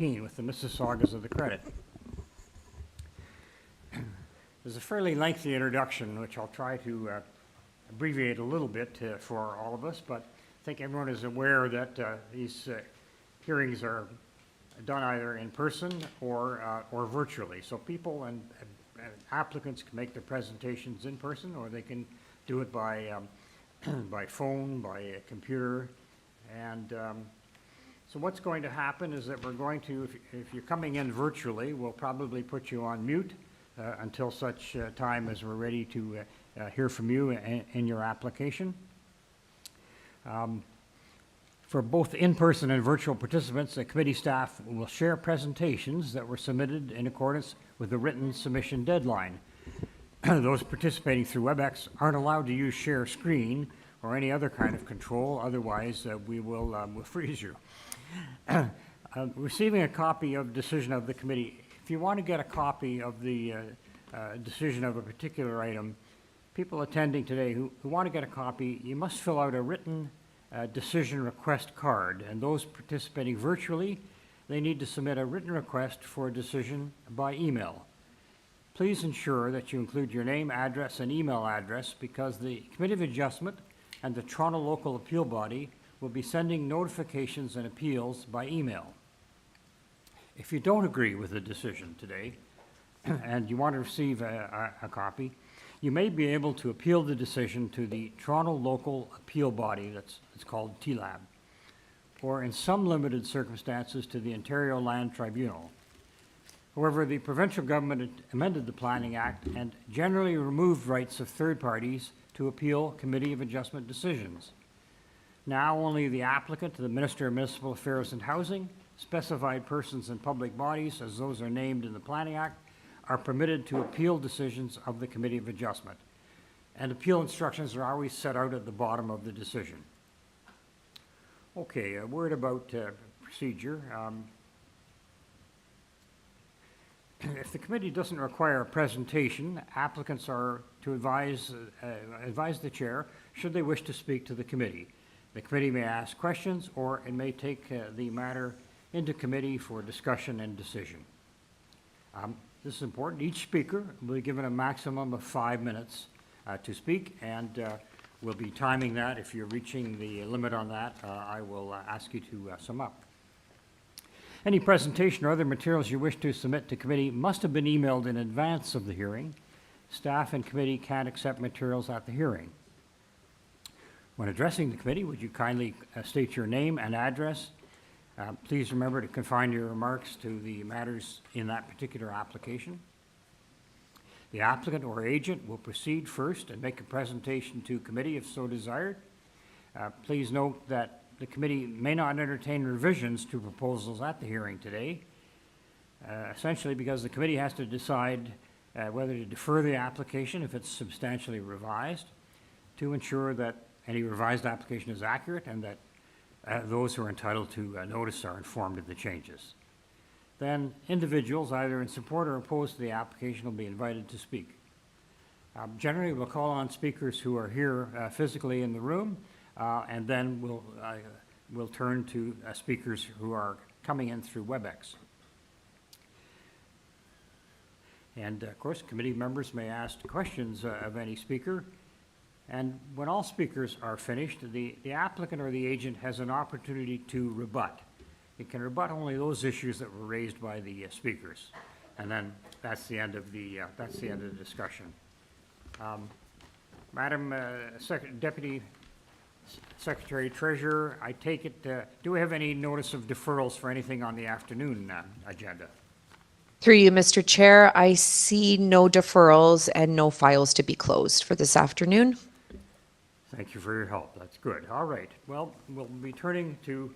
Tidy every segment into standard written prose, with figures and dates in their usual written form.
with the Mississaugas of the Credit. There's a fairly lengthy introduction, which I'll try to abbreviate a little bit for all of us, but I think everyone is aware that these hearings are done either in person or virtually. So people and applicants can make their presentations in person, or they can do it by by phone, by a computer. And so what's going to happen is that we're going to, if you're coming in virtually, we'll probably put you on mute until such time as we're ready to hear from you in your application. For both in-person and virtual participants, the committee staff will share presentations that were submitted in accordance with the written submission deadline. Those participating through WebEx aren't allowed to use share screen or any other kind of control, otherwise we will we'll freeze you. Receiving a copy of decision of the committee. If you want to get a copy of the decision of a particular item, people attending today who want to get a copy, you must fill out a written decision request card, and those participating virtually, they need to submit a written request for a decision by email. Please ensure that you include your name, address, and email address, because the Committee of Adjustment and the Toronto Local Appeal Body will be sending notifications and appeals by email. If you don't agree with the decision today and you want to receive a copy, you may be able to appeal the decision to the Toronto Local Appeal Body, it's called TLAB, or in some limited circumstances to the Ontario Land Tribunal. However, the provincial government amended the Planning Act and generally removed rights of third parties to appeal Committee of Adjustment decisions. Now only the applicant, the Minister of Municipal Affairs and Housing, specified persons and public bodies, as those are named in the Planning Act, are permitted to appeal decisions of the Committee of Adjustment. And appeal instructions are always set out at the bottom of the decision. Okay, a word about procedure. If the committee doesn't require a presentation, applicants are to advise the chair should they wish to speak to the committee. The committee may ask questions, or it may take the matter into committee for discussion and decision. This is important. Each speaker will be given a maximum of 5 minutes to speak, and we'll be timing that. If you're reaching the limit on that, I will ask you to sum up. Any presentation or other materials you wish to submit to committee must have been emailed in advance of the hearing. Staff and committee can't accept materials at the hearing. When addressing the committee, would you kindly state your name and address? Please remember to confine your remarks to the matters in that particular application. The applicant or agent will proceed first and make a presentation to committee if so desired. Please note that the committee may not entertain revisions to proposals at the hearing today, essentially because the committee has to decide whether to defer the application if it's substantially revised, to ensure that any revised application is accurate and that those who are entitled to notice are informed of the changes. Then individuals, either in support or opposed to the application, will be invited to speak. Generally, we'll call on speakers who are here physically in the room, and then we'll turn to speakers who are coming in through WebEx. And of course, committee members may ask questions of any speaker. And when all speakers are finished, the applicant or the agent has an opportunity to rebut. It can rebut only those issues that were raised by the speakers, and then that's the end of the discussion. Madam Deputy Secretary Treasurer, I take it, do we have any notice of deferrals for anything on the afternoon agenda? Through you, Mr. Chair, I see no deferrals and no files to be closed for this afternoon. Thank you for your help. That's good. All right. Well, we'll be turning to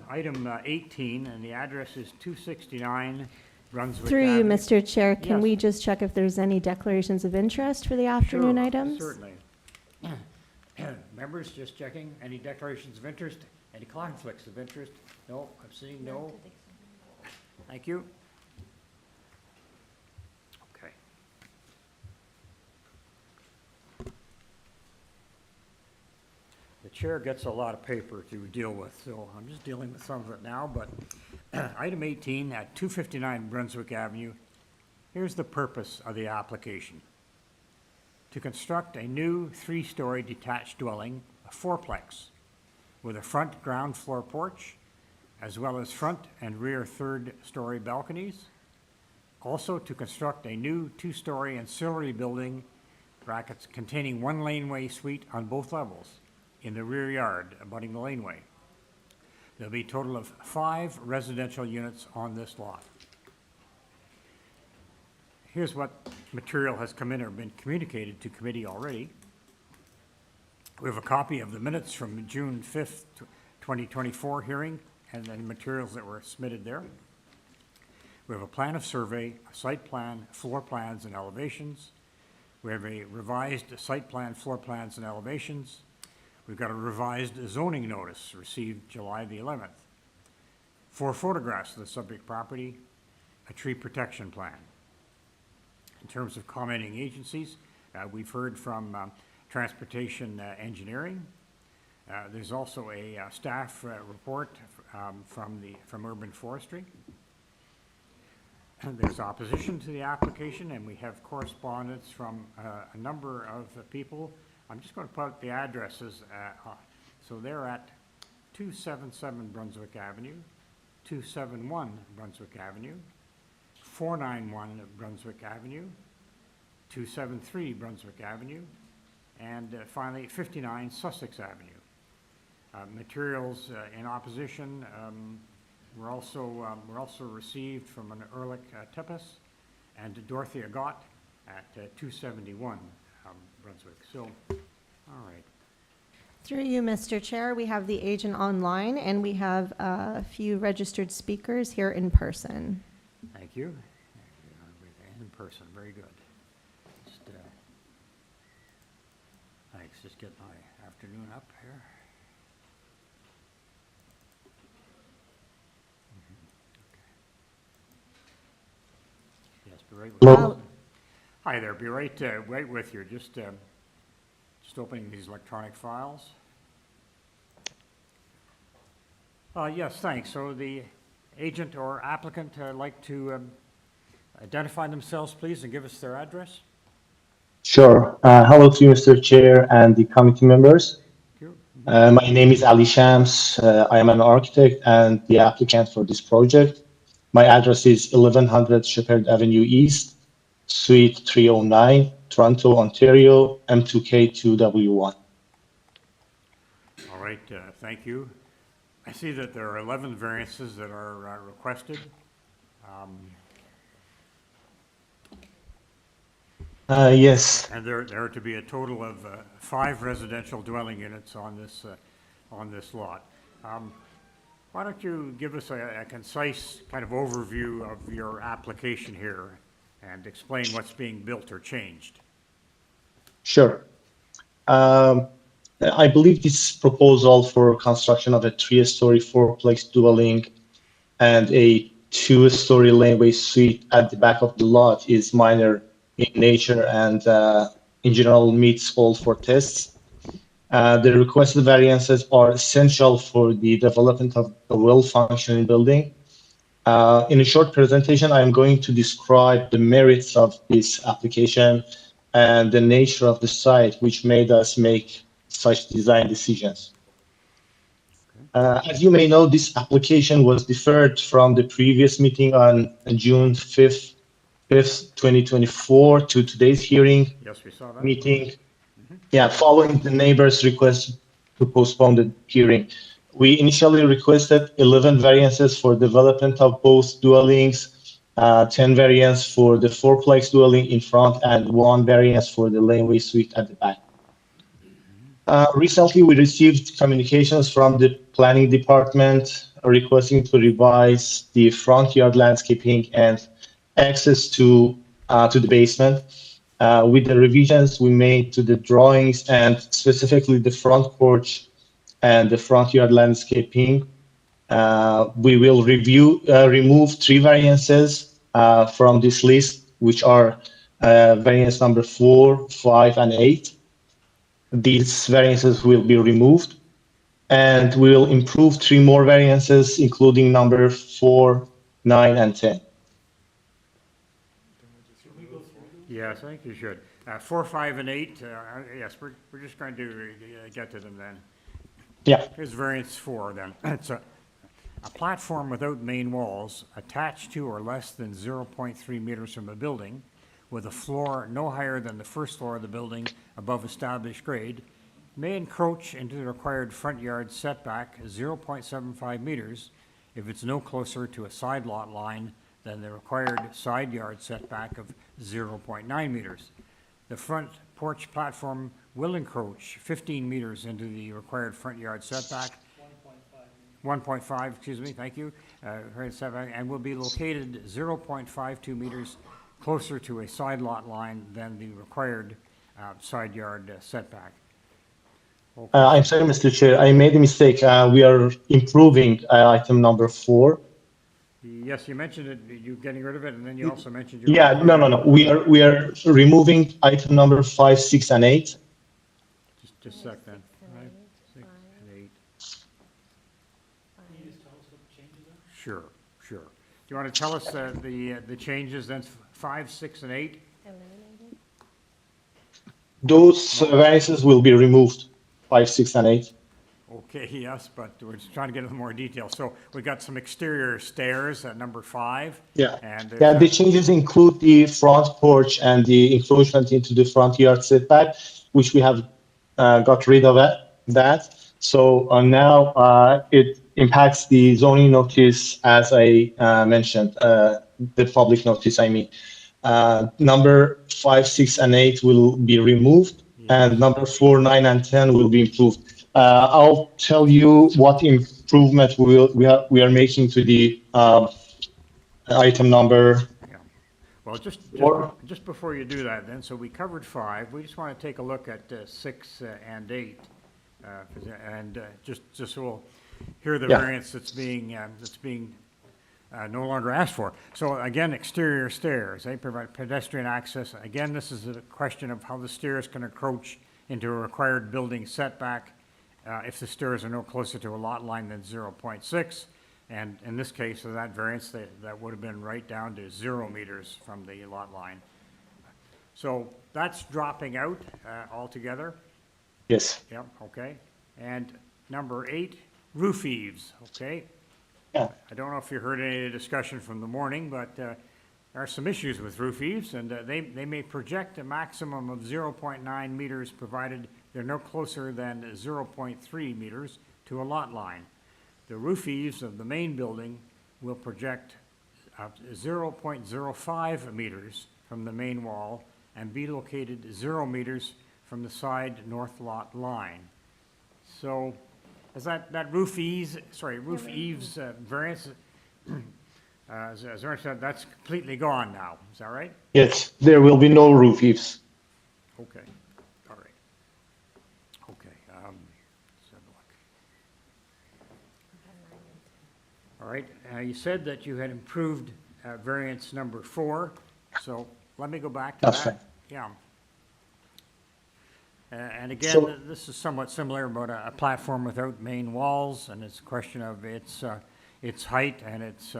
item 18, and the address is 269 Brunswick Through you, Avenue. Mr. Chair, can Yes. we just check if there's any declarations of interest for the afternoon Sure, items? certainly. Members, just checking. Any declarations of interest? Any conflicts of interest? No, I'm seeing no. Thank you. Okay. The chair gets a lot of paper to deal with, so I'm just dealing with some of it now, but Item 18 at 259 Brunswick Avenue. Here's the purpose of the application. To construct a new 3-story detached dwelling, a fourplex, with a front ground floor porch, as well as front and rear 3rd-story balconies. Also to construct a new 2-story ancillary building, brackets, containing 1 laneway suite on both levels in the rear yard abutting the laneway. There'll be a total of 5 residential units on this lot. Here's what material has come in or been communicated to committee already. We have a copy of the minutes from June 5th, 2024 hearing and the materials that were submitted there. We have a plan of survey, a site plan, floor plans, and elevations. We have a revised site plan, floor plans, and elevations. We've got a revised zoning notice received July the 11th. 4 photographs of the subject property, a tree protection plan. In terms of commenting agencies, we've heard from Transportation Engineering. There's also a staff report from Urban Forestry. There's opposition to the application, and we have correspondence from a number of people. I'm just going to put the addresses. So they're at 277 Brunswick Avenue, 271 Brunswick Avenue, 491 Brunswick Avenue, 273 Brunswick Avenue, and finally 59 Sussex Avenue. Materials in opposition were also received from an Ehrlich Tepes and Dorothea Gott at 271 Brunswick. So, all right. Through you, Mr. Chair, we have the agent online, and we have a few registered speakers here in person. Thank you. In person, very good. Just, thanks. Just get my afternoon up here. Yes, be right with Hello. you. Hi there. Be right with you. Just opening these electronic files. Yes, thanks. So the agent or applicant like to identify themselves, please, and give us their address. Sure. Hello to you, Mr. Chair and the committee members. Thank you. My name is Ali Shams. I am an architect and the applicant for this project. My address is 1100 Shepherd Avenue East, Suite 309, Toronto, Ontario, M2K2W1. All right, thank you. I see that there are 11 variances that are requested. Yes. And there are to be a total of 5 residential dwelling units on this lot. Why don't you give us a concise kind of overview of your application here and explain what's being built or changed? Sure. I believe this proposal for construction of a 3-story fourplex dwelling and a 2-story laneway suite at the back of the lot is minor in nature and in general meets all 4 tests. The requested variances are essential for the development of a well-functioning building. In a short presentation, I'm going to describe the merits of this application and the nature of the site, which made us make such design decisions. As you may know, this application was deferred from the previous meeting on June 5th, 2024 to today's hearing. Yes, we saw that. Meeting. Yeah, following the neighbor's request to postpone the hearing. We initially requested 11 variances for development of both dwellings, 10 variants for the fourplex dwelling in front, and 1 variance for the laneway suite at the back. Recently, we received communications from the planning department requesting to revise the front yard landscaping and access to the basement. With the revisions we made to the drawings and specifically the front porch and the front yard landscaping, we will remove 3 variances from this list, which are variance number 4, 5, and 8. These variances will be removed. and we'll improve 3 more variances, including number 4, 9, and 10. Yes, I think you should. 4, 5, and 8, yes, we're just going to get to them then. Yeah. Here's variance 4 then. It's a platform without main walls attached to or less than 0.3 meters from a building with a floor no higher than the first floor of the building above established grade may encroach into the required front yard setback 0.75 meters if it's no closer to a side lot line than the required side yard setback of 0.9 meters. The front porch platform will encroach 15 meters into the required front yard setback. 1.5, excuse me, thank you, setback, and will be located 0.52 meters closer to a side lot line than the required side yard setback. Okay. I'm sorry, Mr. Chair, I made a mistake. We are improving item number 4. Yes, you mentioned it, you're getting rid of it, and then you also mentioned. Yeah, no. We are removing item number 5, 6, and 8. Just a sec then. 5, 6, and 8. Can you just tell us what the changes are? Sure. Do you want to tell us the changes then, 5, 6, and 8? Those variances will be removed, 5, 6, and 8. Okay, yes, but we're just trying to get into more detail. So we got some exterior stairs at number 5. Yeah. And Yeah, the changes include the front porch and the encroachment into the front yard setback, which we have got rid of that. So now it impacts the zoning notice, as I mentioned, the public notice, I mean. Number 5, 6, and 8 will be removed, and number 4, 9, and 10 will be improved. I'll tell you what improvement we are making to the item number. Yeah. Well, just Or- before you do that then, so we covered 5. We just want to take a look at 6 and 8. Just so we'll hear the Yeah. variance that's being no longer asked for. So again, exterior stairs, they provide pedestrian access. Again, this is a question of how the stairs can encroach into a required building setback if the stairs are no closer to a lot line than 0.6. And in this case, of that variance, that would have been right down to 0 meters from the lot line. So that's dropping out altogether. Yes. Yep, okay. And number 8, roof eaves, okay? Yeah. I don't know if you heard any of the discussion from the morning, but there are some issues with roof eaves, and they may project a maximum of 0.9 meters, provided they're no closer than 0.3 meters to a lot line. The roof eaves of the main building will project 0.05 meters from the main wall and be located 0 meters from the side north lot line. So, is that roof eaves variance, as Ernst said, that's completely gone now, is that right? Yes, there will be no roof eaves. Okay, all right. Okay, let's have a look. All right, you said that you had improved variance number 4, so let me go back to That's that. fine. Yeah. And again, So- this is somewhat similar about a platform without main walls, and it's a question of its height and its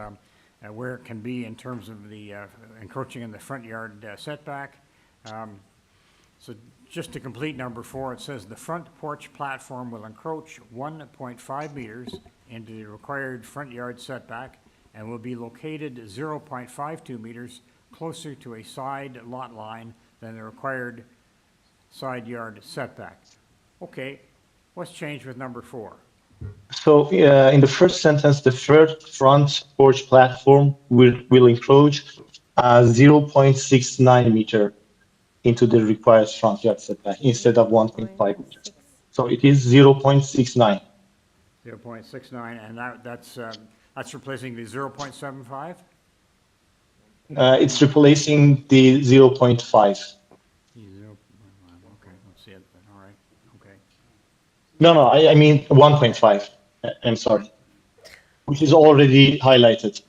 where it can be in terms of the encroaching in the front yard setback. So just to complete number 4, it says the front porch platform will encroach 1.5 meters into the required front yard setback and will be located 0.52 meters closer to a side lot line than the required side yard setback. Okay, what's changed with number 4? So in the first sentence, the front porch platform will encroach 0.69 meter into the required front yard setback instead of 1.5 meters. So it is 0.69. 0.69, and that's replacing the 0.75? It's replacing the 0.5. Okay, let's see it, all right, okay. No, I mean 1.5. I'm sorry, which is already highlighted.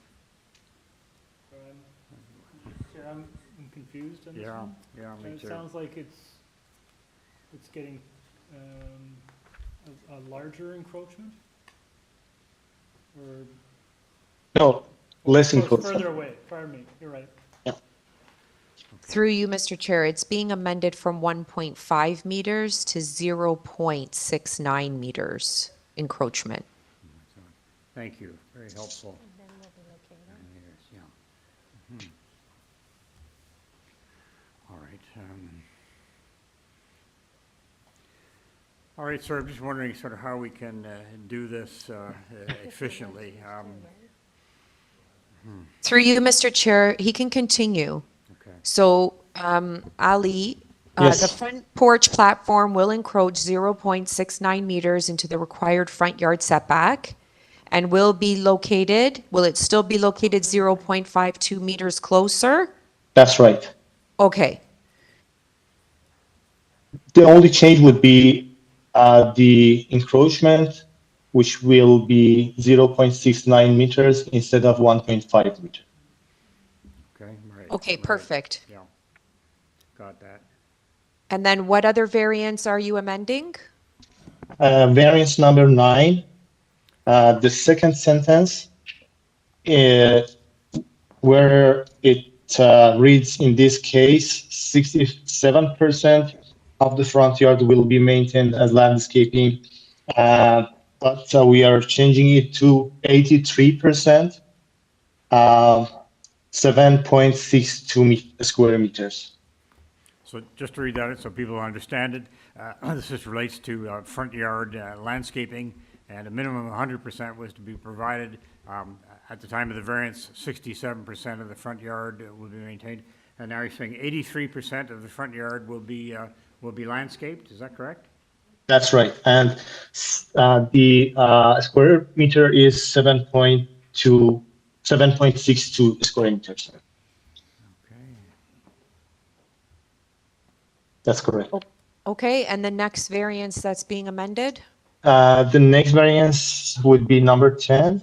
Chair, I'm confused on this Yeah, one. yeah, me It too. sounds like it's getting a larger encroachment? Or? No, less Oh, it's encroachment. further away, pardon me, you're right. Through you, Mr. Chair, it's being amended from 1.5 meters to 0.69 meters encroachment. Thank you, very helpful. Yeah. Mhm. All right. All right, sir, I'm just wondering sort of how we can do this efficiently. Through you, Mr. Chair, he can continue. Okay. So, Ali, the Yes. front porch platform will encroach 0.69 meters into the required front yard setback and will it still be located 0.52 meters closer? That's right. Okay, The only change would be the encroachment, which will be 0.69 meters instead of 1.5 meters. Okay, right. okay, right. perfect. Yeah, got that. And then what other variants are you amending? Variance number 9, the second sentence, where it reads, in this case, 67% of the front yard will be maintained as landscaping, but we are changing it to 83%, 7.62 square meters. So just to read that so people understand it, this just relates to front yard landscaping, and a minimum of 100% was to be provided. At the time of the variance, 67% of the front yard will be maintained, and now you're saying 83% of the front yard will be landscaped. Is that correct? That's right. And the square meter is 7.62 square meters. Okay. That's correct. Okay, and the next variance that's being amended? The next variance would be number 10.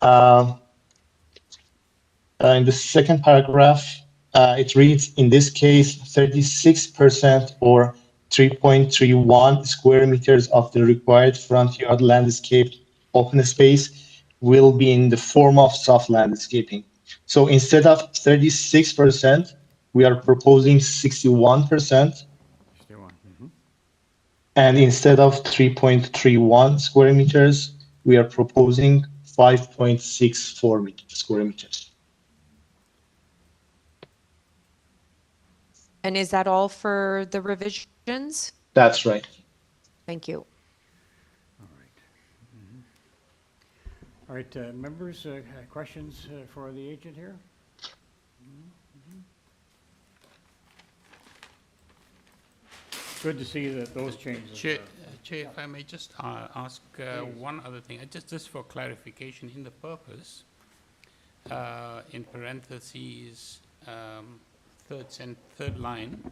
In the second paragraph, it reads, in this case, 36% or 3.31 square meters of the required front yard landscaped open space will be in the form of soft landscaping. So instead of 36%, we are proposing 61%. Still on. Mhm. And instead of 3.31 square meters, we are proposing 5.64 square meters. And is that all for the revisions? That's right. Thank you. All right. Mhm. All right, members, questions for the agent here? Good to see that those changes. Chair, if I may just ask one other thing, just for clarification, in the purpose, in parentheses, third line,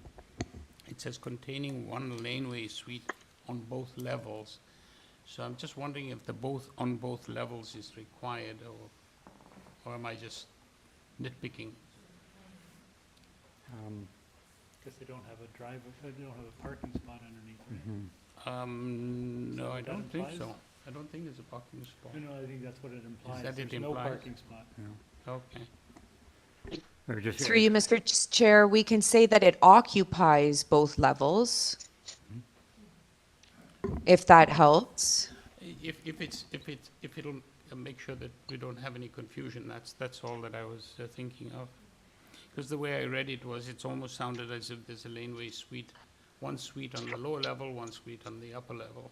it says containing one laneway suite on both levels. So I'm just wondering if the both on both levels is required, or am I just nitpicking? Because they don't have a drive, they don't have a parking spot underneath, right? No, I That don't think implies- so. I don't think there's a parking spot. No, I think that's what it implies. that it There's no implies? parking spot. Okay. Or just- Through you, Mr. Chair, we can say that it occupies both levels, if that helps. If it'll make sure that we don't have any confusion, that's all that I was thinking of. Because the way I read it was, it's almost sounded as if there's a laneway suite, one suite on the lower level, one suite on the upper level,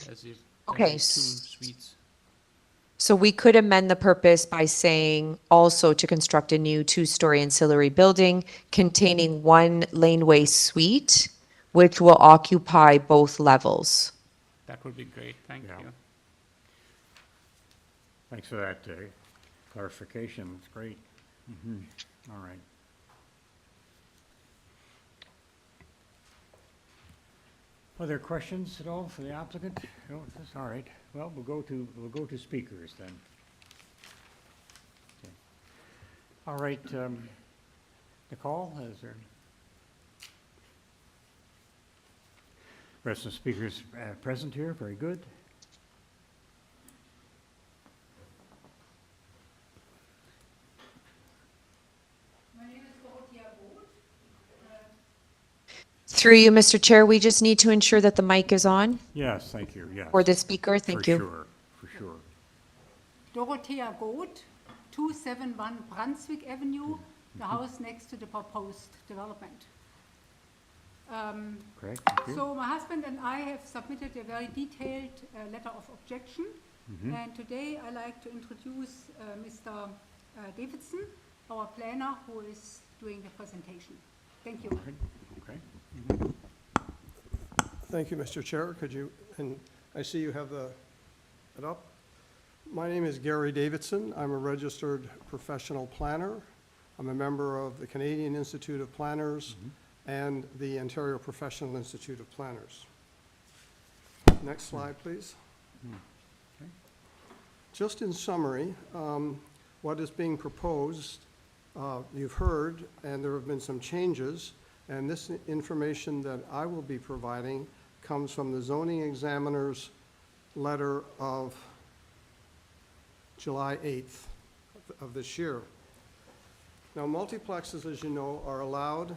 as if Okay, there's two suites. So we could amend the purpose by saying also to construct a new two-story ancillary building containing one laneway suite, which will occupy both levels. That would be great, thank Yeah. you. Thanks for that clarification, it's great. Mhm. All right. Other questions at all for the applicant? No, that's all right. Well, we'll go to speakers then. Okay. All right, Nicole, is there? Present speakers present here, very good. Through you, Mr. Chair, we just need to ensure that the mic is on Yes, thank you, yes. for the speaker. Thank you. For sure. Dorothea Goth, 271 Brunswick Avenue, the house next to the proposed development. Correct, thank you. So my husband and I have submitted a very detailed letter of objection. And today I'd like to introduce Mr. Davidson, our planner, who is doing the presentation. Thank you. Okay. Thank you, Mr. Chair. Could you, and I see you have it up. My name is Gary Davidson. I'm a registered professional planner. I'm a member of the Canadian Institute of Planners and the Ontario Professional Institute of Planners. Next slide, please. Okay. Just in summary, what is being proposed, you've heard, and there have been some changes, and this information that I will be providing comes from the zoning examiner's letter of July 8th of this year. Now, multiplexes, as you know, are allowed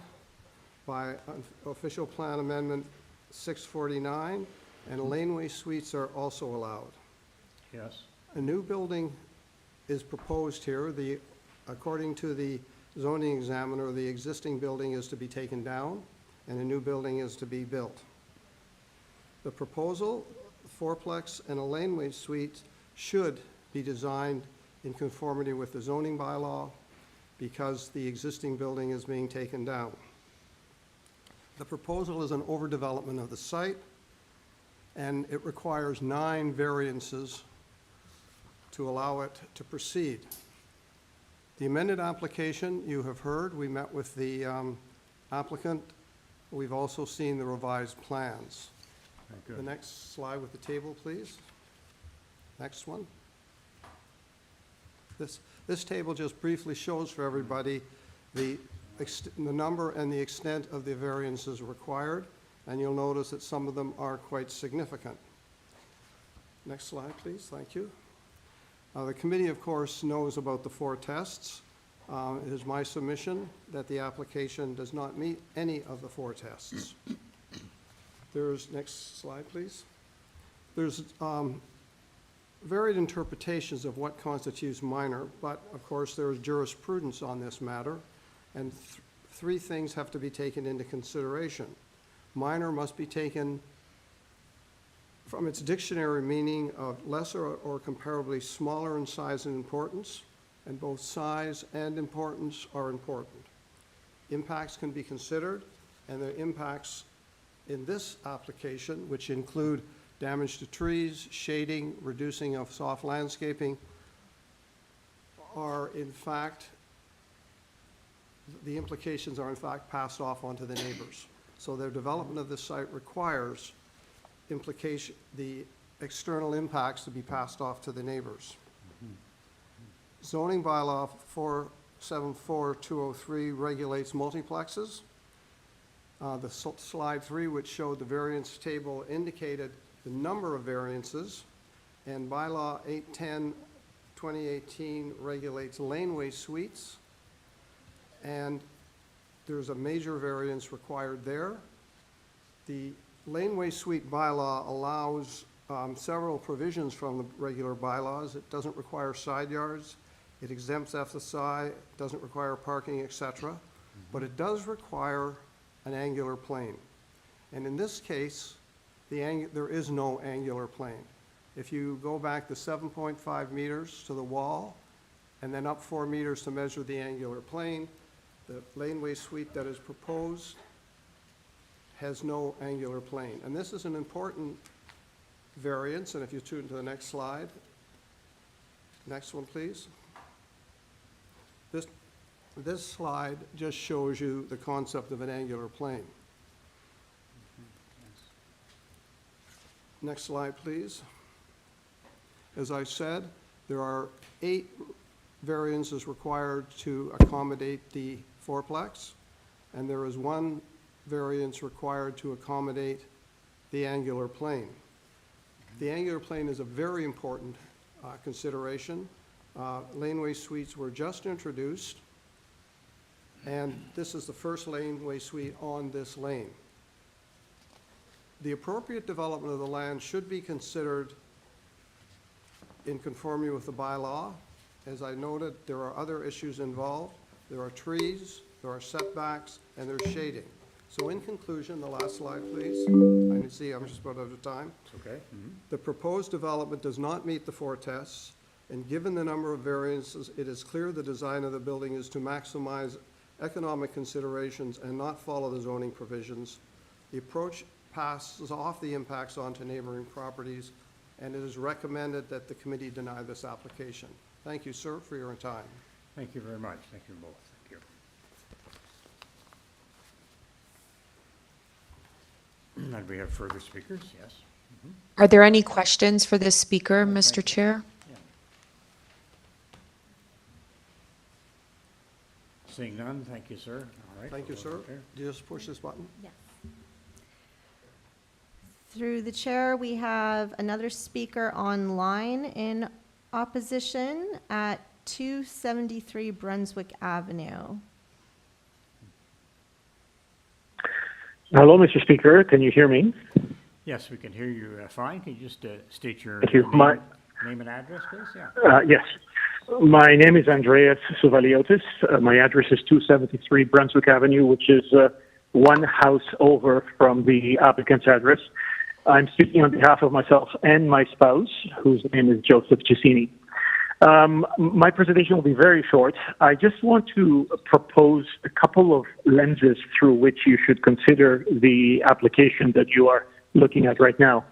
by official plan amendment 649, and laneway suites are also allowed. Yes. A new building is proposed here. According to the zoning examiner, the existing building is to be taken down and a new building is to be built. The proposal, fourplex and a laneway suite should be designed in conformity with the zoning bylaw because the existing building is being taken down. The proposal is an overdevelopment of the site, and it requires 9 variances to allow it to proceed. The amended application, you have heard, we met with the applicant. We've also seen the revised plans. Very The good. next slide with the table, please. Next one. This table just briefly shows for everybody the number and the extent of the variances required, and you'll notice that some of them are quite significant. Next slide, please. Thank you. The committee, of course, knows about the 4 tests. It is my submission that the application does not meet any of the 4 tests. Next slide, please. There's varied interpretations of what constitutes minor, but of course there is jurisprudence on this matter, and 3 things have to be taken into consideration. Minor must be taken from its dictionary meaning of lesser or comparably smaller in size and importance, and both size and importance are important. Impacts can be considered, and the impacts in this application, which include damage to trees, shading, reducing of soft landscaping, are in fact, the implications are in fact passed off onto the neighbors. So their development of this site requires the external impacts to be passed off to the neighbors. Zoning bylaw 474203 regulates multiplexes. The slide 3, which showed the variance table, indicated the number of variances, and bylaw 810-2018 regulates laneway suites, and there's a major variance required there. The laneway suite bylaw allows several provisions from the regular bylaws. It doesn't require side yards, it exempts FSI, it doesn't require parking, etc., but it does require an angular plane. And in this case, there is no angular plane. If you go back the 7.5 meters to the wall and then up 4 meters to measure the angular plane, the laneway suite that is proposed has no angular plane. And this is an important variance, and if you turn to the next slide. Next one, please. This slide just shows you the concept of an angular plane. Next slide, please. As I said, there are 8 variances required to accommodate the fourplex, and there is 1 variance required to accommodate the angular plane. The angular plane is a very important consideration. Laneway suites were just introduced, and this is the first laneway suite on this lane. The appropriate development of the land should be considered in conformity with the bylaw. As I noted, there are other issues involved. There are trees, there are setbacks, and there's shading. So in conclusion, the last slide, please. I see I'm just about out of time. Okay. The proposed development does not meet the 4 tests, and given the number of variances, it is clear the design of the building is to maximize economic considerations and not follow the zoning provisions. The approach passes off the impacts onto neighboring properties, and it is recommended that the committee deny this application. Thank you, sir, for your time. Thank you very much. Thank you both. Thank you. And we have further speakers? Yes. Are there any questions for this speaker, Mr. Chair? Seeing none, thank you, sir. All right. Thank you, we'll sir. go there. Do you just push this button? Yes. Through the chair, we have another speaker online in opposition at 273 Brunswick Avenue. Hello, Mr. Speaker. Can you hear me? Yes, we can hear you fine. Can you just state your Thank you. name and address, please? Yeah. Yes. My name is Andreas Suvaliotis. My address is 273 Brunswick Avenue, which is one house over from the applicant's address. I'm speaking on behalf of myself and my spouse, whose name is Joseph Cicini. My presentation will be very short. I just want to propose a couple of lenses through which you should consider the application that you are looking at right now.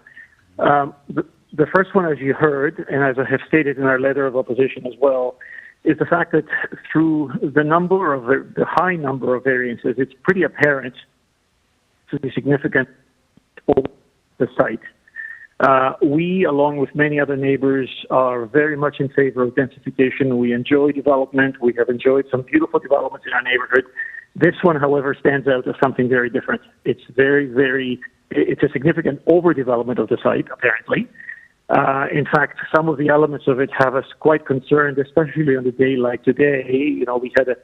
The first one, as you heard, and as I have stated in our letter of opposition as well, is the fact that through the high number of variances, it's pretty apparent to be significant for the site. We, along with many other neighbors, are very much in favor of densification. We enjoy development. We have enjoyed some beautiful developments in our neighborhood. This one, however, stands out as something very different. It's it's a significant overdevelopment of the site, apparently. In fact, some of the elements of it have us quite concerned, especially on a day like today. You know, we had a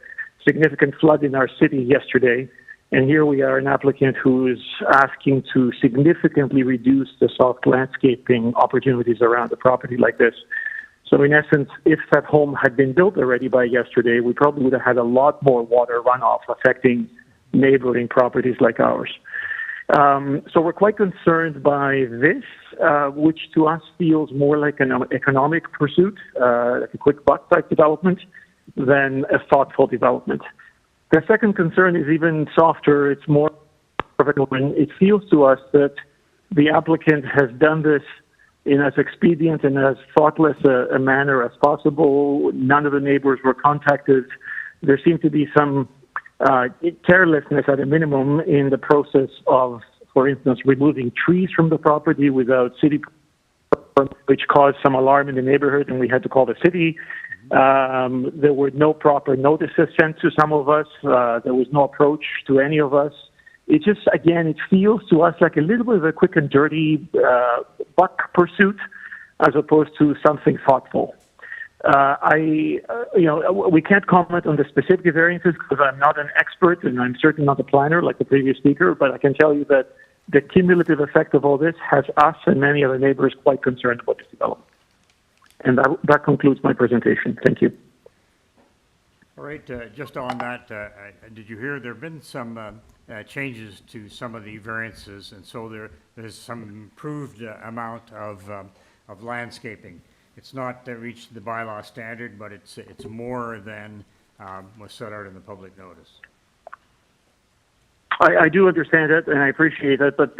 significant flood in our city yesterday, and here we are, an applicant who is asking to significantly reduce the soft landscaping opportunities around a property like this. So in essence, if that home had been built already by yesterday, we probably would have had a lot more water runoff affecting neighboring properties like ours. So we're quite concerned by this, which to us feels more like an economic pursuit, like a quick buck type development, than a thoughtful development. The second concern is even softer. It's more it feels to us that the applicant has done this in as expedient and as thoughtless a manner as possible. None of the neighbors were contacted. There seemed to be some carelessness at a minimum in the process of, for instance, removing trees from the property without city permit, which caused some alarm in the neighborhood, and we had to call the city. There were no proper notices sent to some of us. There was no approach to any of us. It just, again, it feels to us like a little bit of a quick and dirty buck pursuit as opposed to something thoughtful. We can't comment on the specific variances because I'm not an expert and I'm certainly not a planner like the previous speaker, but I can tell you that the cumulative effect of all this has us and many other neighbors quite concerned about this development. And that concludes my presentation. Thank you. All right, just on that, did you hear there have been some changes to some of the variances, and so there's some improved amount of landscaping. It's not reached the bylaw standard, but it's more than was set out in the public notice. I do understand it, and I appreciate it, but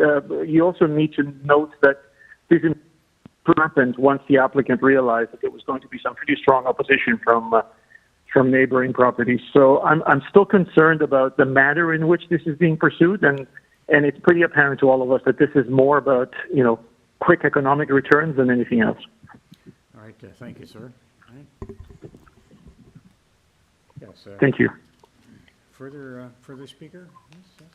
you also need to note that this happened once the applicant realized that there was going to be some pretty strong opposition from neighboring properties. So I'm still concerned about the manner in which this is being pursued, and it's pretty apparent to all of us that this is more about quick economic returns than anything else. All right, thank you, sir. All right. Yes. Thank you. Further speaker? Yes, yes.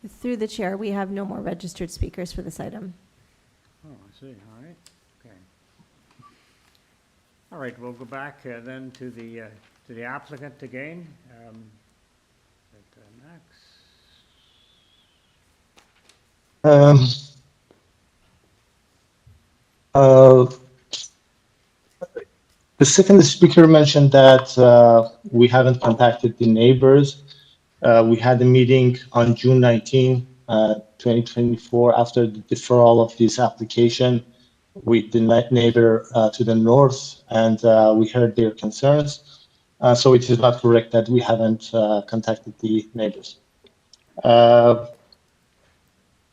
Through the chair, we have no more registered speakers for this item. Oh, I see, all right, okay. All right, we'll go back then to the applicant again. Next. The second speaker mentioned that we haven't contacted the neighbors. We had a meeting on June 19, 2024, after the deferral of this application with the neighbor to the north, and we heard their concerns. So it is not correct that we haven't contacted the neighbors.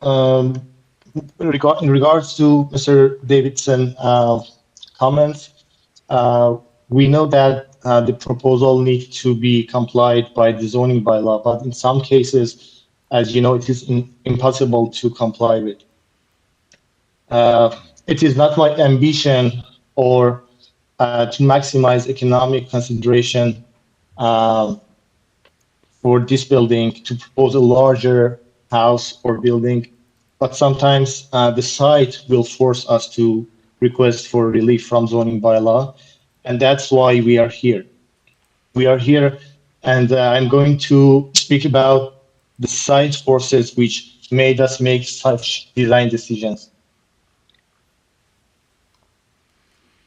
In regards to Mr. Davidson's comments, we know that the proposal needs to be complied by the zoning bylaw, but in some cases, as you know, it is impossible to comply with. It is not my ambition or to maximize economic consideration for this building to propose a larger house or building, but sometimes the site will force us to request for relief from zoning bylaw, and that's why we are here. We are here, and I'm going to speak about the site forces which made us make such design decisions.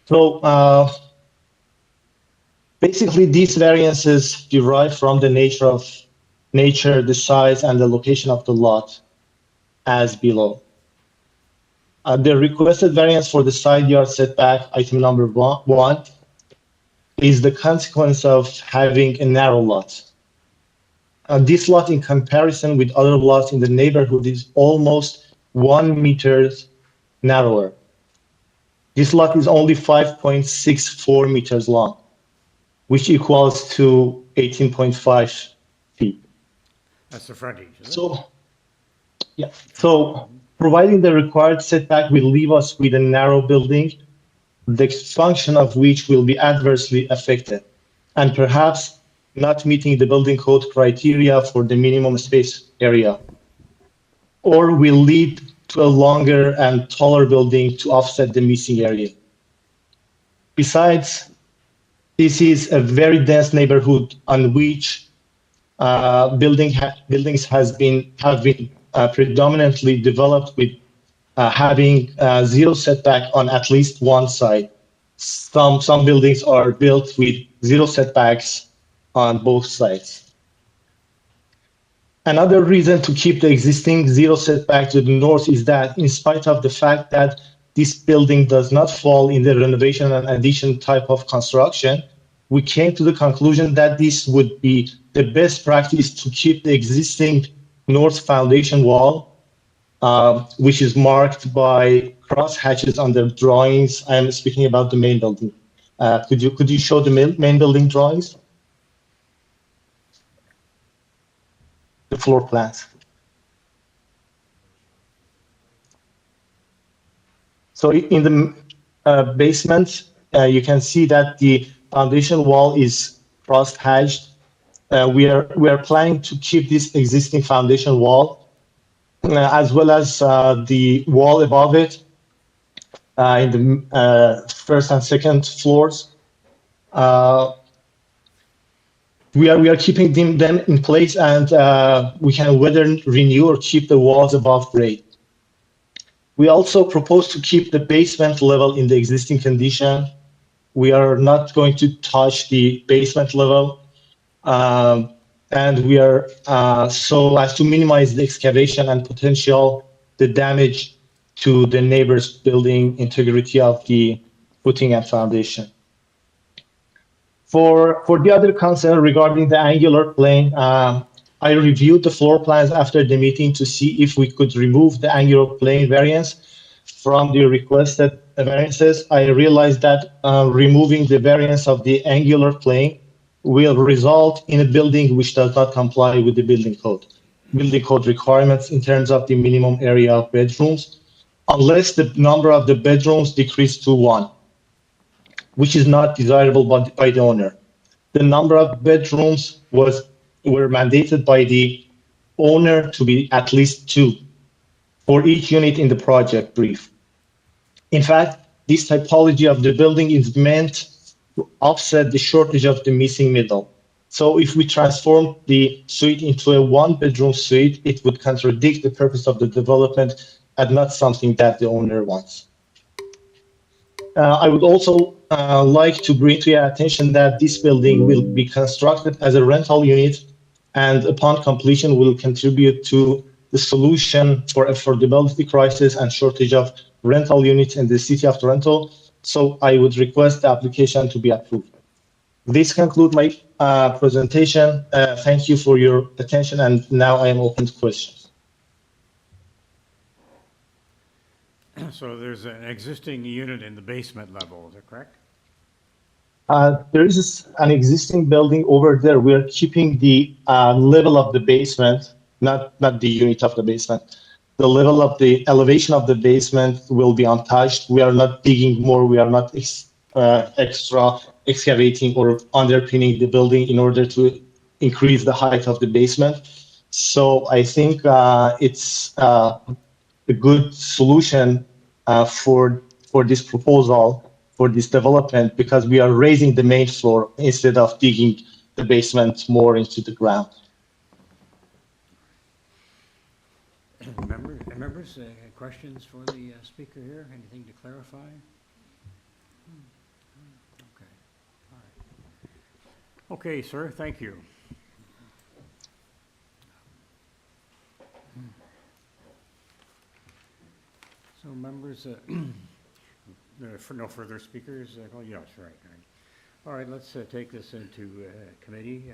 So basically, these variances derive from the nature, the size, and the location of the lot, as below. The requested variance for the side yard setback, item number one, is the consequence of having a narrow lot. This lot, in comparison with other lots in the neighborhood, is almost 1 meter narrower. This lot is only 5.64 meters long, which equals to 18.5 feet. That's the frontage, isn't it? So, yeah. So, providing the required setback will leave us with a narrow building, the function of which will be adversely affected, and perhaps not meeting the building code criteria for the minimum space area, or will lead to a longer and taller building to offset the missing area. Besides, this is a very dense neighborhood on which buildings have been predominantly developed with having zero setback on at least one side. Some buildings are built with zero setbacks on both sides. Another reason to keep the existing zero setback to the north is that, in spite of the fact that this building does not fall in the renovation and addition type of construction, we came to the conclusion that this would be the best practice to keep the existing north foundation wall, which is marked by cross hatches on the drawings. I am speaking about the main building. Could you show the main building drawings? The floor plans. So in the basement, you can see that the foundation wall is cross-hatched. We are planning to keep this existing foundation wall, as well as the wall above it in the first and second floors. We are keeping them in place, and we can whether renew or keep the walls above grade. We also propose to keep the basement level in the existing condition. We are not going to touch the basement level, and we are so as to minimize the excavation and the damage to the neighbor's building integrity of the footing and foundation. For the other concern regarding the angular plane, I reviewed the floor plans after the meeting to see if we could remove the angular plane variance from the requested variances. I realized that removing the variance of the angular plane will result in a building which does not comply with the building code requirements in terms of the minimum area of bedrooms, unless the number of the bedrooms decrease to 1, which is not desirable by the owner. The number of bedrooms were mandated by the owner to be at least 2 for each unit in the project brief. In fact, this typology of the building is meant to offset the shortage of the missing middle. So if we transform the suite into a 1-bedroom suite, it would contradict the purpose of the development and not something that the owner wants. I would also like to bring to your attention that this building will be constructed as a rental unit, and upon completion will contribute to the solution for affordability crisis and shortage of rental units in the city of Toronto. So I would request the application to be approved. This concludes my presentation. Thank you for your attention, and now I am open to questions. So there's an existing unit in the basement level, is that correct? There is an existing building over there. We are keeping the level of the basement, not the unit of the basement. The level of the elevation of the basement will be untouched. We are not digging more. We are not extra excavating or underpinning the building in order to increase the height of the basement. So I think it's a good solution for this proposal, for this development, because we are raising the main floor instead of digging the basement more into the ground. Members, questions for the speaker here? Anything to clarify? Okay, all right. Okay, sir, thank you. So members, for no further speakers, oh yes, right. All right, let's take this into committee.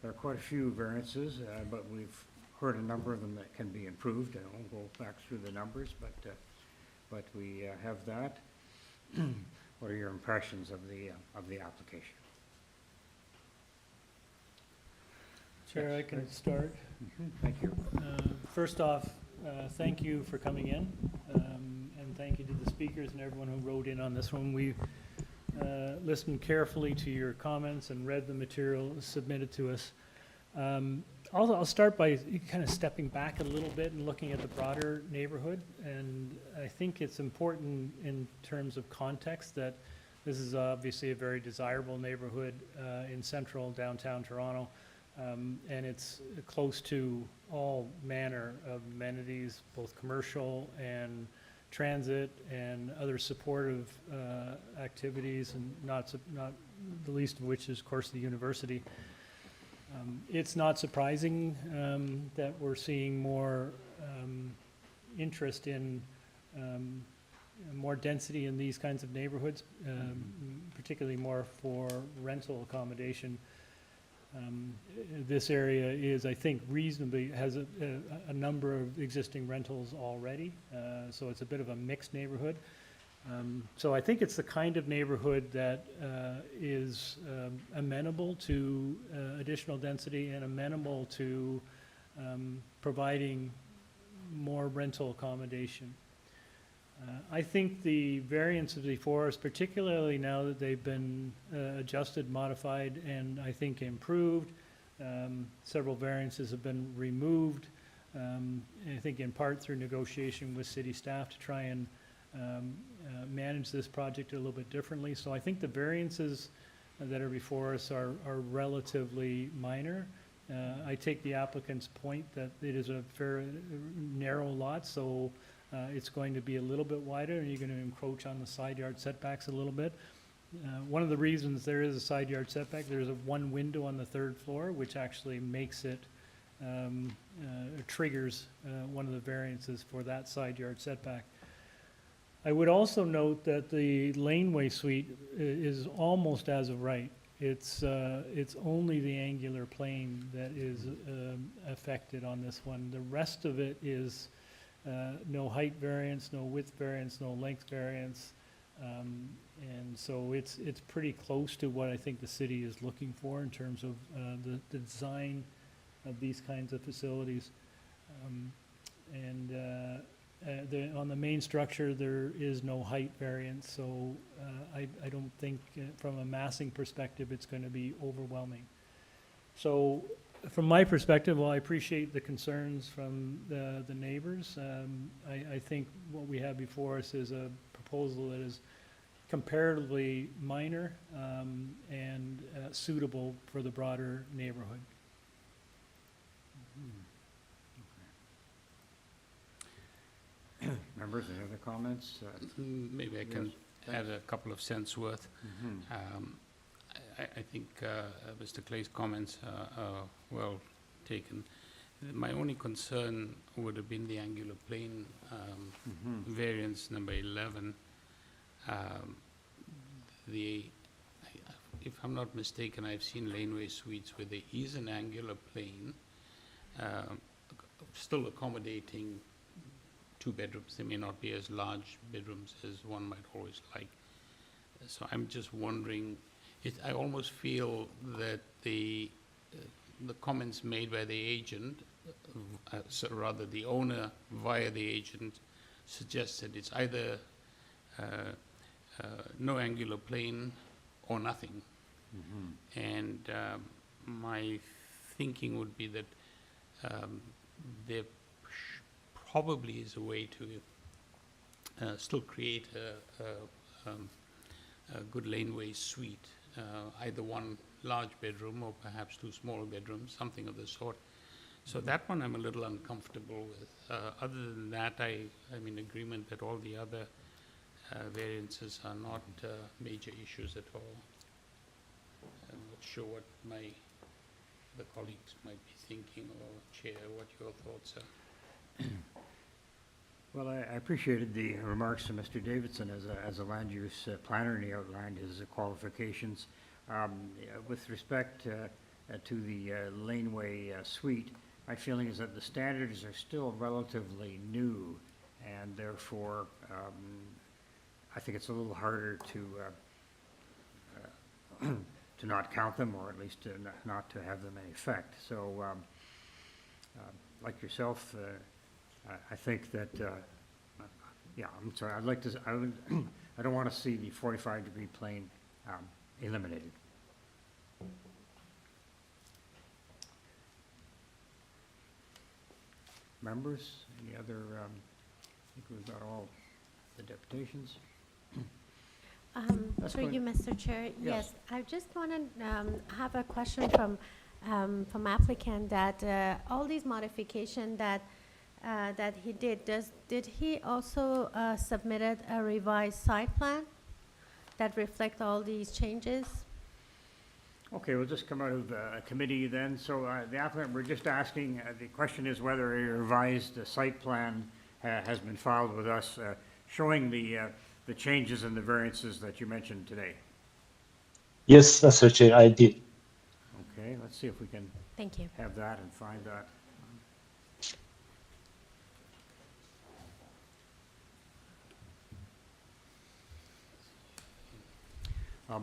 There are quite a few variances, but we've heard a number of them that can be improved. I won't go back through the numbers, but we have that. What are your impressions of the application? Chair, I can start. Thank you. First off, thank you for coming in, and thank you to the speakers and everyone who wrote in on this one. We listened carefully to your comments and read the material submitted to us. I'll start by kind of stepping back a little bit and looking at the broader neighborhood, and I think it's important in terms of context that this is obviously a very desirable neighborhood in central downtown Toronto. And it's close to all manner of amenities, both commercial and transit and other supportive activities, and not the least of which is, of course, the university. It's not surprising that we're seeing more interest in more density in these kinds of neighborhoods, particularly more for rental accommodation. This area is, I think, reasonably, has a number of existing rentals already, so it's a bit of a mixed neighborhood. So I think it's the kind of neighborhood that is amenable to additional density and amenable to providing more rental accommodation. I think the variances before us, particularly now that they've been adjusted, modified, and I think improved, several variances have been removed, I think in part through negotiation with city staff to try and manage this project a little bit differently. So I think the variances that are before us are relatively minor. I take the applicant's point that it is a very narrow lot, so it's going to be a little bit wider, and you're going to encroach on the side yard setbacks a little bit. One of the reasons there is a side yard setback, there's one window on the third floor, which actually makes it, triggers one of the variances for that side yard setback. I would also note that the laneway suite is almost as of right. It's only the angular plane that is affected on this one. The rest of it is no height variance, no width variance, no length variance. And so it's pretty close to what I think the city is looking for in terms of the design of these kinds of facilities. On the main structure, there is no height variance, so I don't think from a massing perspective it's going to be overwhelming. So From my perspective, while I appreciate the concerns from the neighbors, I think what we have before us is a proposal that is comparatively minor and suitable for the broader neighborhood. Members, any other comments? Maybe I can add a couple of cents worth. Mhm. I think Mr. Clay's comments are well taken. My only concern would have been the angular plane variance number 11. If I'm not mistaken, I've seen laneway suites where there is an angular plane, still accommodating 2 bedrooms. They may not be as large bedrooms as one might always like. So I'm just wondering, I almost feel that the comments made by the agent, so rather the owner via the agent, suggests that it's either no angular plane or nothing. And my thinking would be that there probably is a way to still create a good laneway suite, either one large bedroom or perhaps 2 smaller bedrooms, something of the sort. So that one I'm a little uncomfortable with. Other than that, I'm in agreement that all the other variances are not major issues at all. I'm not sure what the colleagues might be thinking, or Chair, what your thoughts are. Well, I appreciated the remarks of Mr. Davidson as a land use planner, and he outlined his qualifications. With respect to the laneway suite, my feeling is that the standards are still relatively new, and therefore I think it's a little harder to not count them, or at least not to have them in effect. So, like yourself, I think that, yeah, I'm sorry, I don't want to see the 45-degree plane eliminated. Members, any other, I think we've got all the deputations. That's Through fine. you, Mr. Chair. Yes. Yes, I just want to have a question from applicant that all these modification that he did he also submitted a revised site plan that reflect all these changes? Okay, we'll just come out of committee then. So the applicant, we're just asking, the question is whether a revised site plan has been filed with us, showing the changes and the variances that you mentioned today. Yes, Mr. Chair, I did. Okay, let's see if we can Thank you. have that and find that.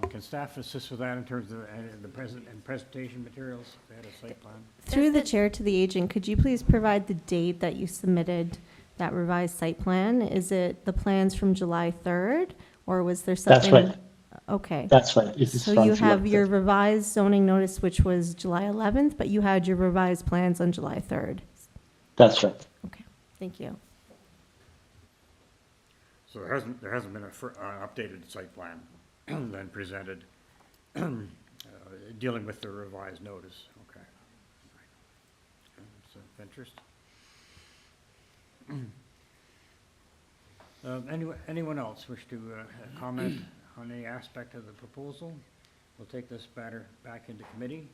Can staff assist with that in terms of the presentation materials? They had a site plan. Through the chair to the agent, could you please provide the date that you submitted that revised site plan? Is it the plans from July 3rd, or was there something? That's right. Okay. That's right. It is So from you have July your 3rd. revised zoning notice, which was July 11th, but you had your revised plans on July 3rd. That's right. Okay, thank you. So there hasn't been an updated site plan then presented dealing with the revised notice. Okay. That's of interest. Anyone else wish to comment on any aspect of the proposal? We'll take this matter back into committee.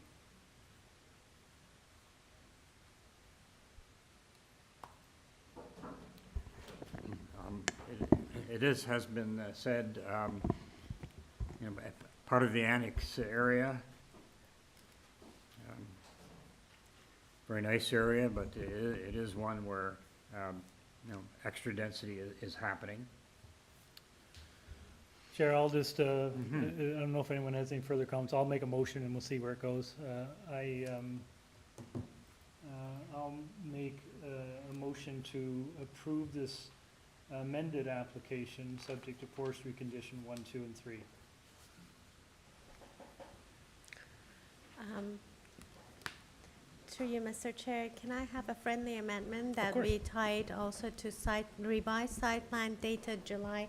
Has been said, you know, part of the annex area. Very nice area, but it is one where, you know, extra density is happening. Chair, I'll just, I don't know if anyone has any further comments. I'll make a motion and we'll see where it goes. I'll make a motion to approve this amended application subject to forestry condition 1, 2, and 3. through you, Mr. Chair, can I have a friendly amendment that course. we tied also to revised site plan dated July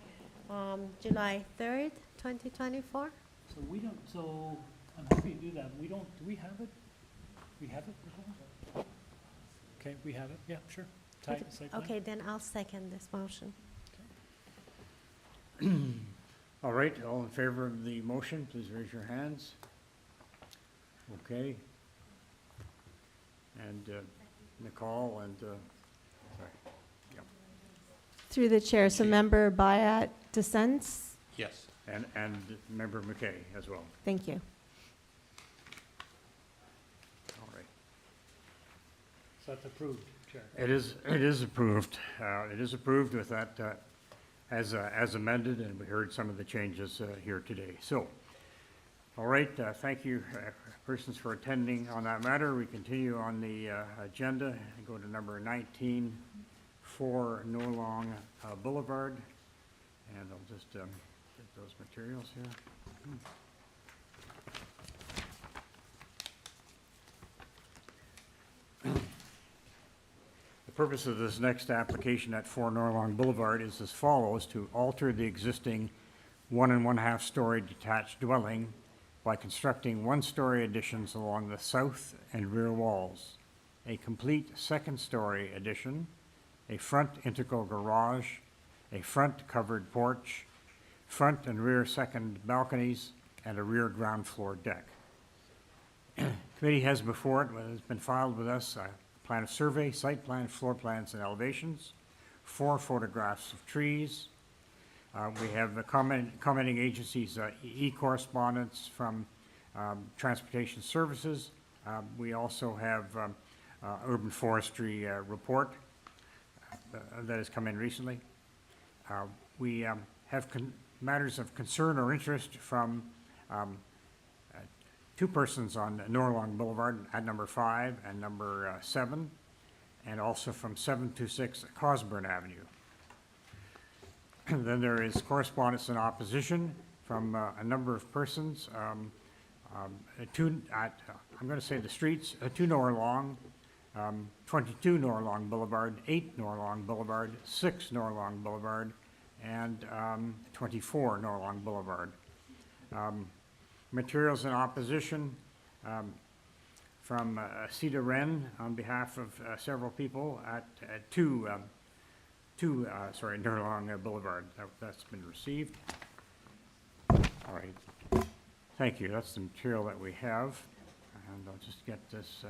3rd, 2024? So we don't, so I'm happy to do that. We don't, do we have it? We have it? Nicole? Okay, we have it. Yeah, sure. Tied to site plan. Okay, then I'll second this motion. All right, all in favor of the motion, please raise your hands. Okay. And Nicole and, sorry. Yep. Through the chair, so Member Bayat dissents? Yes. And Member McKay as well. Thank you. All right. So that's approved, Chair. It is approved. It is approved with that as amended, and we heard some of the changes here today. So, all right, thank you, persons, for attending on that matter. We continue on the agenda and go to number 19, 4 NORLONG Boulevard. And I'll just get those materials here. The purpose of this next application at 4 NORLONG Boulevard is as follows: to alter the existing 1 1/2 story detached dwelling by constructing 1-story additions along the south and rear walls, a complete 2nd-story addition, a front integral garage, a front covered porch, front and rear second balconies, and a rear ground floor deck. Committee has before it, what has been filed with us, a plan of survey, site plan, floor plans, and elevations, 4 photographs of trees. We have the commenting agencies, e-correspondence from Transportation Services. We also have urban forestry report that has come in recently. We have matters of concern or interest from 2 persons on NORLONG Boulevard at number 5 and number 7, and also from 726 Cosburn Avenue. Then there is correspondence in opposition from a number of persons, I'm going to say the streets, 2 NORLONG, 22 NORLONG Boulevard, 8 NORLONG Boulevard, 6 NORLONG Boulevard, and 24 NORLONG Boulevard. Materials in opposition from Cedar Wren on behalf of several people at 2 NORLONG Boulevard. That's been received. All right. Thank you. That's the material that we have. And I'll just get this.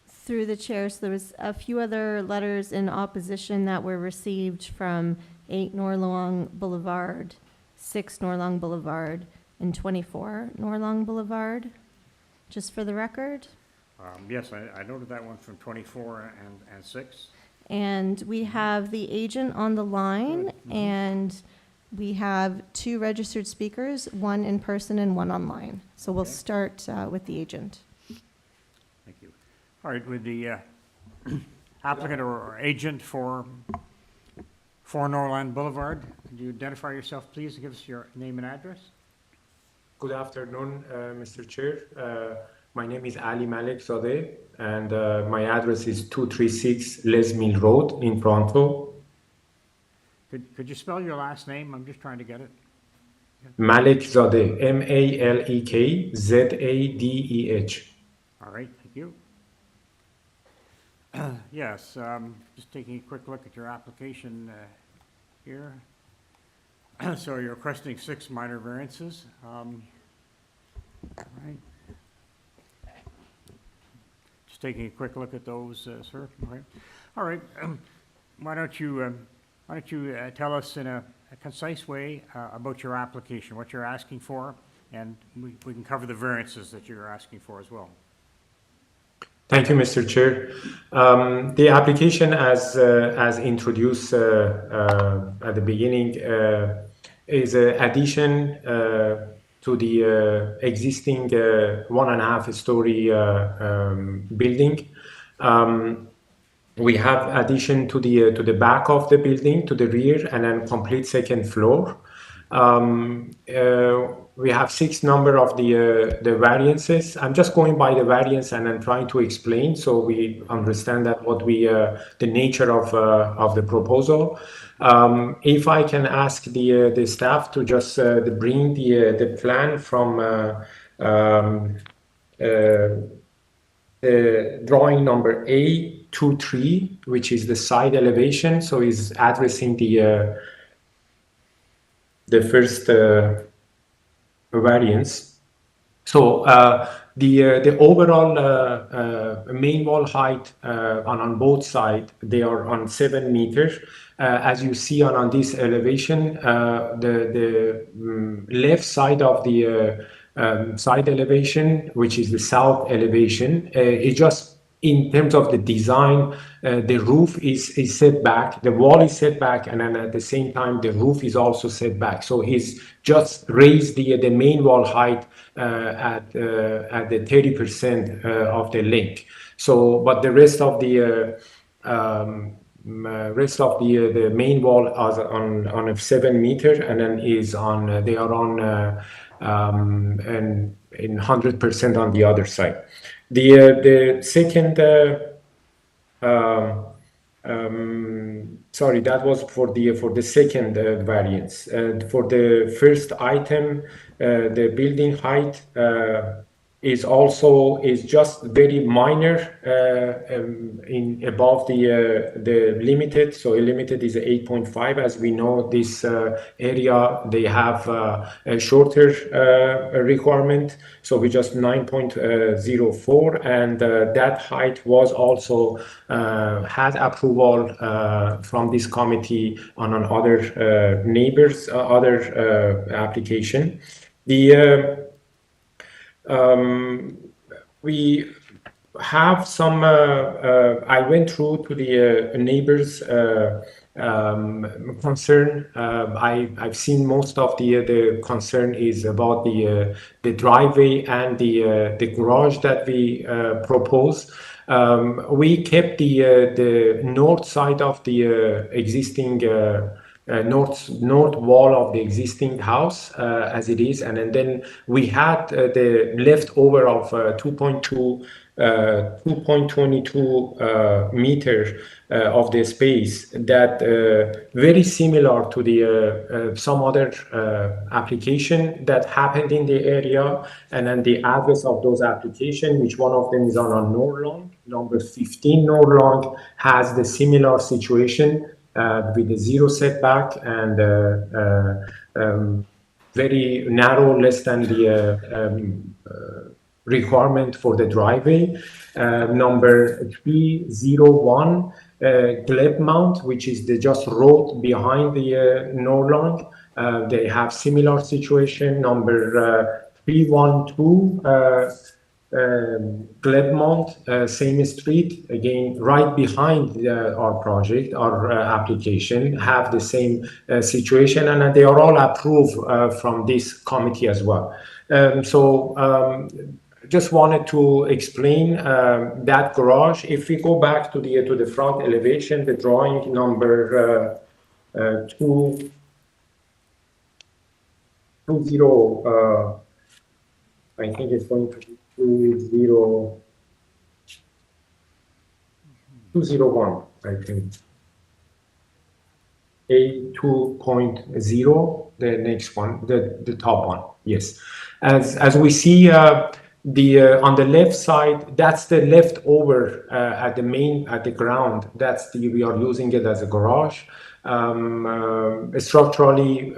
Through the chair, so there was a few other letters in opposition that were received from 8 NORLONG Boulevard, 6 NORLONG Boulevard, and 24 NORLONG Boulevard. Just for the record. Yes, I noted that one from 24 and 6. And we have the agent on the line, and we have 2 registered speakers, 1 in person and 1 online. So we'll start with the agent. Thank you. All right, with the applicant or agent for 4 NORLONG Boulevard, could you identify yourself, please, and give us your name and address? Good afternoon, Mr. Chair. My name is Ali Malek Zadeh, and my address is 236 Les Mills Road in Toronto. Could you spell your last name? I'm just trying to get it. Malek Zadeh, MALEKZADEH. All right, thank you. Yes, just taking a quick look at your application here. So you're requesting 6 minor variances. All right. Just taking a quick look at those, sir. All right. Why don't you tell us in a concise way about your application, what you're asking for, and we can cover the variances that you're asking for as well. Thank you, Mr. Chair. The application, as introduced at the beginning, is an addition to the existing 1.5-story building. We have addition to the back of the building, to the rear, and then complete 2nd floor. We have 6 number of the variances. I'm just going by the variance and I'm trying to explain so we understand that what we the nature of the proposal. If I can ask the staff to just bring the plan from drawing number A23, which is the side elevation, so is addressing the first variance. So the overall main wall height on both sides, they are on 7 meters. As you see on this elevation, the left side of the side elevation, which is the south elevation, it just in terms of the design, the roof is set back, the wall is set back, and then at the same time, the roof is also set back. So he's just raised the main wall height at the 30% of the length. So, but the rest of the main wall is on a 7 meter, and then is on they are on and in 100% on the other side. The second, sorry, that was for the second variance. For the first item, the building height is just very minor in above the limited. So a limited is 8.5. As we know, this area they have a shorter requirement. So we just 9.04, and that height was also had approval from this committee on other neighbors, other application. We have some, I went through to the neighbors' concern. I've seen most of the concern is about the driveway and the garage that we propose. We kept the north side of the existing north wall of the existing house as it is, and then we had the leftover of 2.22 meter of the space that very similar to the some other application that happened in the area, and then the address of those application, which one of them is on NORLONG, number 15 NORLONG, has the similar situation with the 0 setback and very narrow, less than the requirement for the driveway. Number 301, GLEN mount, which is the just road behind the NORLONG. They have similar situation. Number 312, GLEN mount, same street, again, right behind our project, our application, have the same situation, and they are all approved from this committee as well. Just wanted to explain that garage. If we go back to the front elevation, the drawing number 220, I think it's going to be 201, I think. A2.0, the next one, the top one, yes. As we see on the left side, that's the leftover at the ground. We are using it as a garage. Structurally,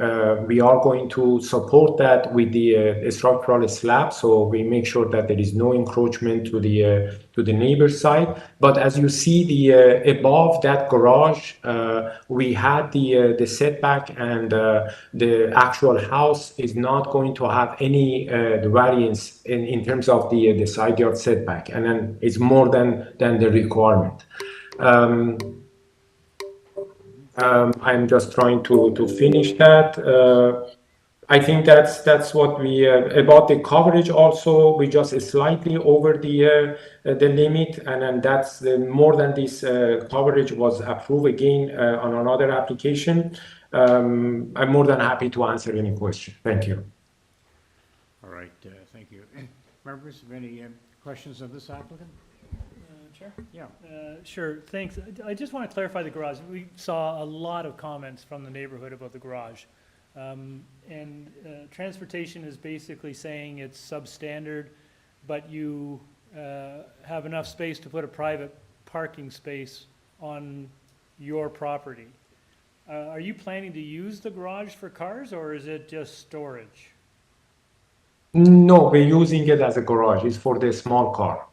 we are going to support that with the structural slab, so we make sure that there is no encroachment to the neighbor side. But as you see, above that garage, we had the setback, and the actual house is not going to have any variance in terms of the side yard setback, and then it's more than the requirement. I'm just trying to finish that. I think that's what we about the coverage. Also, we just slightly over the limit, and then that's more than this coverage was approved again on another application. I'm more than happy to answer any question. Thank you. All right, thank you. Members, have any questions of this applicant? Chair? Yeah. Sure, thanks. I just want to clarify the garage. We saw a lot of comments from the neighborhood about the garage. And transportation is basically saying it's substandard, but you have enough space to put a private parking space on your property. Are you planning to use the garage for cars, or is it just storage? No, we're using it as a garage. It's for the small car.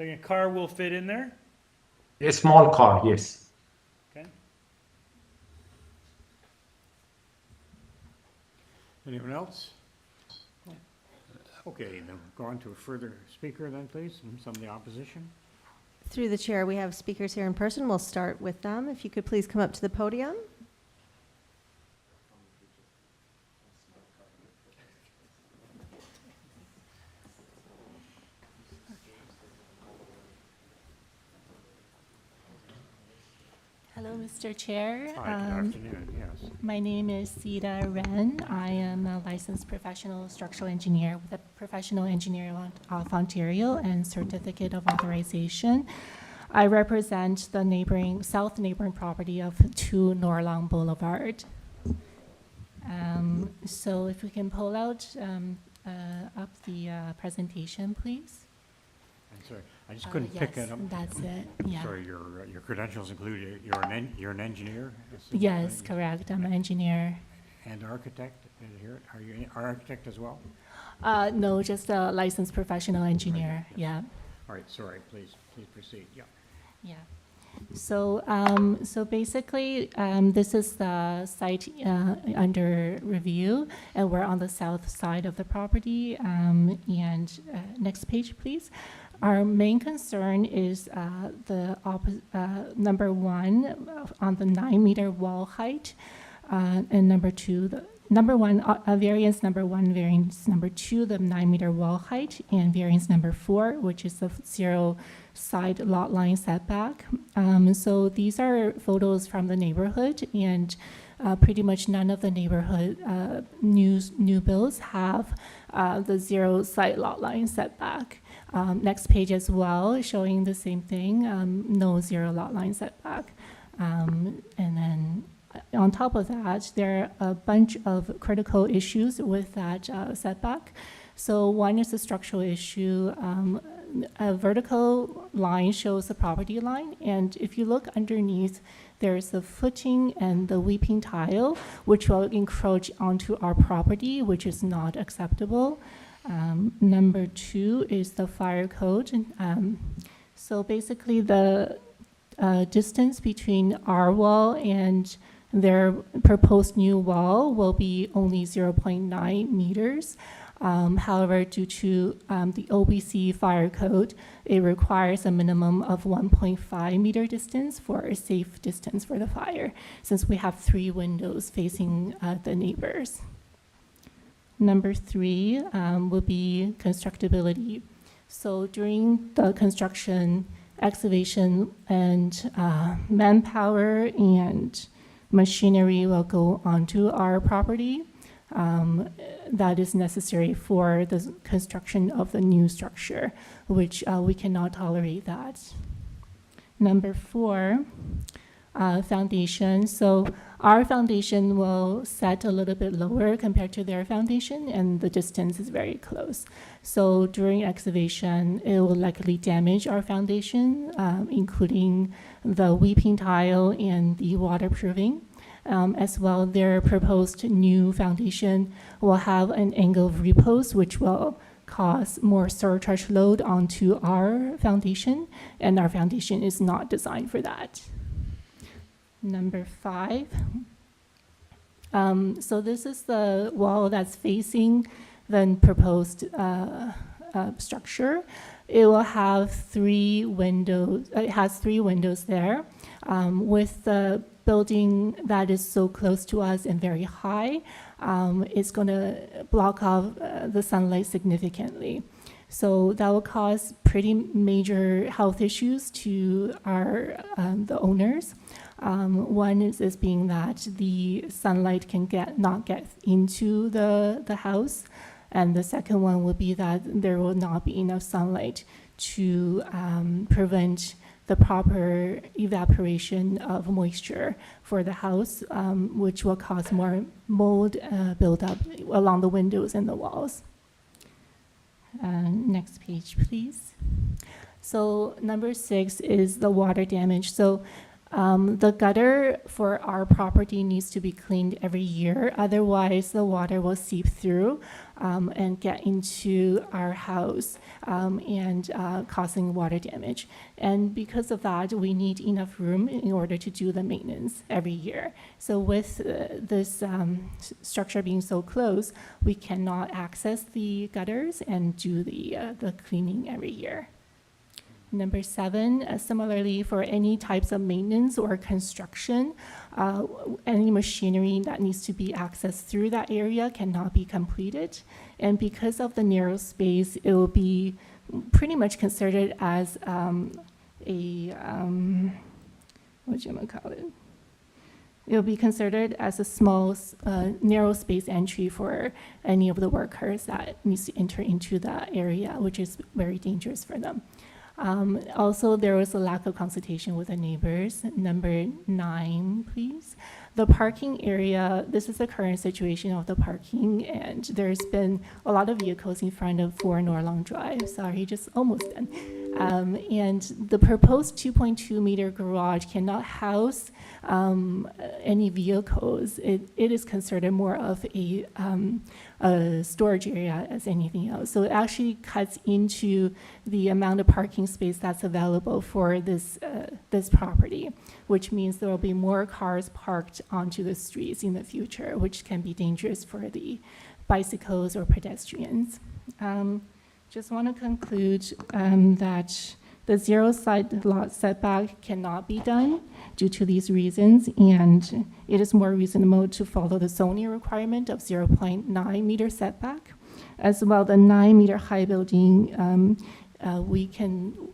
A car will fit in there? A small car, yes. Okay. Anyone else? Okay, then go on to a further speaker then, please, from some of the opposition. Through the chair, we have speakers here in person. We'll start with them. If you could please come up to the podium. Hello, Mr. Chair. Hi, good afternoon, yes. My name is Sita Ren. I am a licensed professional structural engineer with a Professional Engineer of Ontario and Certificate of Authorization. I represent the south neighboring property of 2 NORLONG Boulevard. So if we can pull out up the presentation, please. I'm sorry, I just couldn't pick it up. That's it, yeah. Sorry, your credentials include, you're an engineer? Yes, correct. I'm an engineer. And architect, here, are you an architect as well? No, just a licensed professional engineer, yeah. All right, sorry, please proceed, yeah. Yeah. So, so basically, this is the site under review, and we're on the south side of the property. And next page, please. Our main concern is number 1 on the 9-meter wall height, and number 2, variance number 1, variance number 2, the 9-meter wall height, and variance number 4, which is the 0 side lot line setback. So these are photos from the neighborhood, and pretty much none of the neighborhood new builds have the 0 side lot line setback. Next page as well, showing the same thing, no 0 lot line setback. And then on top of that, there are a bunch of critical issues with that setback. So one is the structural issue. A vertical line shows the property line, and if you look underneath, there's the footing and the weeping tile, which will encroach onto our property, which is not acceptable. Number 2 is the fire code. So basically the distance between our wall and their proposed new wall will be only 0.9 meters. However, due to the OBC fire code, it requires a minimum of 1.5 meter distance for a safe distance for the fire, since we have 3 windows facing the neighbors. Number 3 will be constructability. So during the construction, excavation and manpower and machinery will go onto our property. That is necessary for the construction of the new structure, which we cannot tolerate that. Number 4, foundation. So our foundation will set a little bit lower compared to their foundation, and the distance is very close. So during excavation, it will likely damage our foundation, including the weeping tile and the waterproofing. As well, their proposed new foundation will have an angle of repose, which will cause more surcharge load onto our foundation, and our foundation is not designed for that. Number 5. So this is the wall that's facing the proposed structure. It will have 3 windows. It has 3 windows there. With the building that is so close to us and very high, it's going to block off the sunlight significantly. So that will cause pretty major health issues to our the owners. One is being that the sunlight can not get into the house. And the second one would be that there will not be enough sunlight to prevent the proper evaporation of moisture for the house, which will cause more mold buildup along the windows and the walls. Next page, please. So number 6 is the water damage. So the gutter for our property needs to be cleaned every year. Otherwise, the water will seep through and get into our house and causing water damage. And because of that, we need enough room in order to do the maintenance every year. So with this structure being so close, we cannot access the gutters and do the cleaning every year. Number 7, similarly, for any types of maintenance or construction, any machinery that needs to be accessed through that area cannot be completed. And because of the narrow space, it will be pretty much considered as it will be considered as a small, narrow space entry for any of the workers that needs to enter into that area, which is very dangerous for them. Also, there was a lack of consultation with the neighbors. Number 9, please. The parking area, this is the current situation of the parking, and there's been a lot of vehicles in front of 4 NORLONG Drive. Sorry, just almost done. And the proposed 2.2 meter garage cannot house any vehicles. It is considered more of a storage area as anything else. So it actually cuts into the amount of parking space that's available for this property, which means there will be more cars parked onto the streets in the future, which can be dangerous for the bicycles or pedestrians. Just want to conclude that the 0 side lot setback cannot be done due to these reasons, and it is more reasonable to follow the zoning requirement of 0.9 meter setback. As well, the 9 meter high building,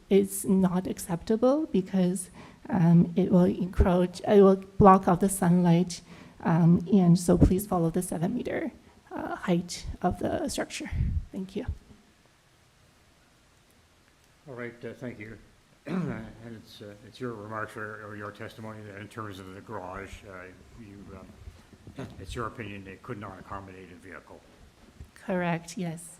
it's not acceptable because it will encroach, it will block out the sunlight, and so please follow the 7 meter height of the structure. Thank you. All right, thank you. And it's your remarks or your testimony that in terms of the garage, it's your opinion it could not accommodate a vehicle. Correct, yes.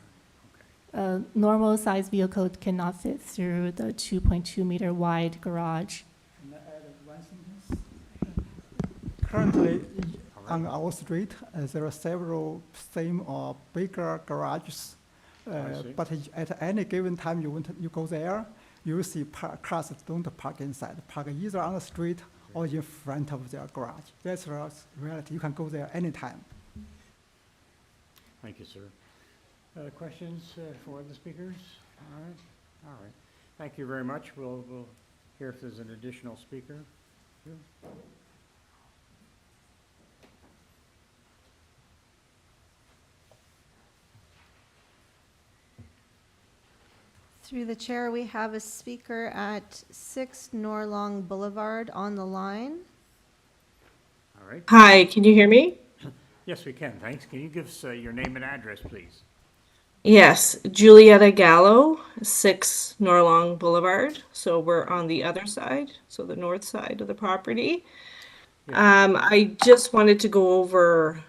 A normal size vehicle cannot fit through the 2.2 meter wide garage. Can I add one sentence? Currently, on our street, there are several same or bigger garages. But at any given time you go there, you will see cars that don't park inside, park either on the street or in front of their garage. That's the reality. You can go there anytime. Thank you, sir. Questions for the speakers? All right. Thank you very much. We'll hear if there's an additional speaker. Through the chair, we have a speaker at 6 NORLONG Boulevard on the line. All right. Hi, can you hear me? Yes, we can. Thanks. Can you give us your name and address, please? Yes, Julietta Gallo, 6 NORLONG Boulevard. So we're on the other side, so the north side of the property. I just wanted to go over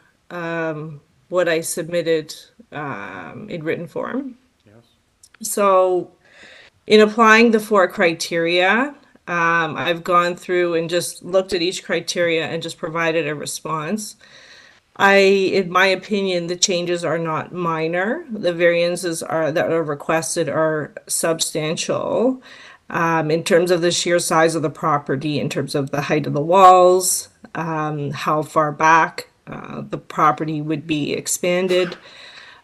what I submitted in written form. So in applying the 4 criteria, I've gone through and just looked at each criteria and just provided a response. In my opinion, the changes are not minor. The variances that are requested are substantial in terms of the sheer size of the property, in terms of the height of the walls, how far back the property would be expanded,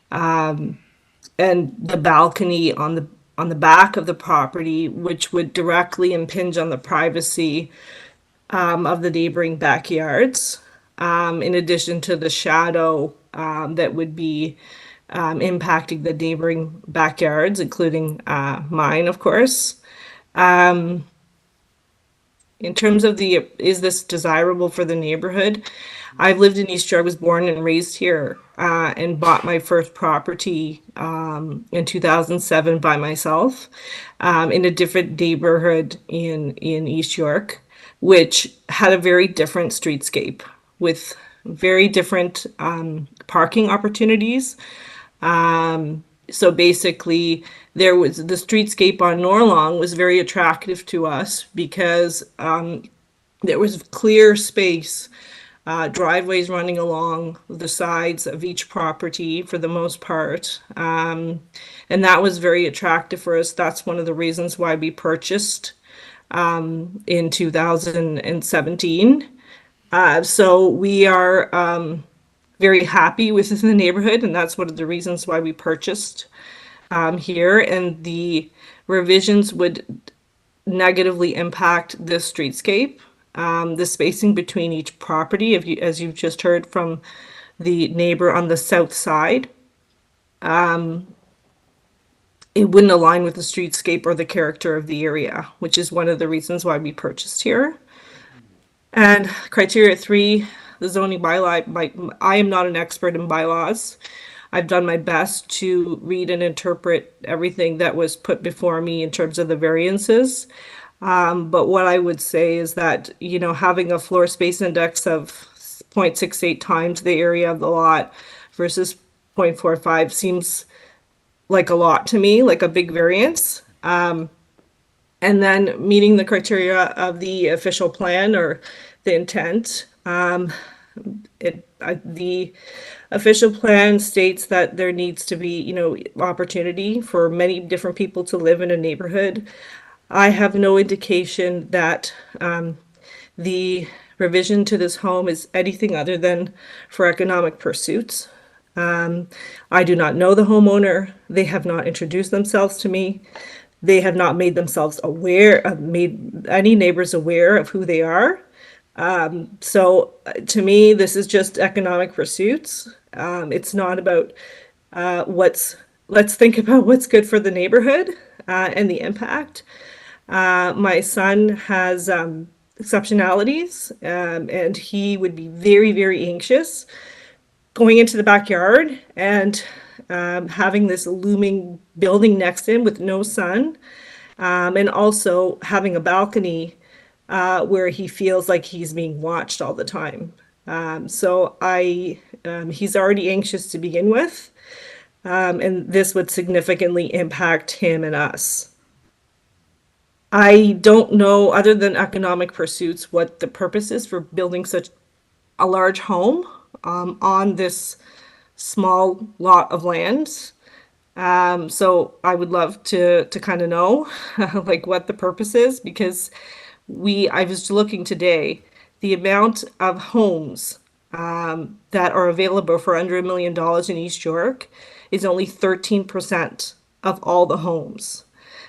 and the balcony on the back of the property, which would directly impinge on the privacy of the neighboring backyards, in addition to the shadow that would be impacting the neighboring backyards, including mine, of course. in terms of the, is this desirable for the neighborhood? I've lived in East Shore. I was born and raised here, and bought my first property in 2007 by myself in a different neighborhood in East York, which had a very different streetscape with very different parking opportunities. So basically, there was the streetscape on Norlong was very attractive to us because there was clear space, driveways running along the sides of each property for the most part. And that was very attractive for us. That's one of the reasons why we purchased in 2017. So we are very happy with the neighborhood, and that's one of the reasons why we purchased here. And the revisions would negatively impact the streetscape, the spacing between each property, as you've just heard from the neighbor on the south side. It wouldn't align with the streetscape or the character of the area, which is one of the reasons why we purchased here. And criteria 3, the zoning bylaw, I am not an expert in bylaws. I've done my best to read and interpret everything that was put before me in terms of the variances. But what I would say is that, you know, having a floor space index of 0.68 times the area of the lot versus 0.45 seems like a lot to me, like a big variance. And then meeting the criteria of the official plan or the intent. The official plan states that there needs to be, you know, opportunity for many different people to live in a neighborhood. I have no indication that the revision to this home is anything other than for economic pursuits. I do not know the homeowner. They have not introduced themselves to me. They have not made themselves aware, made any neighbors aware of who they are. So to me, this is just economic pursuits. It's not about let's think about what's good for the neighborhood and the impact. My son has exceptionalities, and he would be very, very anxious going into the backyard and having this looming building next to him with no sun, and also having a balcony where he feels like he's being watched all the time. So he's already anxious to begin with, and this would significantly impact him and us. I don't know, other than economic pursuits, what the purpose is for building such a large home on this small lot of land. So I would love to kind of know like what the purpose is, because I was looking today, the amount of homes that are available for under $1 million in East York is only 13% of all the homes.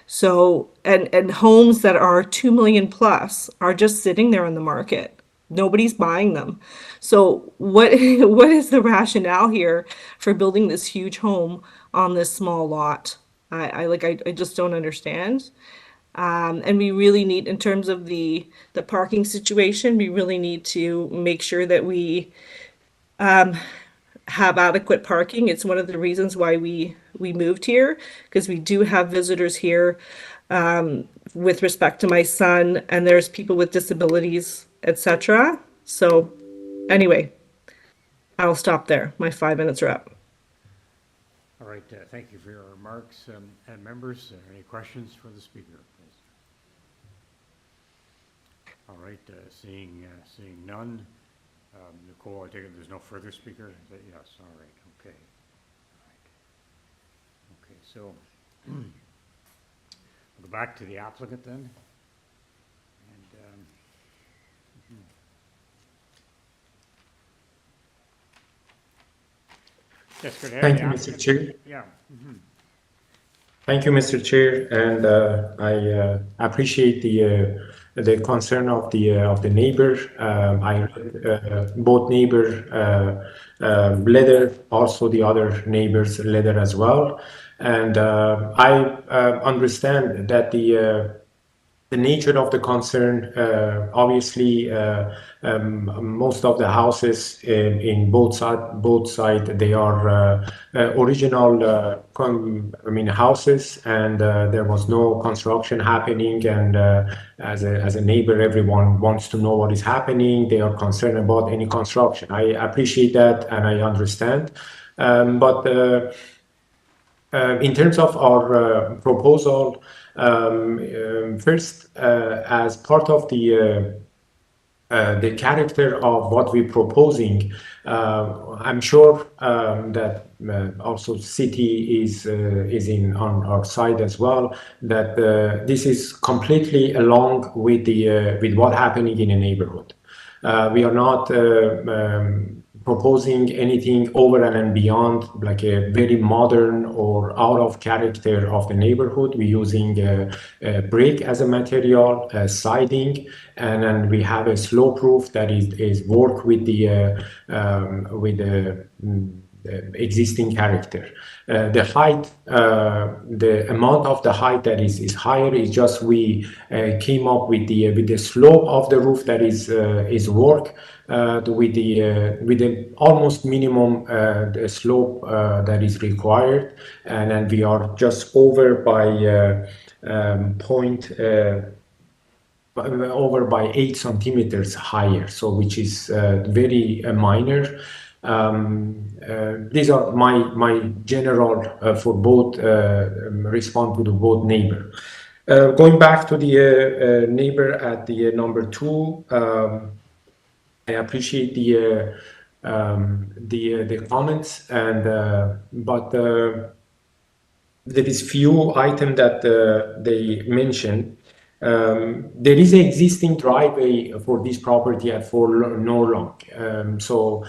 So, and homes that are 2 million plus are just sitting there on the market. Nobody's buying them. So what is the rationale here for building this huge home on this small lot? I just don't understand. And we really need, in terms of the parking situation, we really need to make sure that we have adequate parking. It's one of the reasons why we moved here, because we do have visitors here with respect to my son, and there's people with disabilities, etc. So anyway, I'll stop there. My 5 minutes are up. All right, thank you for your remarks. And members, any questions for the speaker, please? All right, seeing none. Nicole, I take it there's no further speaker? Yes, all right, okay. All right. Okay, so we'll go back to the applicant then. Yes, good. Thank you, Mr. Chair. Yeah. Thank you, Mr. Chair, and I appreciate the concern of the neighbor. I both neighbor letter, also the other neighbors letter as well, and I understand that the nature of the concern, obviously, most of the houses in both side, they are original, houses, and there was no construction happening. And as a neighbor, everyone wants to know what is happening. They are concerned about any construction. I appreciate that, and I understand. But in terms of our proposal, first, as part of the character of what we're proposing, I'm sure that also city is on our side as well. That this is completely along with what happening in a neighborhood. We are not proposing anything over and beyond, like a very modern or out of character of the neighborhood. We're using brick as a material, siding, and then we have a slope roof that is worked with the existing character. The height, the amount of the height that is higher is just we came up with the slope of the roof that is work with the almost minimum the slope that is required, and then we are just over by over by 8 centimeters higher, so which is very minor. These are my general for both respond to the both neighbor. Going back to the neighbor at the number 2, I appreciate the comments, and but there is few items that they mentioned. There is an existing driveway for this property at 4 NORLONG. So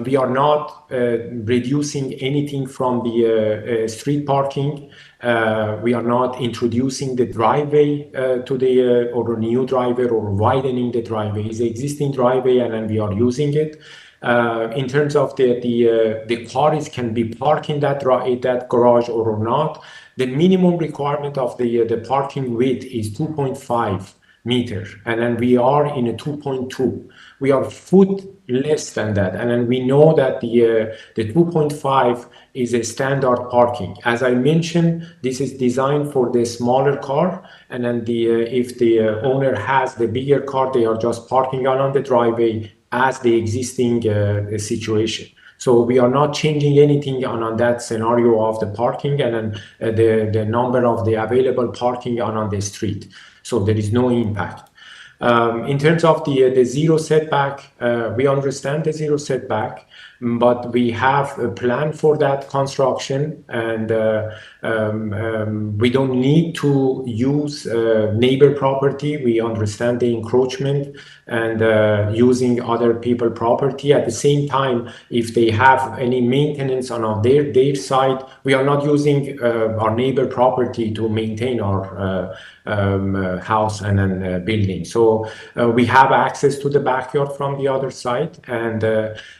we are not reducing anything from the street parking. We are not introducing the driveway to the or a new driveway or widening the driveway. It's an existing driveway, and then we are using it. In terms of the cars can be parked in that garage or not. The minimum requirement of the parking width is 2.5 meters, and then we are in a 2.2. We are foot less than that, and then we know that the 2.5 is a standard parking. As I mentioned, this is designed for the smaller car, and then if the owner has the bigger car, they are just parking on the driveway as the existing situation. So we are not changing anything on that scenario of the parking, and then the number of the available parking on the street. So there is no impact. In terms of the zero setback, we understand the zero setback, but we have a plan for that construction, and we don't need to use neighbor property. We understand the encroachment and using other people property. At the same time, if they have any maintenance on their side, we are not using our neighbor property to maintain our house and then building. So we have access to the backyard from the other side, and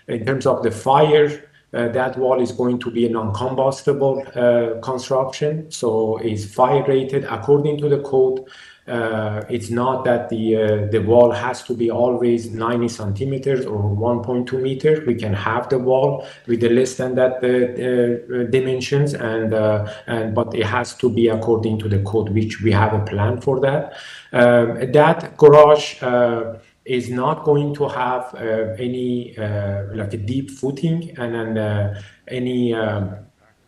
in terms of the fire, that wall is going to be a non-combustible construction, so it's fire rated according to the code. It's not that the wall has to be always 90 centimeters or 1.2 meters. We can have the wall with the less than that dimensions, but it has to be according to the code, which we have a plan for that. That garage is not going to have any like a deep footing and then any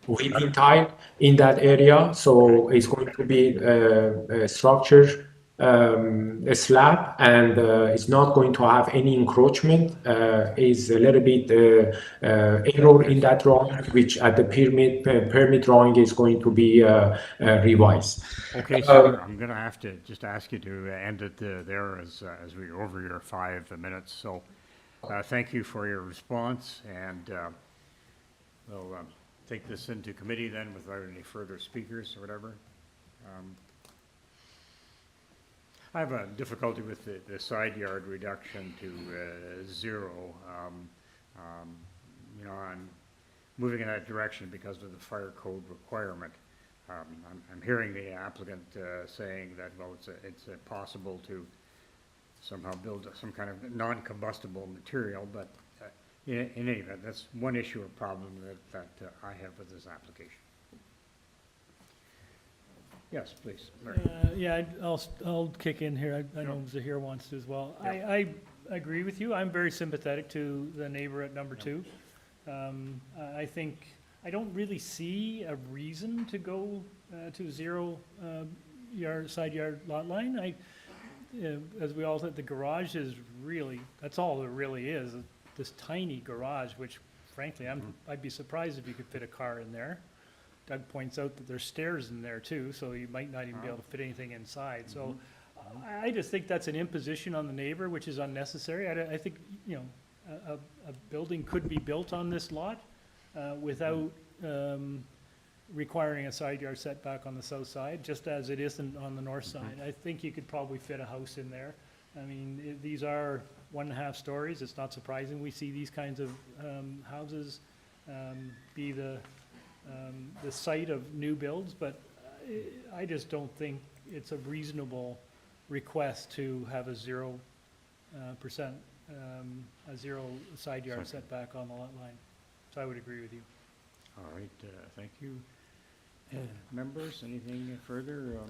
weeping tile in that area, so it's going to be a structure, a slab, and it's not going to have any encroachment. Is a little bit error in that drawing, which at the permit drawing is going to be revised. Okay, sir, I'm going to have to just ask you to end it there as we're over your 5 minutes. So thank you for your response, and we'll take this into committee then without any further speakers or whatever. I have a difficulty with the side yard reduction to 0. You know, I'm moving in that direction because of the fire code requirement. I'm hearing the applicant saying that, well, it's possible to somehow build some kind of non-combustible material, but in any event, that's one issue or problem that I have with this application. Yes, please, Larry. Yeah, I'll kick in here. I know Zahir wants to as well. I agree with you. I'm very sympathetic to the neighbor at number 2. I think, I don't really see a reason to go to 0 side yard lot line. As we all said, the garage is really, that's all there really is, this tiny garage, which frankly, I'd be surprised if you could fit a car in there. Doug points out that there's stairs in there too, so you might not even be able to fit anything inside. So I just think that's an imposition on the neighbor, which is unnecessary. I think, you know, a building could be built on this lot without requiring a side yard setback on the south side, just as it isn't on the north side. I think you could probably fit a house in there. I mean, these are 1.5 stories. It's not surprising we see these kinds of houses be the site of new builds, but I just don't think it's a reasonable request to have a 0%, a 0 side yard setback on the lot line. So I would agree with you. All right, thank you. Members, anything further?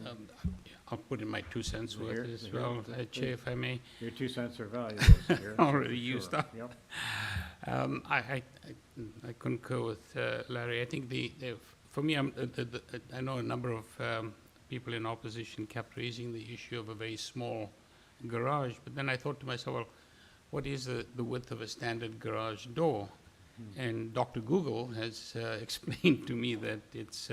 I'll put in my 2 cents worth as well, Chair, if I may. Your 2 cents are valuable here. Already used up. Yep. I concur with Larry. I think for me, I know a number of people in opposition kept raising the issue of a very small garage, but then I thought to myself, well, what is the width of a standard garage door? And Dr. Google has explained to me that it's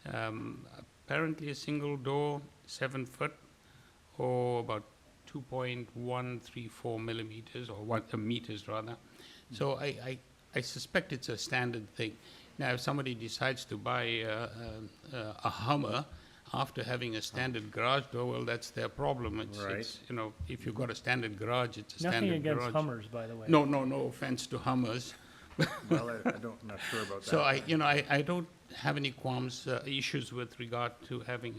apparently a single door, 7 foot, or about 2.134 millimeters, or meters rather. So I suspect it's a standard thing. Now, if somebody decides to buy a Hummer after having a standard garage door, well, that's their problem. It's, you know, if you've got a standard garage, it's a standard garage. Nothing against Hummers, by the way. No offense to Hummers. Well, I'm not sure about that. So I don't have any qualms, issues with regard to having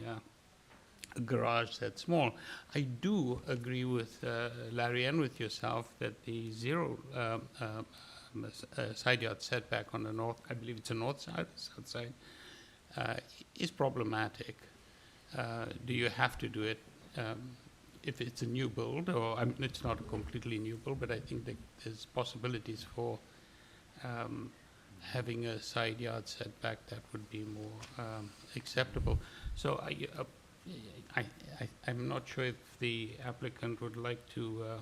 a garage that's small. I do agree with Larry and with yourself that the 0 side yard setback on the north, I believe it's the north side, south side, is problematic. Do you have to do it if it's a new build, or it's not a completely new build, but I think that there's possibilities for having a side yard setback that would be more acceptable. So I'm not sure if the applicant would like to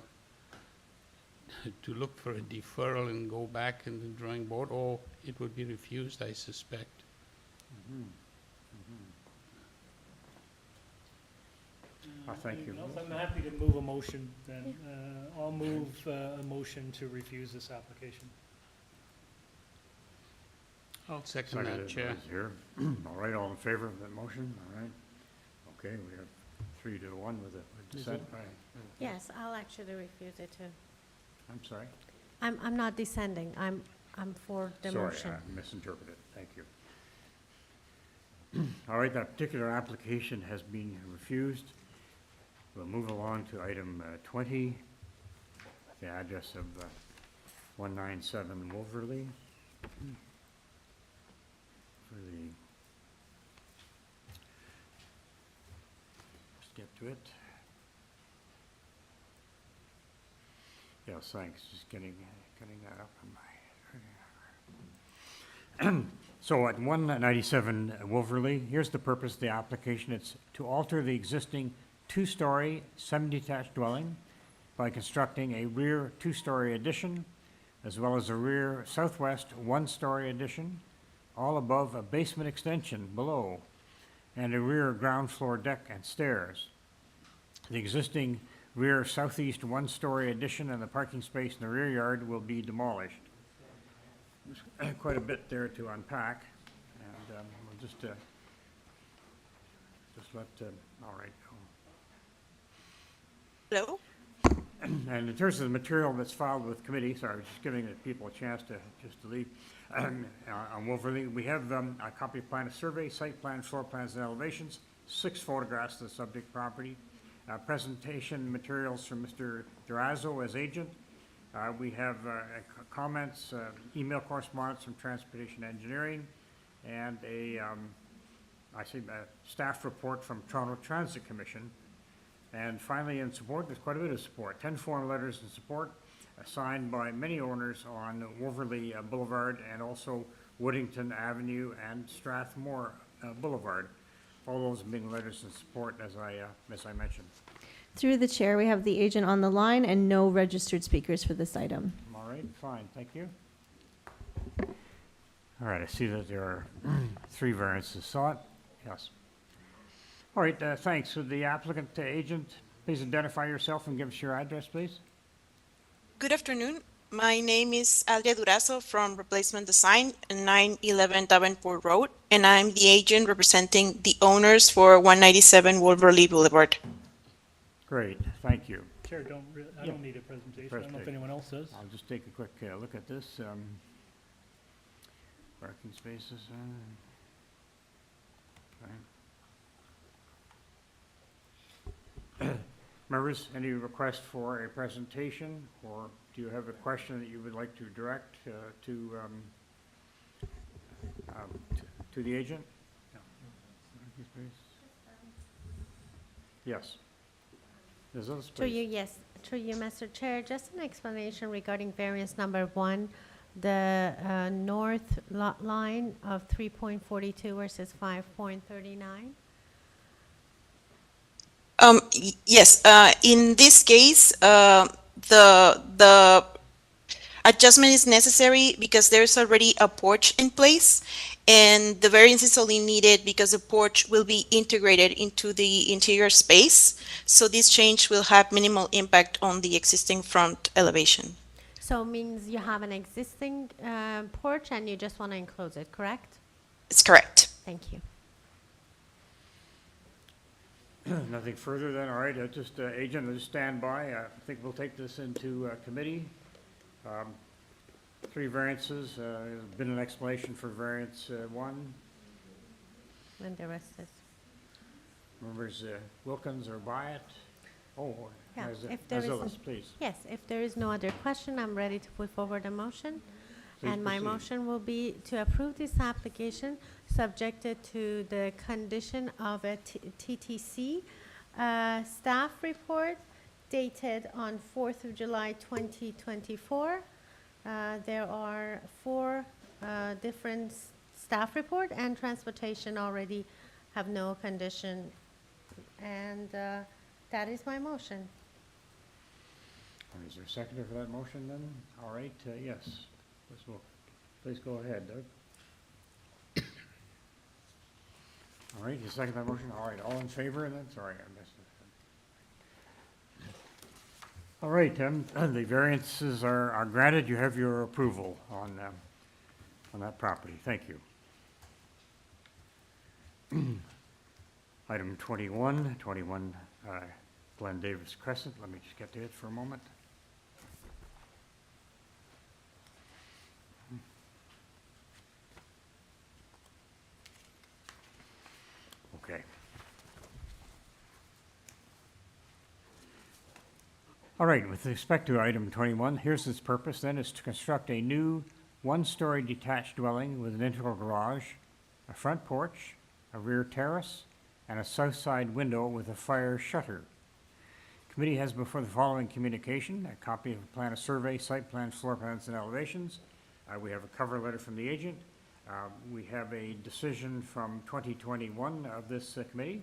look for a deferral and go back in the drawing board, or it would be refused, I suspect. Thank you. I'm happy to move a motion then. I'll move a motion to refuse this application. I'll second that, Chair. Here. All right, all in favor of that motion? All right. Okay, we have 3 to 1 with a dissent. Right. Yes, I'll actually refuse it too. I'm sorry? I'm not dissenting. I'm for the motion. Sorry, I misinterpreted. Thank you. All right, that particular application has been refused. We'll move along to item 20, the address of 197 Wolverley. Let's get to it. Yes, thanks. Just getting that up on my. So at 197 Wolverley, here's the purpose of the application. It's to alter the existing 2-story, semi-detached dwelling by constructing a rear 2-story addition, as well as a rear southwest 1-story addition, all above a basement extension below, and a rear ground floor deck and stairs. The existing rear southeast 1-story addition and the parking space in the rear yard will be demolished. There's quite a bit there to unpack, and we'll just let, all right. Hello? And in terms of the material that's filed with committee, sorry, I was just giving the people a chance to leave. On Wolverley, we have a copy of plan of survey, site plan, floor plans, and elevations, 6 photographs of the subject property, presentation materials from Mr. Durazo as agent. We have comments, email correspondence from Transportation Engineering, and a staff report from Toronto Transit Commission. And finally, in support, there's quite a bit of support, 10 form letters in support, signed by many owners on Wolverley Boulevard and also Woodington Avenue and Strathmore Boulevard. All those being letters in support, as I mentioned. Through the chair, we have the agent on the line and no registered speakers for this item. All right, fine, thank you. All right, I see that there are 3 variances sought. Yes. All right, thanks. Would the applicant agent please identify yourself and give us your address, please? Good afternoon. My name is Aldria Durazo from Replacement Design, 911 Davenport Road, and I'm the agent representing the owners for 197 Wolverley Boulevard. Great, thank you. Chair, I don't need a presentation. I don't know if anyone else does. I'll just take a quick look at this. Parking spaces. Okay. Members, any request for a presentation, or do you have a question that you would like to direct to the agent? No. Yes. There's other space. Through you, yes. Through you, Mr. Chair, just an explanation regarding variance number 1, the north lot line of 3.42 versus 5.39. Yes, in this case, the adjustment is necessary because there's already a porch in place, and the variance is only needed because the porch will be integrated into the interior space. So this change will have minimal impact on the existing front elevation. So it means you have an existing porch and you just want to enclose it, correct? It's correct. Thank you. Nothing further then, all right, just agent, just stand by. I think we'll take this into committee. 3 variances, there's been an explanation for variance 1. And the rest is. Members Wilkins or Byatt? Oh, Yeah, if there Azilis, is, please. yes, if there is no other question, I'm ready to put forward a motion. Please And my proceed. motion will be to approve this application subjected to the condition of a TTC staff report dated on 4th of July 2024. There are 4 different staff report, and transportation already have no condition. And that is my motion. Is there a seconder for that motion then? All right, yes. Please go ahead, Doug. All right, you second that motion? All right, all in favor then? Sorry, I missed it. All right, the variances are granted. You have your approval on that property. Thank you. Item 21, Glen Davis Crescent. Let me just get to it for a moment. Okay. All right, with respect to item 21, here's its purpose then, is to construct a new 1-story detached dwelling with an integral garage, a front porch, a rear terrace, and a south side window with a fire shutter. Committee has before the following communication: a copy of a plan of survey, site plans, floor plans, and elevations. We have a cover letter from the agent. We have a decision from 2021 of this committee.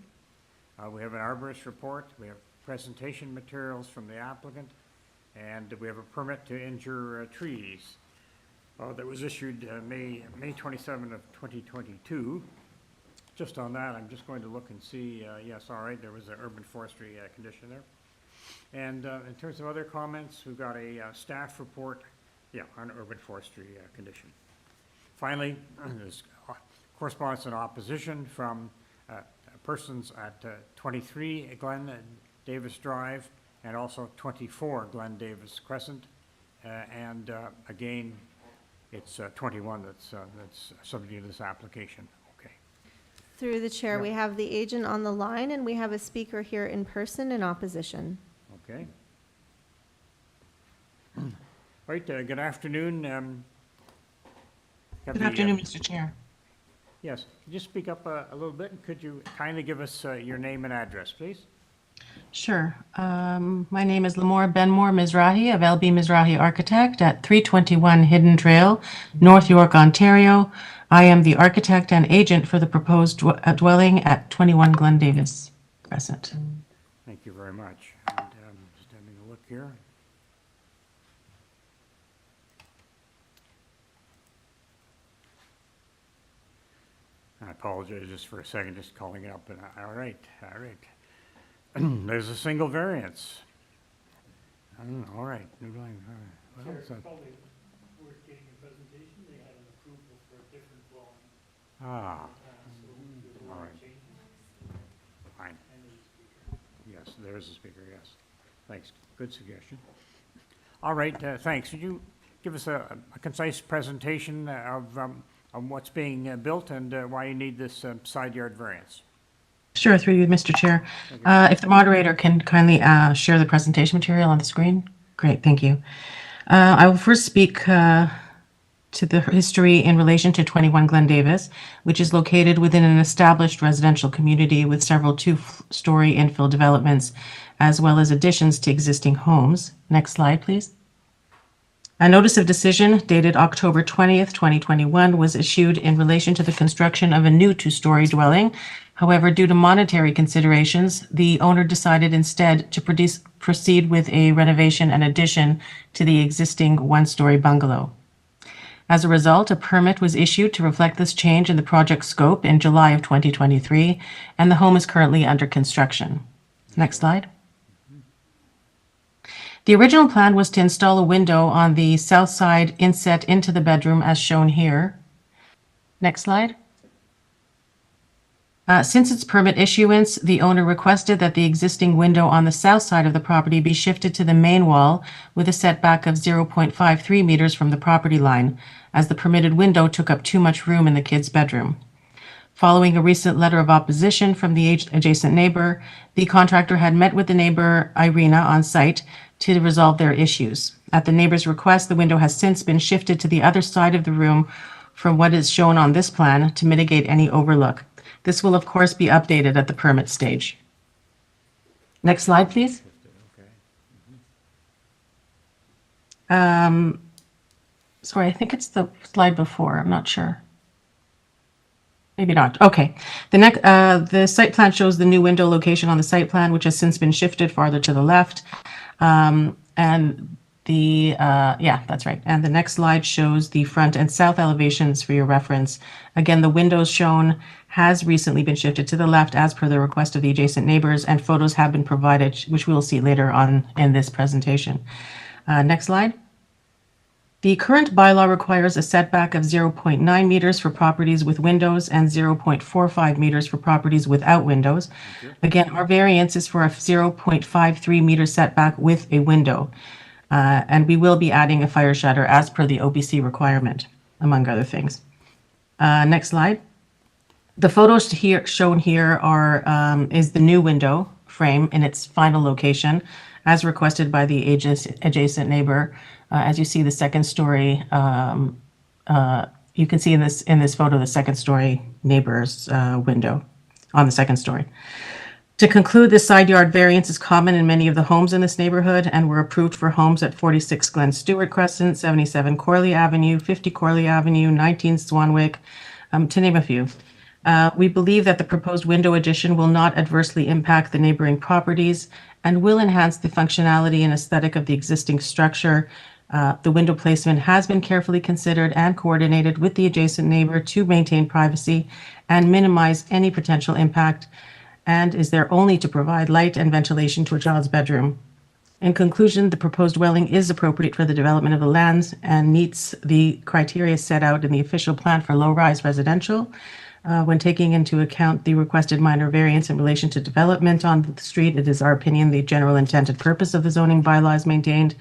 We have an arborist report. We have presentation materials from the applicant, and we have a permit to injure trees that was issued May 27 of 2022. Just on that, I'm just going to look and see, yes, all right, there was an urban forestry condition there. And in terms of other comments, we've got a staff report, on urban forestry condition. Finally, there's correspondence and opposition from persons at 23 Glen Davis Drive and also 24 Glen Davis Crescent. And again, it's 21 that's subject to this application. Okay. Through the chair, we have the agent on the line, and we have a speaker here in person in opposition. Okay. Right, good afternoon. Good afternoon, Mr. Chair. Yes, could you speak up a little bit, and could you kindly give us your name and address, please? Sure. My name is Lamore Benmore Mizrahi of LB Mizrahi Architect at 321 Hidden Trail, North York, Ontario. I am the architect and agent for the proposed dwelling at 21 Glen Davis Crescent. Thank you very much. And, just having a look here. I apologize just for a second, just calling it up. And all right. There's a single variance. All right. New dwelling, all right. Well, Chair, so- it's probably worth getting a presentation. They had an approval for a different dwelling. Ah, So there's a lot all of right. changes. Fine. And there's a speaker. Yes, there is a speaker, yes. Thanks, good suggestion. All right, thanks. Could you give us a concise presentation of what's being built and why you need this side yard variance? Sure, through you, Mr. Chair. If the moderator can kindly share the presentation material on the screen. Great, thank you. I will first speak to the history in relation to 21 Glen Davis, which is located within an established residential community with several two-story infill developments, as well as additions to existing homes. Next slide, please. A notice of decision dated October 20th, 2021 was issued in relation to the construction of a new two-story dwelling. However, due to monetary considerations, the owner decided instead to proceed with a renovation and addition to the existing one-story bungalow. As a result, a permit was issued to reflect this change in the project scope in July of 2023, and the home is currently under construction. Next slide. The original plan was to install a window on the south side inset into the bedroom as shown here. Next slide. Since its permit issuance, the owner requested that the existing window on the south side of the property be shifted to the main wall with a setback of 0.53 meters from the property line, as the permitted window took up too much room in the kids' bedroom. Following a recent letter of opposition from the adjacent neighbor, the contractor had met with the neighbor, Irina, on site to resolve their issues. At the neighbor's request, the window has since been shifted to the other side of the room from what is shown on this plan to mitigate any overlook. This will, of course, be updated at the permit stage. Next slide, please. Sorry, I think it's the slide before. I'm not sure. Maybe not. Okay. The site plan shows the new window location on the site plan, which has since been shifted farther to the left. Yeah, that's right. And the next slide shows the front and south elevations for your reference. Again, the windows shown has recently been shifted to the left as per the request of the adjacent neighbors, and photos have been provided, which we will see later on in this presentation. Next slide. The current bylaw requires a setback of 0.9 meters for properties with windows and 0.45 meters for properties without windows. Again, our variance is for a 0.53 meter setback with a window. And we will be adding a fire shutter as per the OBC requirement, among other things. Next slide. The photos here shown here is the new window frame in its final location, as requested by the adjacent neighbor. As you see, the second story, you can see in this photo the second story neighbor's window on the second story. To conclude, this side yard variance is common in many of the homes in this neighborhood and were approved for homes at 46 Glen Stewart Crescent, 77 Corley Avenue, 50 Corley Avenue, 19 Swanwick, to name a few. We believe that the proposed window addition will not adversely impact the neighboring properties and will enhance the functionality and aesthetic of the existing structure. The window placement has been carefully considered and coordinated with the adjacent neighbor to maintain privacy and minimize any potential impact, and is there only to provide light and ventilation to a child's bedroom. In conclusion, the proposed dwelling is appropriate for the development of the lands and meets the criteria set out in the official plan for low-rise residential. When taking into account the requested minor variance in relation to development on the street, it is our opinion the general intended purpose of the zoning bylaw is maintained,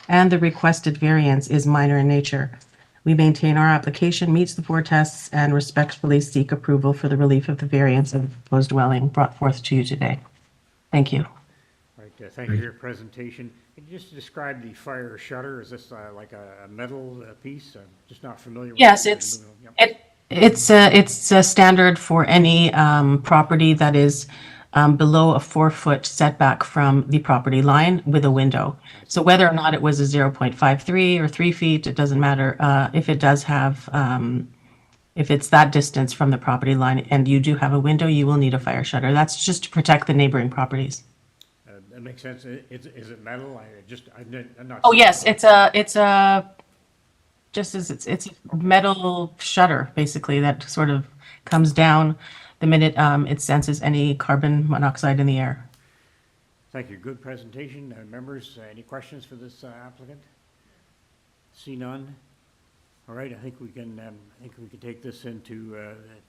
and the requested variance is minor in nature. We maintain our application meets the four tests and respectfully seek approval for the relief of the variance of the proposed dwelling brought forth to you today. Thank you. All right, thank you for your presentation. Can you just describe the fire shutter? Is this like a metal piece? I'm just not familiar with it. Yes, it's a standard for any property that is below a 4-foot setback from the property line with a window. So whether or not it was a 0.53 or 3 feet, it doesn't matter. If it does have, if it's that distance from the property line and you do have a window, you will need a fire shutter. That's just to protect the neighboring properties. That makes sense. Is it metal? I'm not. Oh yes, it's a it's a metal shutter basically that sort of comes down the minute it senses any carbon monoxide in the air. Thank you. Good presentation. Members, any questions for this applicant? See none. All right. I think we can take this into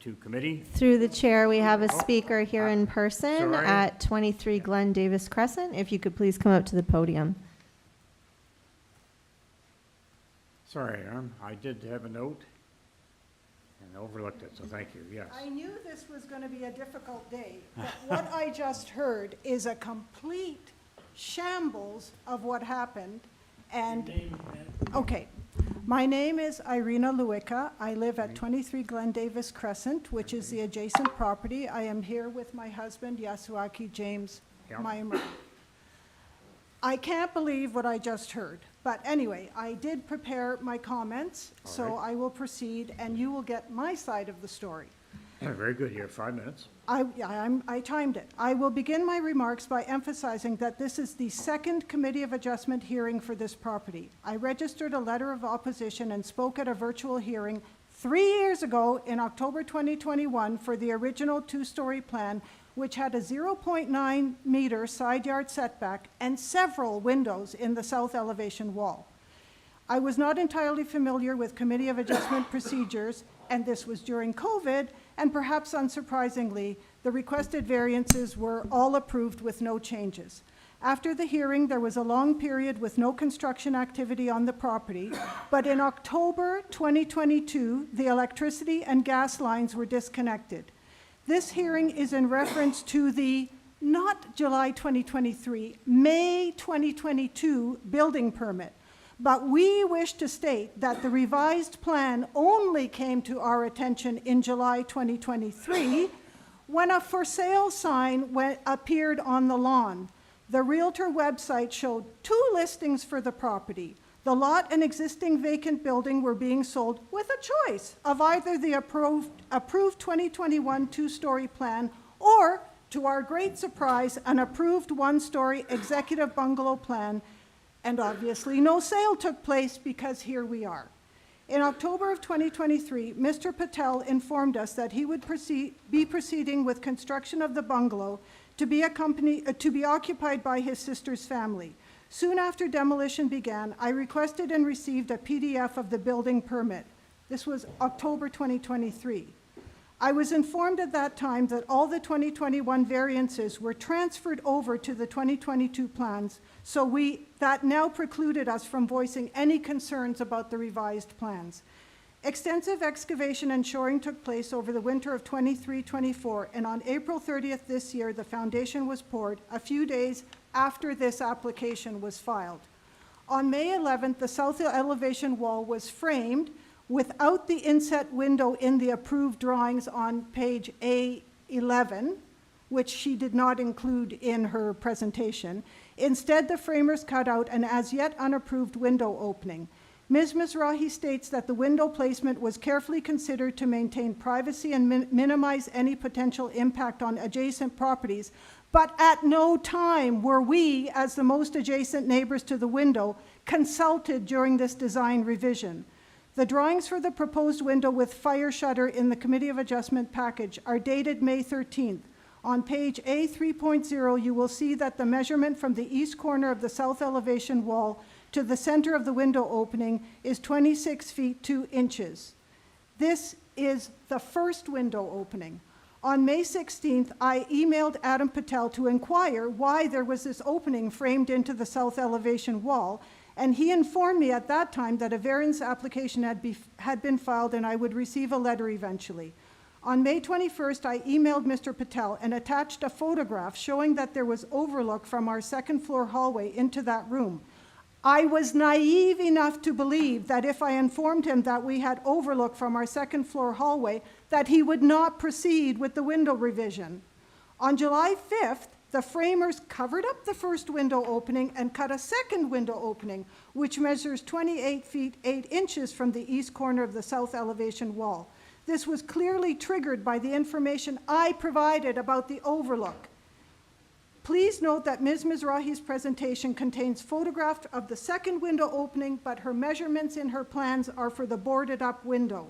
to committee. Through the chair, we have a speaker here in person sorry. at 23 Glen Davis Crescent. If you could please come up to the podium. Sorry, Aaron. I did have a note and overlooked it, so thank you. Yes. I knew this was going to be a difficult day, but what I just heard is a complete shambles of what happened. And, okay, my name is Irina Lewicka. I live at 23 Glen Davis Crescent, which is the adjacent property. I am here with my husband, Yasuaki James Meimer. I can't believe what I just heard. But anyway, I did prepare my comments, so I will proceed, and you will get my side of the story. Very good. You have 5 minutes. I timed it. I will begin my remarks by emphasizing that this is the second Committee of Adjustment hearing for this property. I registered a letter of opposition and spoke at a virtual hearing 3 years ago in October 2021 for the original two-story plan, which had a 0.9 meter side yard setback and several windows in the south elevation wall. I was not entirely familiar with Committee of Adjustment procedures, and this was during COVID, and perhaps unsurprisingly, the requested variances were all approved with no changes. After the hearing, there was a long period with no construction activity on the property, but in October 2022, the electricity and gas lines were disconnected. This hearing is in reference to the not July 2023, May 2022 building permit. But we wish to state that the revised plan only came to our attention in July 2023 when a for sale sign appeared on the lawn. The Realtor website showed 2 listings for the property. The lot and existing vacant building were being sold with a choice of either the approved 2021 two-story plan or, to our great surprise, an approved one-story executive bungalow plan. And obviously no sale took place because here we are. In October of 2023, Mr. Patel informed us that he would be proceeding with construction of the bungalow to be occupied by his sister's family. Soon after demolition began, I requested and received a PDF of the building permit. This was October 2023. I was informed at that time that all the 2021 variances were transferred over to the 2022 plans, so that now precluded us from voicing any concerns about the revised plans. Extensive excavation and shoring took place over the winter of 23-24, and on April 30th this year, the foundation was poured a few days after this application was filed. On May 11th, the south elevation wall was framed without the inset window in the approved drawings on page A11, which she did not include in her presentation. Instead, the framers cut out an as yet unapproved window opening. Ms. Mizrahi states that the window placement was carefully considered to maintain privacy and minimize any potential impact on adjacent properties, but at no time were we, as the most adjacent neighbors to the window, consulted during this design revision. The drawings for the proposed window with fire shutter in the Committee of Adjustment package are dated May 13th. On page A3.0, you will see that the measurement from the east corner of the south elevation wall to the center of the window opening is 26 feet 2 inches. This is the first window opening. On May 16th, I emailed Adam Patel to inquire why there was this opening framed into the south elevation wall, and he informed me at that time that a variance application had been filed and I would receive a letter eventually. On May 21st, I emailed Mr. Patel and attached a photograph showing that there was overlook from our second floor hallway into that room. I was naive enough to believe that if I informed him that we had overlook from our second floor hallway, that he would not proceed with the window revision. On July 5th, the framers covered up the first window opening and cut a second window opening, which measures 28 feet 8 inches from the east corner of the south elevation wall. This was clearly triggered by the information I provided about the overlook. Please note that Ms. Mizrahi's presentation contains photographs of the second window opening, but her measurements in her plans are for the boarded up window.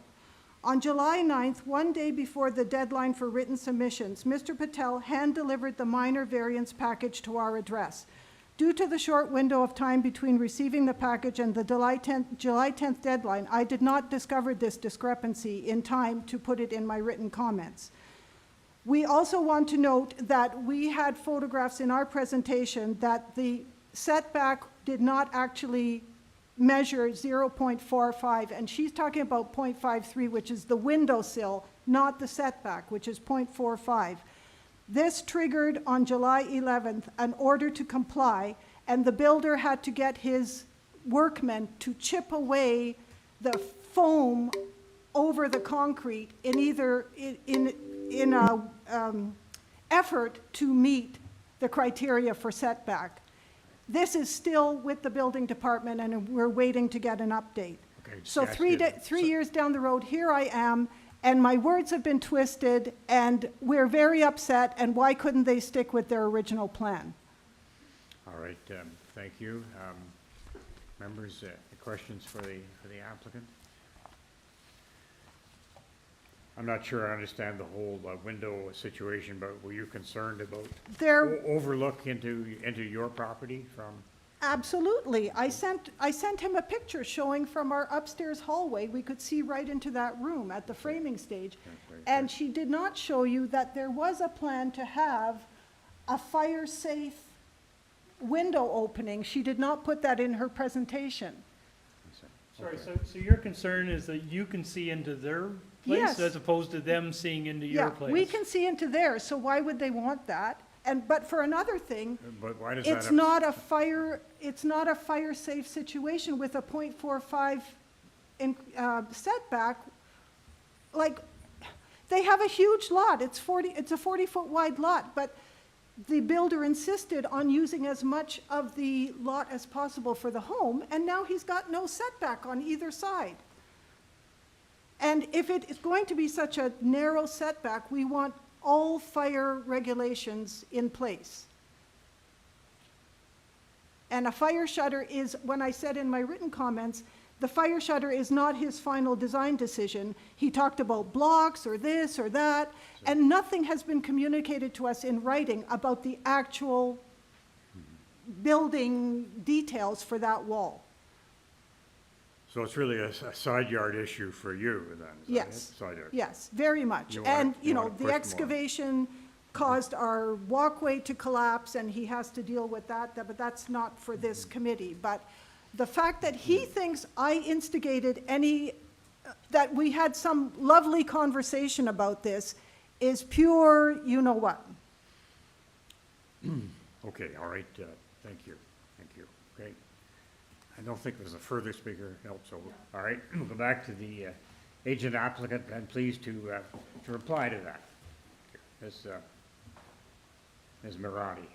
On July 9th, one day before the deadline for written submissions, Mr. Patel hand-delivered the minor variance package to our address. Due to the short window of time between receiving the package and the July 10th deadline, I did not discover this discrepancy in time to put it in my written comments. We also want to note that we had photographs in our presentation that the setback did not actually measure 0.45, and she's talking about 0.53, which is the windowsill, not the setback, which is 0.45. This triggered on July 11th an order to comply, and the builder had to get his workmen to chip away the foam over the concrete in a effort to meet the criteria for setback. This is still with the building department, and we're waiting to get an update. Okay, So yes, three years down the road, here I am, and my words have been twisted, and we're very upset, and why couldn't they stick with their original plan? All right, thank you. Members, questions for the applicant? I'm not sure I understand the whole window situation, but were you concerned about overlook into your property from? Absolutely. I sent him a picture showing from our upstairs hallway, we could see right into that room at the framing stage. And she did not show you that there was a plan to have a fire-safe window opening. She did not put that in her presentation. Sorry, so your concern is that you can see into their place Yes. as opposed to them seeing into your place? We can see into theirs, so why would they want that? But for another thing, But why does it's that? not a fire-safe situation with a 0.45 setback. Like, they have a huge lot. It's a 40-foot wide lot, but the builder insisted on using as much of the lot as possible for the home, and now he's got no setback on either side. And if it is going to be such a narrow setback, we want all fire regulations in place. And a fire shutter is, when I said in my written comments, the fire shutter is not his final design decision. He talked about blocks or this or that, and nothing has been communicated to us in writing about the actual building details for that wall. So it's really a side yard issue for you then? Is that Yes. it? Side yard. Yes, very much. You wanna- And, you the wanna push more. excavation caused our walkway to collapse, and he has to deal with that, but that's not for this committee. But the fact that he thinks I instigated that we had some lovely conversation about this is pure you-know-what. Okay, all right, thank you, great. I don't think there's a further speaker, no, so, all right, we'll go back to the agent applicant, and please to reply to that. Ms. Mirati.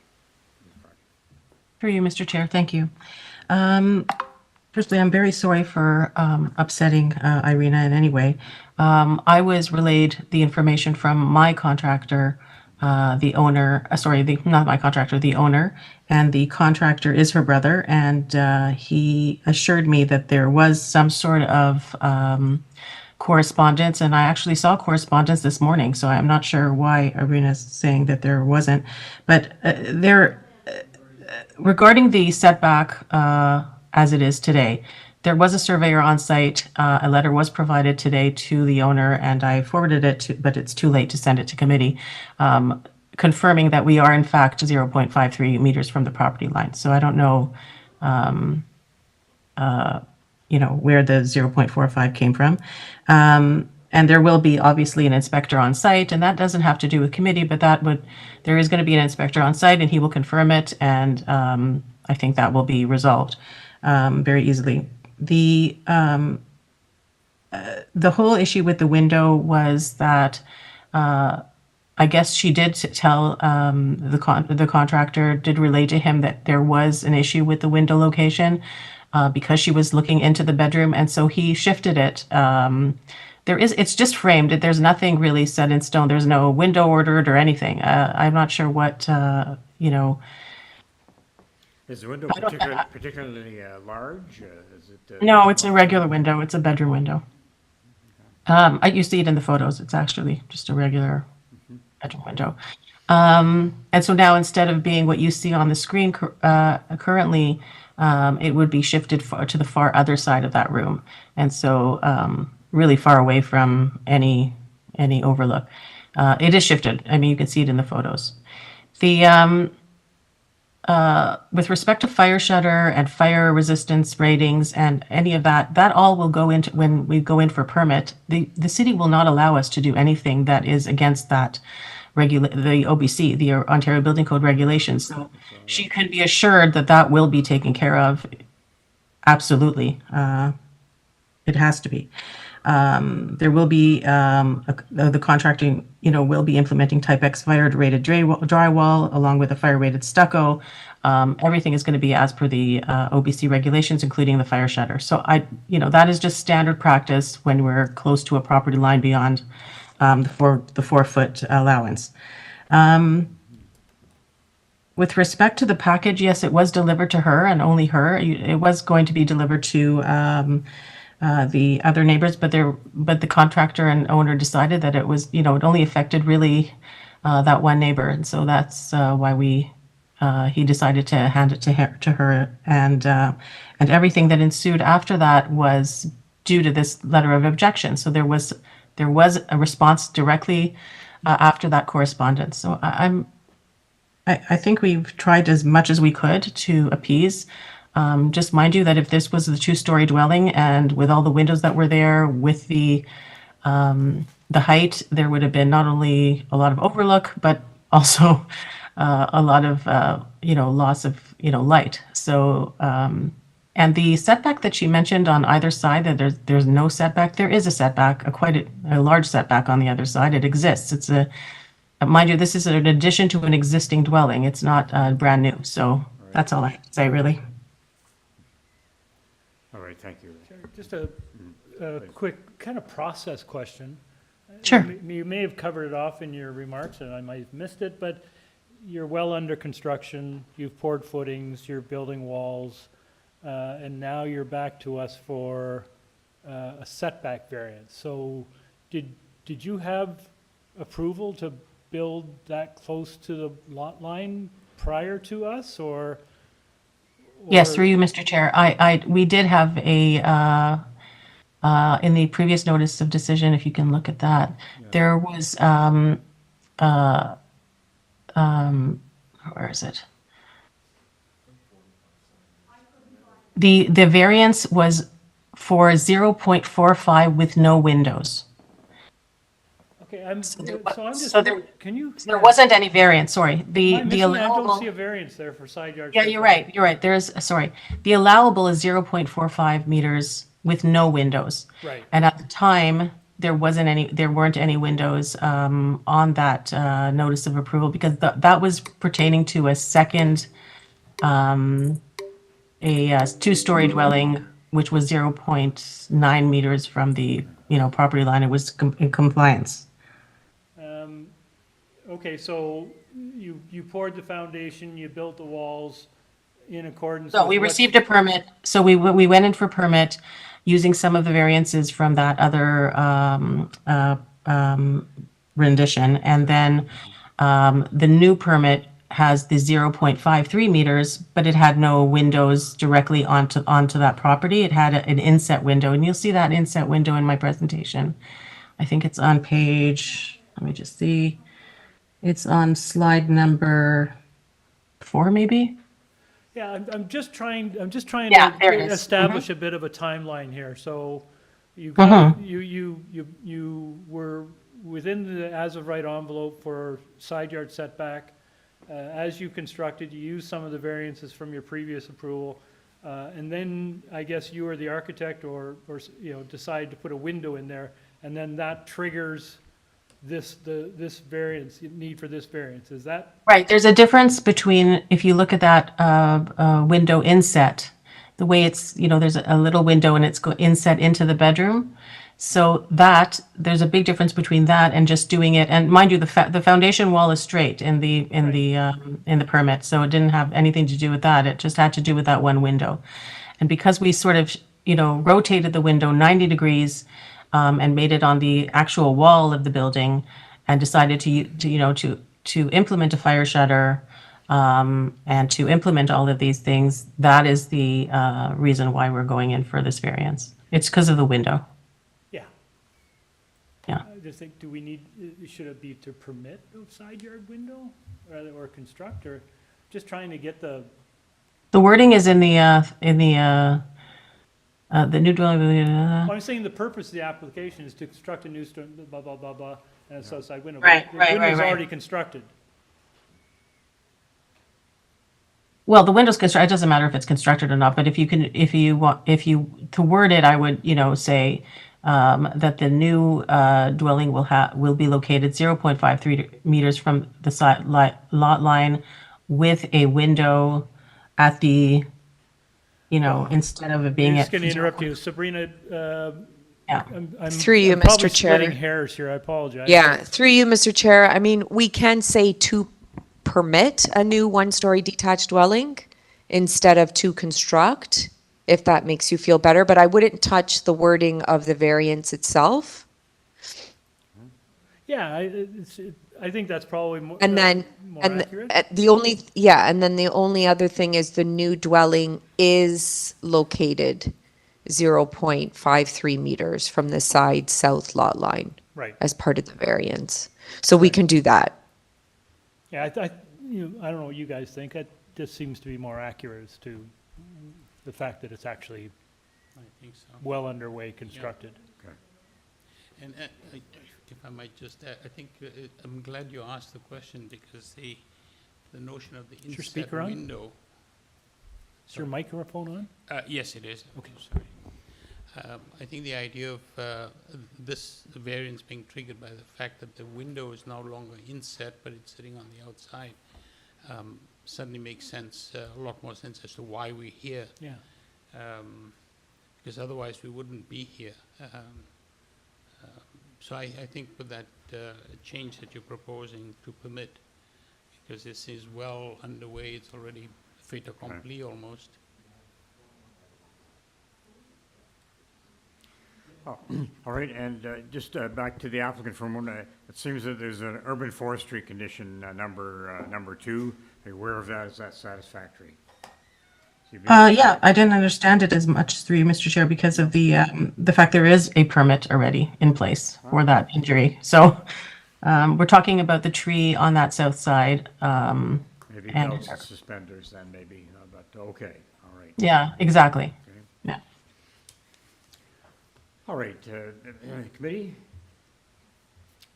Through you, Mr. Chair, thank you. Firstly, I'm very sorry for upsetting Irina in any way. I was relayed the information from my contractor, the owner, not my contractor, the owner, and the contractor is her brother, and he assured me that there was some sort of correspondence, and I actually saw correspondence this morning, so I'm not sure why Irina is saying that there wasn't. But regarding the setback as it is today, There was a surveyor on site. A letter was provided today to the owner, and I forwarded it to, but it's too late to send it to committee, confirming that we are in fact 0.53 meters from the property line. So I don't know, where the 0.45 came from. And there will be obviously an inspector on site, and that doesn't have to do with committee, but there is going to be an inspector on site, and he will confirm it, and I think that will be resolved very easily. The whole issue with the window was that I guess she did tell the contractor did relay to him that there was an issue with the window location because she was looking into the bedroom, and so he shifted it. It's just framed. There's nothing really set in stone. There's no window ordered or anything. I'm not sure what Is the window particularly large? Is it? No, it's a regular window. It's a bedroom window. You see it in the photos. It's actually just a regular bedroom window. And so now instead of being what you see on the screen currently, it would be shifted to the far other side of that room. And so really far away from any overlook. It is shifted. I mean, you can see it in the photos. With respect to fire shutter and fire resistance ratings and any of that, that all will go into when we go in for permit. The city will not allow us to do anything that is against that the OBC, the Ontario Building Code regulations. So she can be assured that that will be taken care of. Absolutely. It has to be. There will be the contracting, will be implementing Type X fire-rated drywall along with a fire-rated stucco. Everything is going to be as per the OBC regulations, including the fire shutter. So that is just standard practice when we're close to a property line beyond the 4-foot allowance. With respect to the package, yes, it was delivered to her and only her. It was going to be delivered to the other neighbors, but the contractor and owner decided that it was, it only affected really that one neighbor, and so that's why he decided to hand it to her, and everything that ensued after that was due to this letter of objection. So there was a response directly after that correspondence. So I think we've tried as much as we could to appease. Just mind you that if this was the 2-story dwelling and with all the windows that were there, with the height, there would have been not only a lot of overlook, but also a lot of, loss of, light. So, and the setback that she mentioned on either side, that there's no setback, there is a setback, quite a large setback on the other side. It exists. Mind you, this is an addition to an existing dwelling. It's not brand new. So that's all I have to say, really. All right, thank you. Just a quick kind of process question. Sure. You may have covered it off in your remarks, and I might have missed it, but you're well under construction, you've poured footings, you're building walls, and now you're back to us for a setback variance. So did you have approval to build that close to the lot line prior to us, or? Yes, through you, Mr. Chair. We did have in the previous notice of decision, if you can look at that, there was, where is it? The variance was for 0.45 with no windows. Okay, I'm just, can you? There wasn't any variance, sorry. I don't see a variance there for side yard. Yeah, you're right. The allowable is 0.45 meters with no windows. Right. And at the time, there weren't any windows on that notice of approval, because that was pertaining to a second, a 2-story dwelling, which was 0.9 meters from the property line. It was in compliance. Okay, so you poured the foundation, you built the walls in accordance. So we received a permit. So we went in for permit using some of the variances from that other rendition, and then the new permit has the 0.53 meters, but it had no windows directly onto that property. It had an inset window, and you'll see that inset window in my presentation. I think it's on page, let me just see. It's on slide number 4, maybe? Yeah, I'm just trying Yeah, to there it is. establish a bit of a timeline here. So you got, you were within the as-of-right envelope for side yard setback. As you constructed, you used some of the variances from your previous approval. And then I guess you or the architect or decide to put a window in there, and then that triggers this variance, need for this variance. Is that? Right, there's a difference between, if you look at that window inset, the way it's, there's a little window and it's inset into the bedroom. So there's a big difference between that and just doing it. And mind you, the foundation wall is straight in the permit, so it didn't have anything to do with that. It just had to do with that one window. And because we sort of, rotated the window 90 degrees and made it on the actual wall of the building, and decided to implement a fire shutter and to implement all of these things, that is the reason why we're going in for this variance. It's because of the window. Yeah. I just think, should it be to permit a side yard window or construct, or just trying to get the wording is in the new dwelling. Well, I'm saying the purpose of the application is to construct a new blah, blah, blah, blah, and a south side window. Right, The right, window's right. already constructed. Well, the window's constructed. It doesn't matter if it's constructed or not. But if you to word it, I would, say that the new dwelling will be located 0.53 meters from the side lot line, with a window at the, instead of it being I'm at. just going to interrupt you, Sabrina. Yeah. I'm Through you, I'm probably Mr. Chair. splitting hairs here. I apologize. Yeah, through you, Mr. Chair. I mean, we can say to permit a new one-story detached dwelling instead of to construct, if that makes you feel better, but I wouldn't touch the wording of the variance itself. Yeah, I think that's probably more, And then, more and accurate. and then the only other thing is the new dwelling is located 0.53 meters from the side south lot line. Right. As part of the variance. So we can do that. Yeah, I don't know what you guys think. It just seems to be more accurate as to the fact that it's actually I think so. well underway, constructed. Okay. And if I might just add, I think I'm glad you asked the question, because the notion of the Is your inset speaker on? window. Is your microphone on? Yes, it is. Okay. Sorry. I think the idea of this variance being triggered by the fact that the window is no longer inset, but it's sitting on the outside, suddenly makes sense, a lot more sense as to why we're here. Yeah. Because otherwise we wouldn't be here. So I think with that change that you're proposing to permit, because this is well underway, it's already fait accompli almost. Oh, all right, and just back to the applicant for a moment. It seems that there's an urban forestry condition, number 2. Are you aware of that? Is that satisfactory? Yeah, I didn't understand it as much through you, Mr. Chair, because of the fact there is a permit already in place for that injury. So we're talking about the tree on that south side. Maybe belts and suspenders then, maybe, but okay, all right. Yeah, exactly. Okay. Yeah. All right, committee?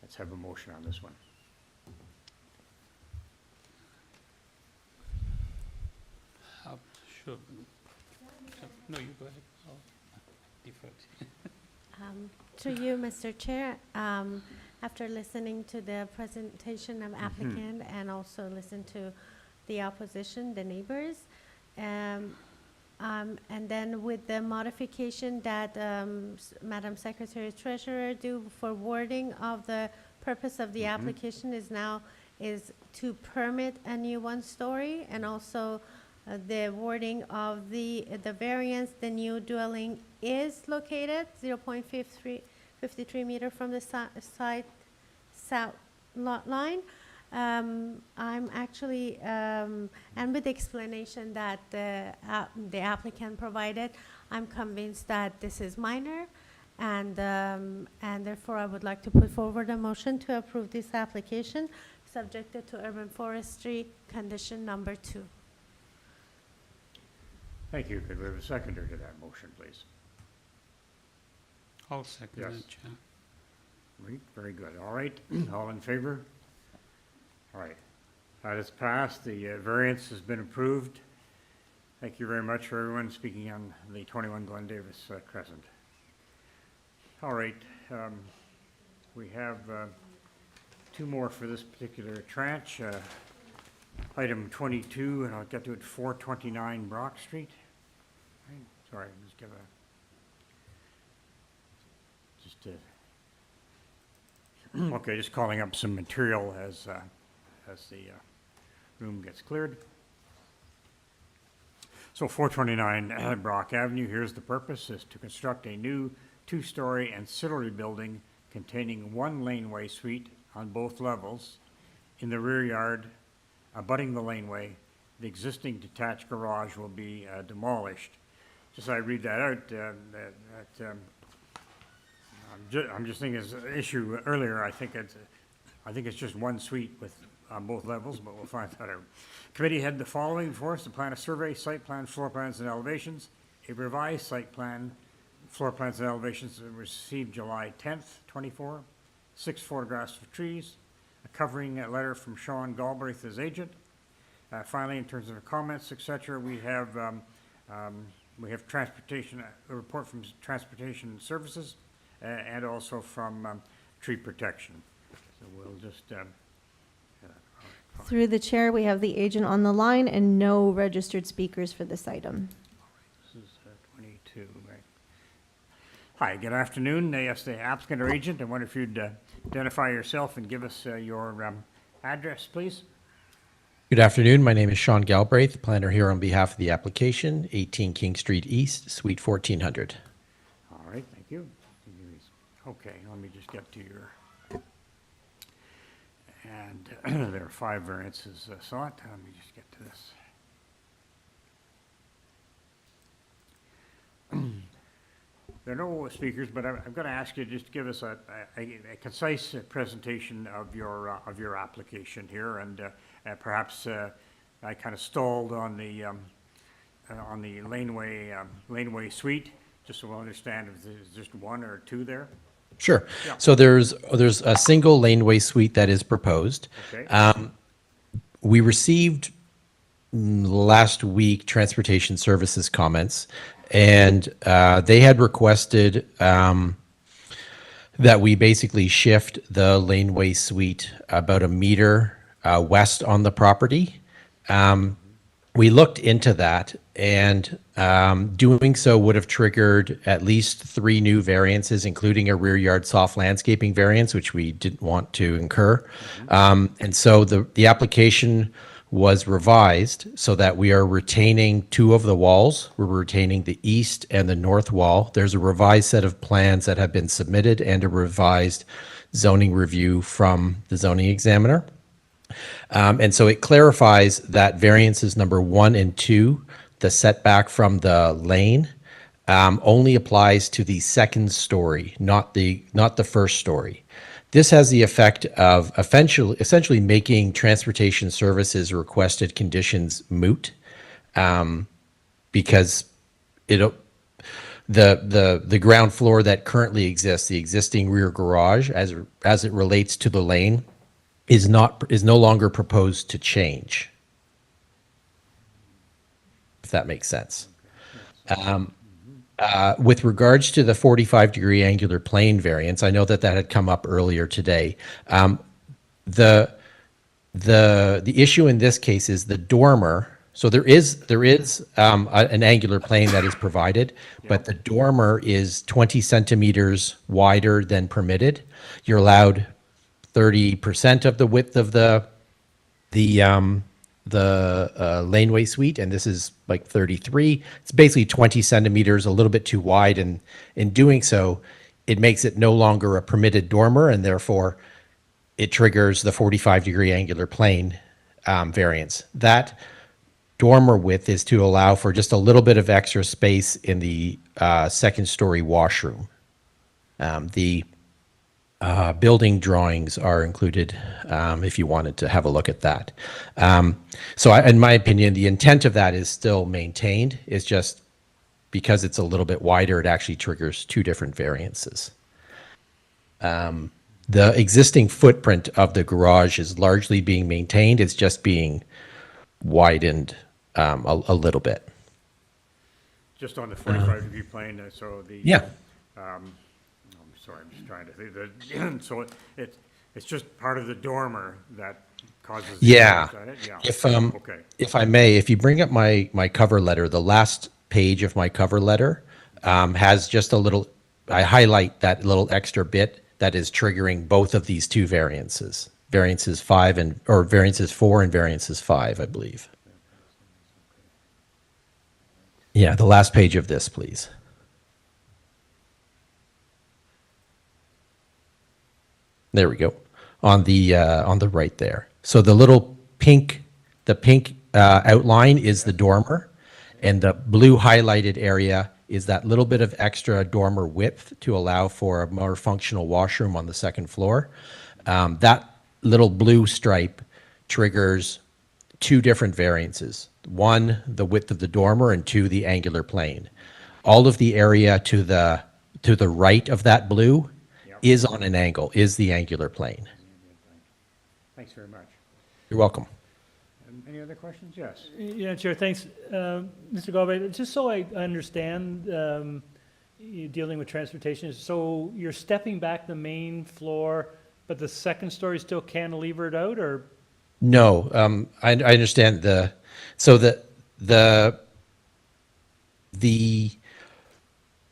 Let's have a motion on this one. Sure. No, you go ahead. I'll defer to you. To you, Mr. Chair, after listening to the presentation of applicant and also listen to the opposition, the neighbors, and then with the modification that Madam Secretary Treasurer do for wording of the purpose of the application is to permit a new one-story, and also the wording of the variance, the new dwelling is located 0.53 meter from the side south lot line. I'm actually, and with the explanation that the applicant provided, I'm convinced that this is minor, and therefore I would like to put forward a motion to approve this application, subjected to urban forestry condition number 2. Thank you. Could we have a seconder to that motion, please? I'll second Yes. it, Chair. Great, very good. All right, all in favor? All right, that is passed. The variance has been approved. Thank you very much for everyone speaking on the 21 Glen Davis Crescent. All right, we have two more for this particular tranche. Item 22, and I'll get to it, 429 Brock Street. Right, sorry, just give a, okay, just calling up some material as the room gets cleared. So 429 Brock Avenue, here's the purpose, is to construct a new two-story ancillary building containing one laneway suite on both levels. In the rear yard, abutting the laneway, the existing detached garage will be demolished. Just I read that out, I'm just thinking as an issue earlier, I think it's just one suite with on both levels, but we'll find that out. Committee had the following for us: the plan of survey, site plan, floor plans, and elevations. A revised site plan, floor plans, and elevations were received July 10th, 24. 6 photographs of trees, a covering letter from Sean Galbraith as agent. Finally, in terms of comments, etc., we have transportation, a report from Transportation Services, and also from Tree Protection. So we'll just. Through the chair, we have the agent on the line and no registered speakers for this item. This is 22, right? Hi, good afternoon. Yes, the applicant or agent. I wonder if you'd identify yourself and give us your address, please. Good afternoon. My name is Sean Galbraith, planner here on behalf of the application, 18 King Street East, Suite 1400. All right, thank you. Okay, let me just get to your, and there are 5 variances sought. Let me just get to this. There are no speakers, but I'm going to ask you just to give us a concise presentation of your application here, and perhaps I kind of stalled on the laneway suite, just so we'll understand if there's just 1 or 2 there. Sure. Yeah. So there's a single laneway suite that is proposed. Okay. We received last week Transportation Services comments, and they had requested that we basically shift the laneway suite about a meter west on the property. We looked into that, and doing so would have triggered at least 3 new variances, including a rear yard soft landscaping variance, which we didn't want to incur. And so the application was revised so that we are retaining 2 of the walls. We're retaining the east and the north wall. There's a revised set of plans that have been submitted and a revised zoning review from the zoning examiner. And so it clarifies that variances number 1 and 2, the setback from the lane, only applies to the second story, not the first story. This has the effect of essentially making Transportation Services requested conditions moot, because the ground floor that currently exists, the existing rear garage, as it relates to the lane, is no longer proposed to change, if that makes sense. With regards to the 45-degree angular plane variance, I know that had come up earlier today. The issue in this case is the dormer. So there is an angular plane that is provided, but the dormer is 20 centimeters wider than permitted. You're allowed 30% of the width of the laneway suite, and this is like 33. It's basically 20 centimeters, a little bit too wide, and in doing so, it makes it no longer a permitted dormer, and therefore it triggers the 45-degree angular plane variance. That dormer width is to allow for just a little bit of extra space in the second-story washroom. The building drawings are included if you wanted to have a look at that. In my opinion, the intent of that is still maintained. It's just because it's a little bit wider, it actually triggers two different variances. The existing footprint of the garage is largely being maintained. It's just being widened a little bit. Just on the 45-degree plane, so the. Yeah. I'm sorry, I'm just trying to think. So it's just part of the dormer that causes. Yeah. Is that it? Yeah. Okay. If I may, if you bring up my cover letter, the last page of my cover letter has just a little, I highlight that little extra bit that is triggering both of these two variances, variances 4 and variances 5, I believe. Yeah, the last page of this, please. There we go. On the right there. So the little pink, outline is the dormer, and the blue highlighted area is that little bit of extra dormer width to allow for a more functional washroom on the second floor. That little blue stripe triggers two different variances. One, the width of the dormer, and two, the angular plane. All of the area to the right of that blue is on an angle, is the angular plane. Thanks very much. You're welcome. Any other questions? Yes. Yeah, Chair, thanks. Mr. Galway, just so I understand, you dealing with transportation, so you're stepping back the main floor, but the second story is still cantilevered out, or? No, I understand the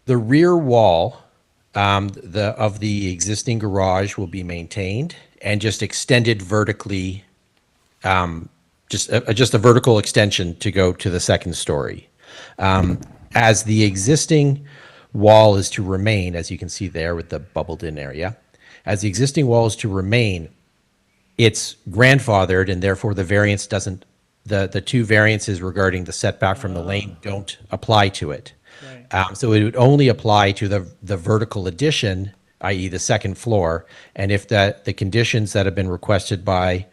rear wall of the existing garage will be maintained and just extended vertically, just a vertical extension to go to the second story. As the existing wall is to remain, as you can see there with the bubbled in area, as the existing wall is to remain, it's grandfathered, and therefore the variance doesn't, the two variances regarding the setback from the lane don't apply to it. Right. So it would only apply to the vertical addition, i.e. the second floor, and if the conditions that have been requested by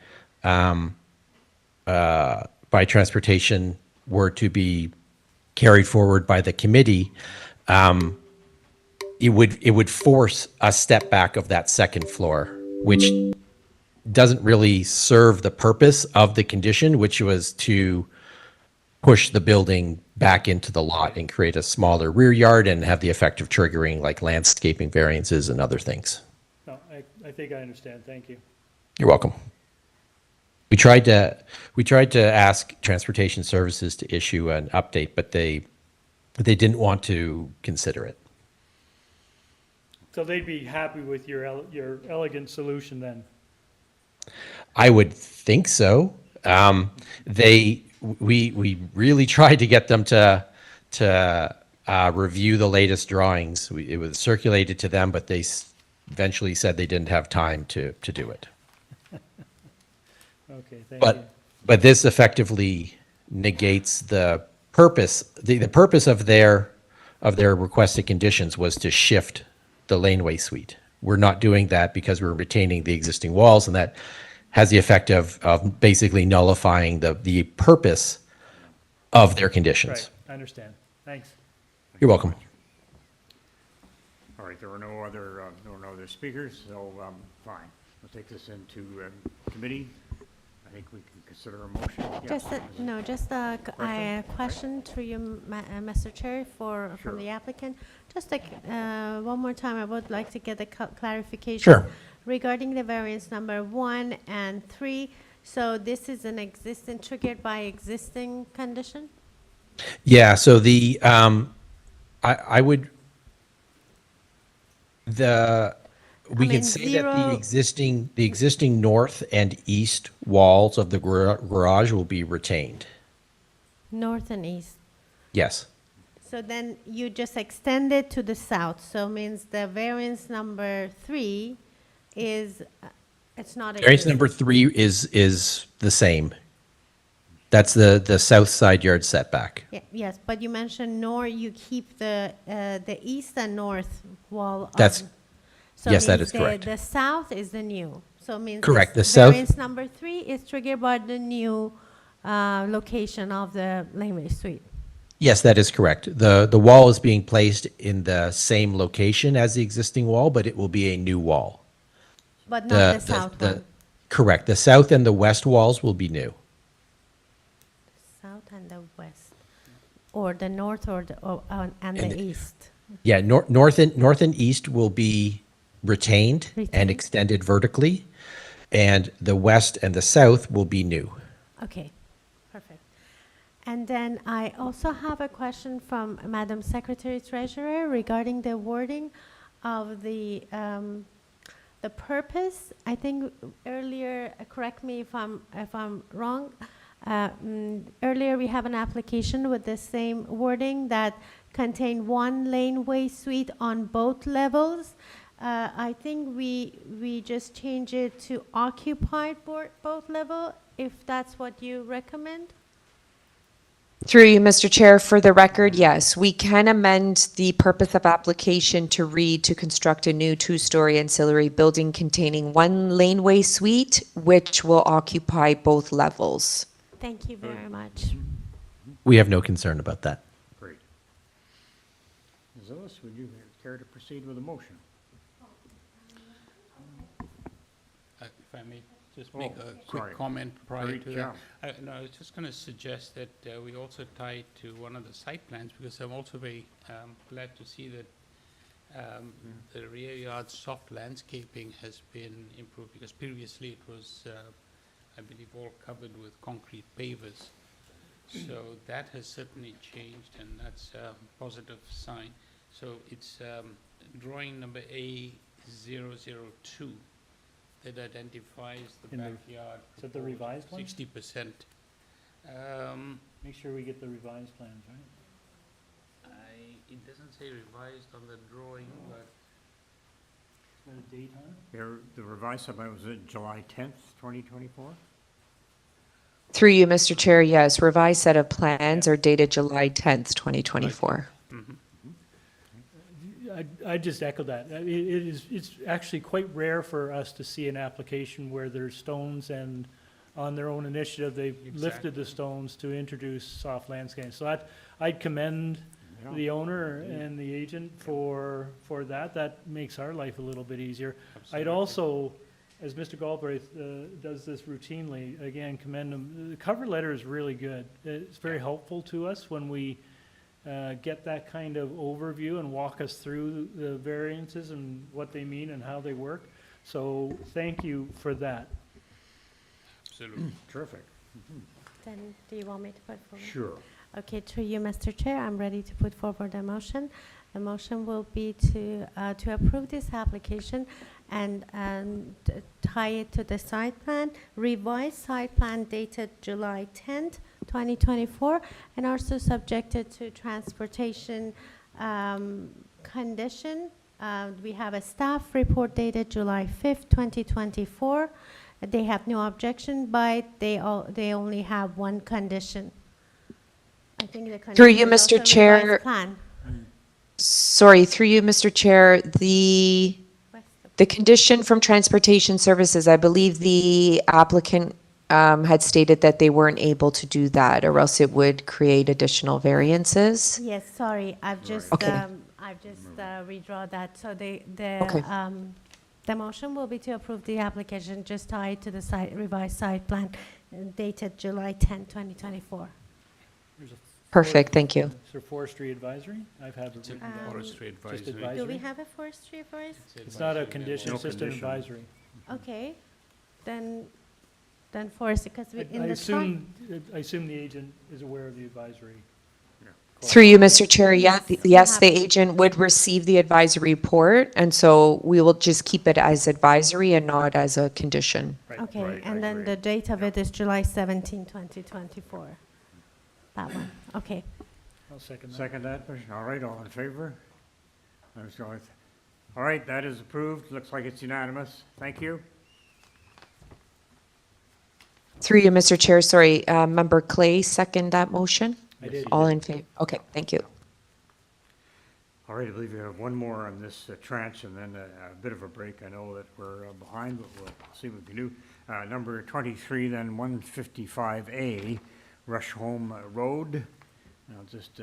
transportation were to be carried forward by the committee, it would force a step back of that second floor, which doesn't really serve the purpose of the condition, which was to push the building back into the lot and create a smaller rear yard and have the effect of triggering like landscaping variances and other things. No, I think I understand. Thank you. You're welcome. We tried to ask Transportation Services to issue an update, but they didn't want to consider it. So they'd be happy with your elegant solution then? I would think so. We really tried to get them to review the latest drawings. It was circulated to them, but they eventually said they didn't have time to do it. Okay, thank you. But this effectively negates the purpose. The purpose of their requested conditions was to shift the laneway suite. We're not doing that because we're retaining the existing walls, and that has the effect of basically nullifying the purpose of their conditions. Right, I understand. Thanks. You're welcome. All right, there are no other speakers, so fine. We'll take this into committee. I think we can consider a motion. Just a question to you, Mr. Chair, from the applicant. Just like one more time, I would like to get a clarification regarding the variance number 1 and 3. So this is an existing, triggered by existing condition? Yeah. So we can say that the existing north and east walls of the garage will be retained. North and east. Yes. So then you just extend it to the south. So means the variance number 3 is It's not Variance existing. number 3 is the same. That's the south side yard setback. Yes, but you mentioned you keep the east and north wall. That's, So yes, that means is correct. The south is the new. So it means Correct, this the south- variance number 3 is triggered by the new location of the laneway suite. Yes, that is correct. The wall is being placed in the same location as the existing wall, but it will be a new wall. But not the south one. Correct. The south and the west walls will be new. South and the west, or the north and the east. Yeah, north and east will be retained and Retained. extended vertically, and the west and the south will be new. Okay, perfect. And then I also have a question from Madam Secretary Treasurer regarding the wording of the purpose. I think earlier, correct me if I'm wrong, earlier we have an application with the same wording that contained one laneway suite on both levels. I think we just change it to occupied both level, if that's what you recommend. Through you, Mr. Chair, for the record, yes, we can amend the purpose of application to read to construct a new two-story ancillary building containing one laneway suite, which will occupy both levels. Thank you very much. We have no concern about that. Great. Ms. Ellis, would you care to proceed with a motion? If I may just make a sorry. quick comment prior Great to job. that. No, I was just going to suggest that we also tie it to one of the site plans, because I'm also very glad to see that the rear yard soft landscaping has been improved, because previously it was, I believe, all covered with concrete pavers. So that has certainly changed, and that's a positive sign. So it's drawing number A002 that identifies the In the- backyard. is that the revised one? 60%. Make sure we get the revised plans, right? It doesn't say revised on the drawing, but Is there a date on it? The revised submit was it July 10th, 2024? Through you, Mr. Chair, yes, revised set of plans are dated July 10th, 2024. I just echo that. It's actually quite rare for us to see an application where there's stones and on their own initiative, they've lifted the stones to introduce soft landscaping. So I'd commend the owner and the agent for that. That makes our life a little bit easier. I'd also, as Mr. Galbraith does this routinely, again, commend him. The cover letter is really good. It's very helpful to us when we get that kind of overview and walk us through the variances and what they mean and how they work. So thank you for that. absolutely. Terrific. Then, do you want me to put forward? Sure. Okay, through you, Mr. Chair, I'm ready to put forward a motion. The motion will be to approve this application and tie it to the site plan, revised site plan dated July 10th, 2024, and also subjected to transportation condition. We have a staff report dated July 5th, 2024. They have no objection, but they only have one condition. I think the condition Through you, is also Mr. Chair. revised plan. Sorry, through you, Mr. Chair, the condition from Transportation Services, I believe the applicant had stated that they weren't able to do that, or else it would create additional variances. Yes, sorry, I've just Okay. redraw that. So Okay. the motion will be to approve the application just tied to the revised site plan dated July 10, 2024or. There's a Perfect, thank you. Is there forestry advisory? I've had it It's a written down. forestry Just advisory. Do we advisory? have a forestry advice? It's not a condition, it's just an condition. advisory. Okay, then forestry, because in I the assume the agent is aware of the advisory. Through you, Mr. Chair, yes, Yes, yes, the we have- agent would receive the advisory report, and so we will just keep it as advisory and not as a condition. Okay, Right, I and then agree. the date of it is July 17, 2024. That one, okay. I'll second that. Second that, all right, all in favor? All right, that is approved, looks like it's unanimous, thank you. Through you, Mr. Chair, sorry, Member Clay, second that motion? I did. All in favor? Okay, thank you. All right, I believe we have one more on this tranche and then a bit of a break. I know that we're behind, but we'll see what we can do. Number 23, then 155A, Rusholme Road. I'll just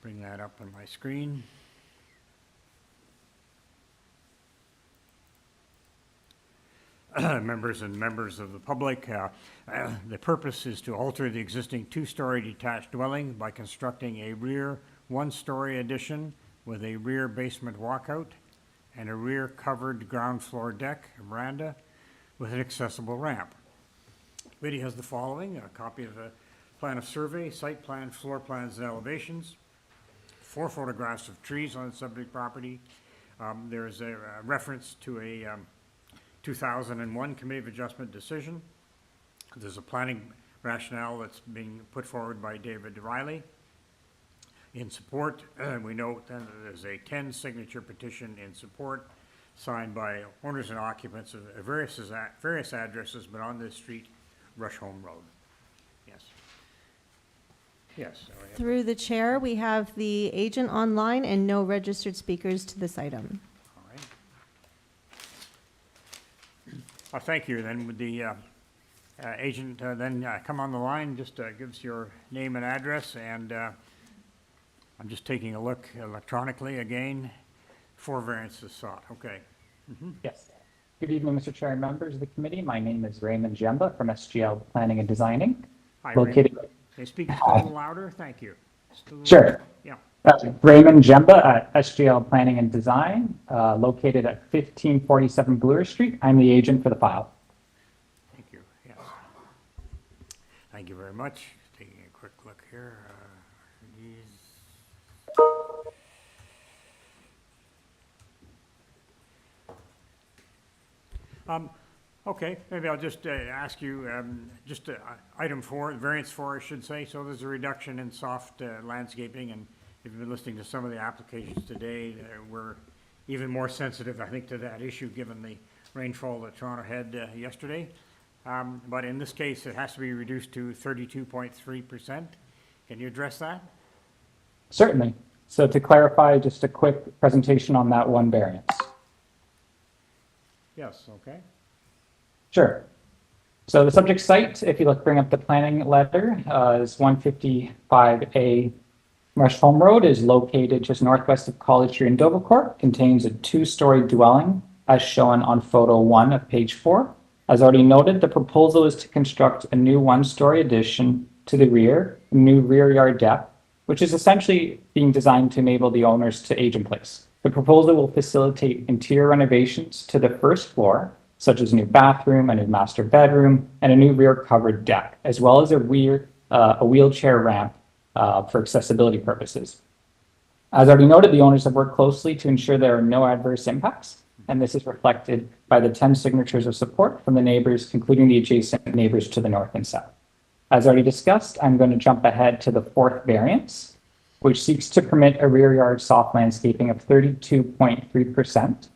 bring that up on my screen. Members and members of the public, the purpose is to alter the existing two-story detached dwelling by constructing a rear one-story addition with a rear basement walkout and a rear covered ground floor deck, a veranda, with an accessible ramp. Committee has the following: a copy of a plan of survey, site plan, floor plans, and elevations, 4 photographs of trees on the subject property. There is a reference to a 2001 Committee of Adjustment decision. There's a planning rationale that's being put forward by David Riley. In support, we note that there's a 10-signature petition in support signed by owners and occupants of various addresses, but on this street, Rusholme Road. Yes. Yes. So we have Through the chair, we have the agent online and no registered speakers to this item. All right. Thank you. Then would the agent then come on the line, just gives your name and address, and I'm just taking a look electronically again. 4 variances sought. Okay. Yes. Good evening, Mr. Chair and members of the committee. My name is Raymond Jemba from SGL Planning and Designing. Hi, Located. Raymond. Can you speak just a little louder? Thank you. Just a little Sure. louder. Yeah. Raymond Jemba at SGL Planning and Design, located at 1547 Bloor Street. I'm the agent for the file. Thank you. Yes. Thank you very much. Taking a quick look here. Okay, maybe I'll just ask you, just item 4, variance 4, I should say. So there's a reduction in soft landscaping, and if you've been listening to some of the applications today, we're even more sensitive, I think, to that issue given the rainfall that Toronto had yesterday. But in this case, it has to be reduced to 32.3%. Can you address that? Certainly. So to clarify, just a quick presentation on that one variance. Yes, okay. Sure. So the subject site, if you bring up the planning letter, is 155A Rusholme Road, is located just northwest of College Street in Dovercourt, contains a 2-story dwelling as shown on photo 1 of page 4. As already noted, the proposal is to construct a new 1-story addition to the rear, a new rear yard deck, which is essentially being designed to enable the owners to age in place. The proposal will facilitate interior renovations to the first floor, such as a new bathroom, a new master bedroom, and a new rear covered deck, as well as a wheelchair ramp for accessibility purposes. As already noted, the owners have worked closely to ensure there are no adverse impacts, and this is reflected by the 10 signatures of support from the neighbors, including the adjacent neighbors to the north and south. As already discussed, I'm going to jump ahead to the 4th variance, which seeks to permit a rear yard soft landscaping of 32.3%,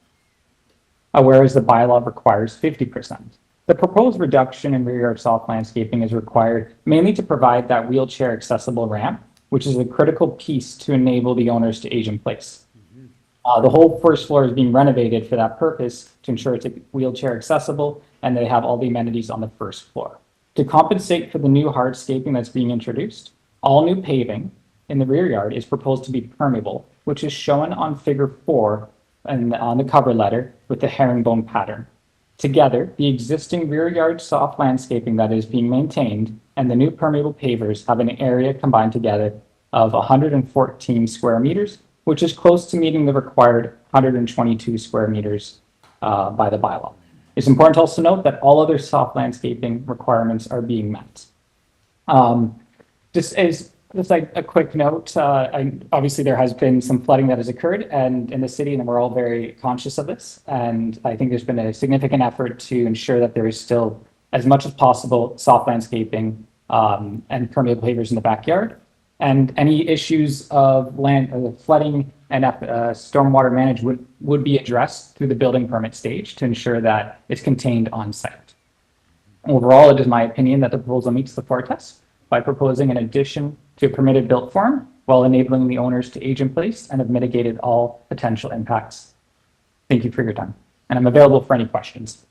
whereas the bylaw requires 50%. The proposed reduction in rear yard soft landscaping is required mainly to provide that wheelchair accessible ramp, which is a critical piece to enable the owners to age in place. The whole first floor is being renovated for that purpose to ensure it's wheelchair accessible and they have all the amenities on the first floor. To compensate for the new hardscaping that's being introduced, all new paving in the rear yard is proposed to be permeable, which is shown on figure 4 and on the cover letter with the herringbone pattern. Together, the existing rear yard soft landscaping that is being maintained and the new permeable pavers have an area combined together of 114 square meters, which is close to meeting the required 122 square meters by the bylaw. It's important to also note that all other soft landscaping requirements are being met. Just like a quick note, obviously there has been some flooding that has occurred and in the city, and we're all very conscious of this. And I think there's been a significant effort to ensure that there is still, as much as possible, soft landscaping and permeable pavers in the backyard. And any issues of flooding and stormwater management would be addressed through the building permit stage to ensure that it's contained on site. Overall, it is my opinion that the proposal meets the floor test by proposing an addition to a permitted built form while enabling the owners to age in place and have mitigated all potential impacts. Thank you for your time, and I'm available for any questions.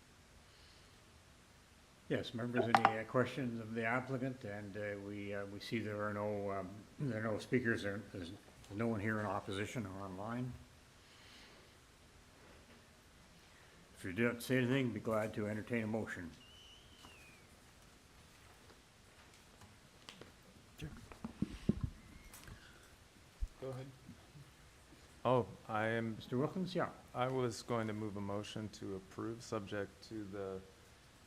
Yes, members, any questions of the applicant? And we see there are no speakers. There's no one here in opposition or online. If you don't say anything, be glad to entertain a motion. Go ahead. Oh, I am. Mr. Wilkins, yeah. I was going to move a motion to approve, subject to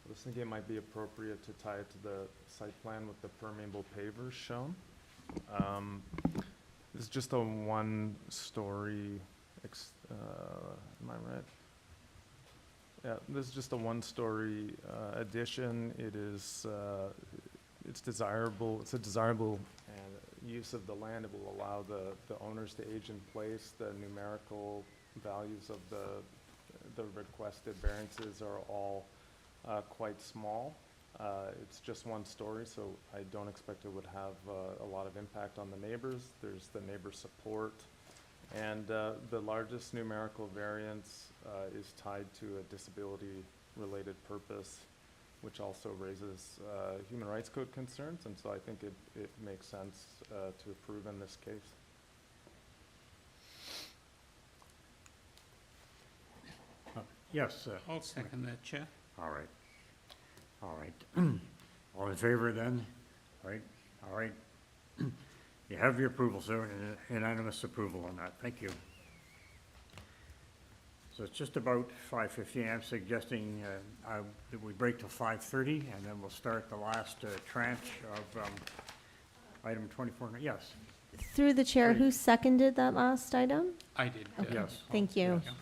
I was thinking it might be appropriate to tie it to the site plan with the permeable pavers shown. It's just a one-story, am I right? Yeah, this is just a one-story addition. It is, it's desirable. It's a desirable use of the land. It will allow the owners to age in place. The numerical values of the requested variances are all quite small. It's just one story, so I don't expect it would have a lot of impact on the neighbors. There's the neighbor support. And the largest numerical variance is tied to a disability-related purpose, which also raises human rights code concerns, and so I think it makes sense to approve in this case. Yes. I'll second that, Chair. All right. All right. All in favor then? Right? All right. You have your approval, sir, unanimous approval on that. Thank you. So it's just about 5:15. I'm suggesting that we break till 5:30, and then we'll start the last tranche of item 24. Yes. Through the chair, who seconded that last item? I did. Okay. Yes. Thank you. Yes.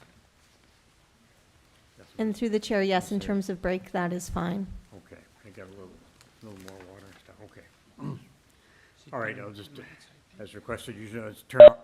And through the chair, yes, in terms of break, that is fine. Okay. I got a little more water and stuff. Okay. All right. I'll just, as requested, usually let's turn off.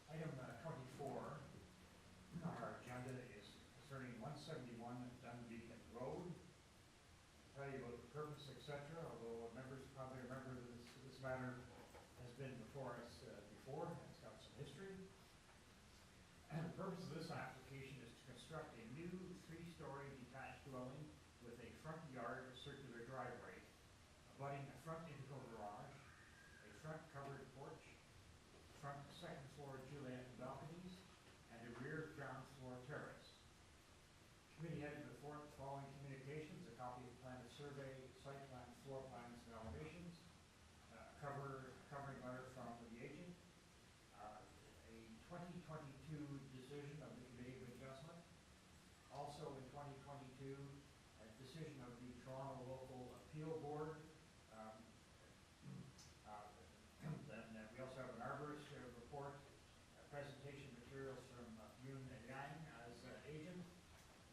Item 24 on our agenda is concerning 171 Dunvegan Road. I'll tell you about the purpose, etc., although members probably remember that this matter has been before us before. It's got some history. And the purpose of this application is to construct a new 3-story detached dwelling with a front yard circular driveway, abutting a front integral garage, a front covered porch, front second floor Juliet balconies, and a rear ground floor terrace. Committee headed before the following communications: a copy of plan of survey, site plan, floor plans, and elevations, covering letter from the agent, a 2022 decision of the Committee of Adjustment, also in 2022, a decision of the Toronto Local Appeal Board. Then we also have an arborist report, presentation materials from Yoon and Yang as agent,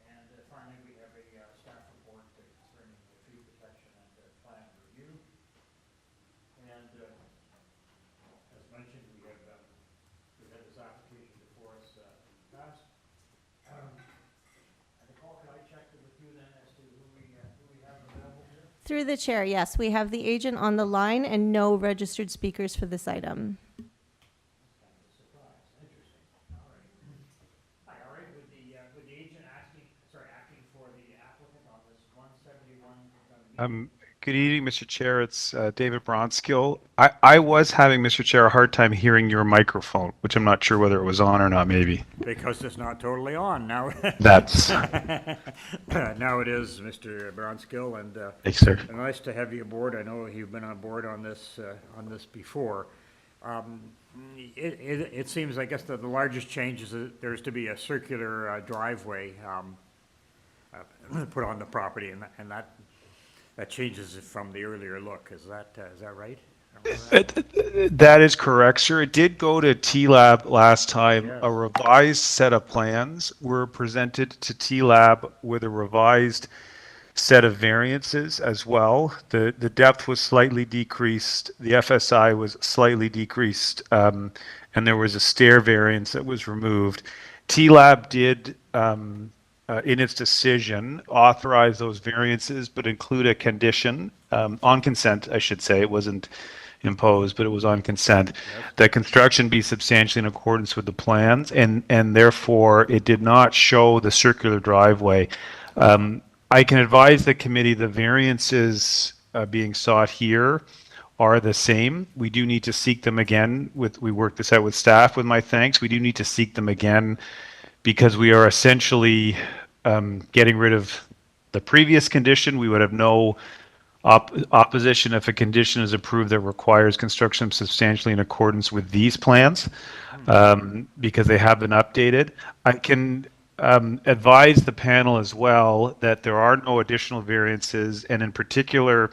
and finally we have a staff report concerning the tree protection and plan review. And as mentioned, we've had this application before us in the past. Nicole, could I check with you then as to who we have available here? Through the chair, yes, we have the agent on the line and no registered speakers for this item. Hi, all right, with the agent acting for the applicant on this 171. Good evening, Mr. Chair. It's David Bronskill. I was having, Mr. Chair, a hard time hearing your microphone, which I'm not sure whether it was on or not, maybe. Because it's not totally on now. That's... Now it is, Mr. Bronskill, and Thanks, sir. Nice to have you aboard. I know you've been on board on this before. It seems, I guess, that the largest change is that there's to be a circular driveway put on the property, and that changes it from the earlier look. Is that right? That is correct, sir. It did go to T-Lab last time. Yes. A revised set of plans were presented to T-Lab with a revised set of variances as well. The depth was slightly decreased. The FSI was slightly decreased, and there was a stair variance that was removed. T-Lab did, in its decision, authorize those variances, but include a condition, on consent, I should say. It wasn't imposed, but it was on consent, that construction be substantially in accordance with the plans, and therefore it did not show the circular driveway. I can advise the committee the variances being sought here are the same. We do need to seek them again. We worked this out with staff, with my thanks. We do need to seek them again because we are essentially getting rid of the previous condition. We would have no opposition if a condition is approved that requires construction substantially in accordance with these plans, because they have been updated. I can advise the panel as well that there are no additional variances, and in particular,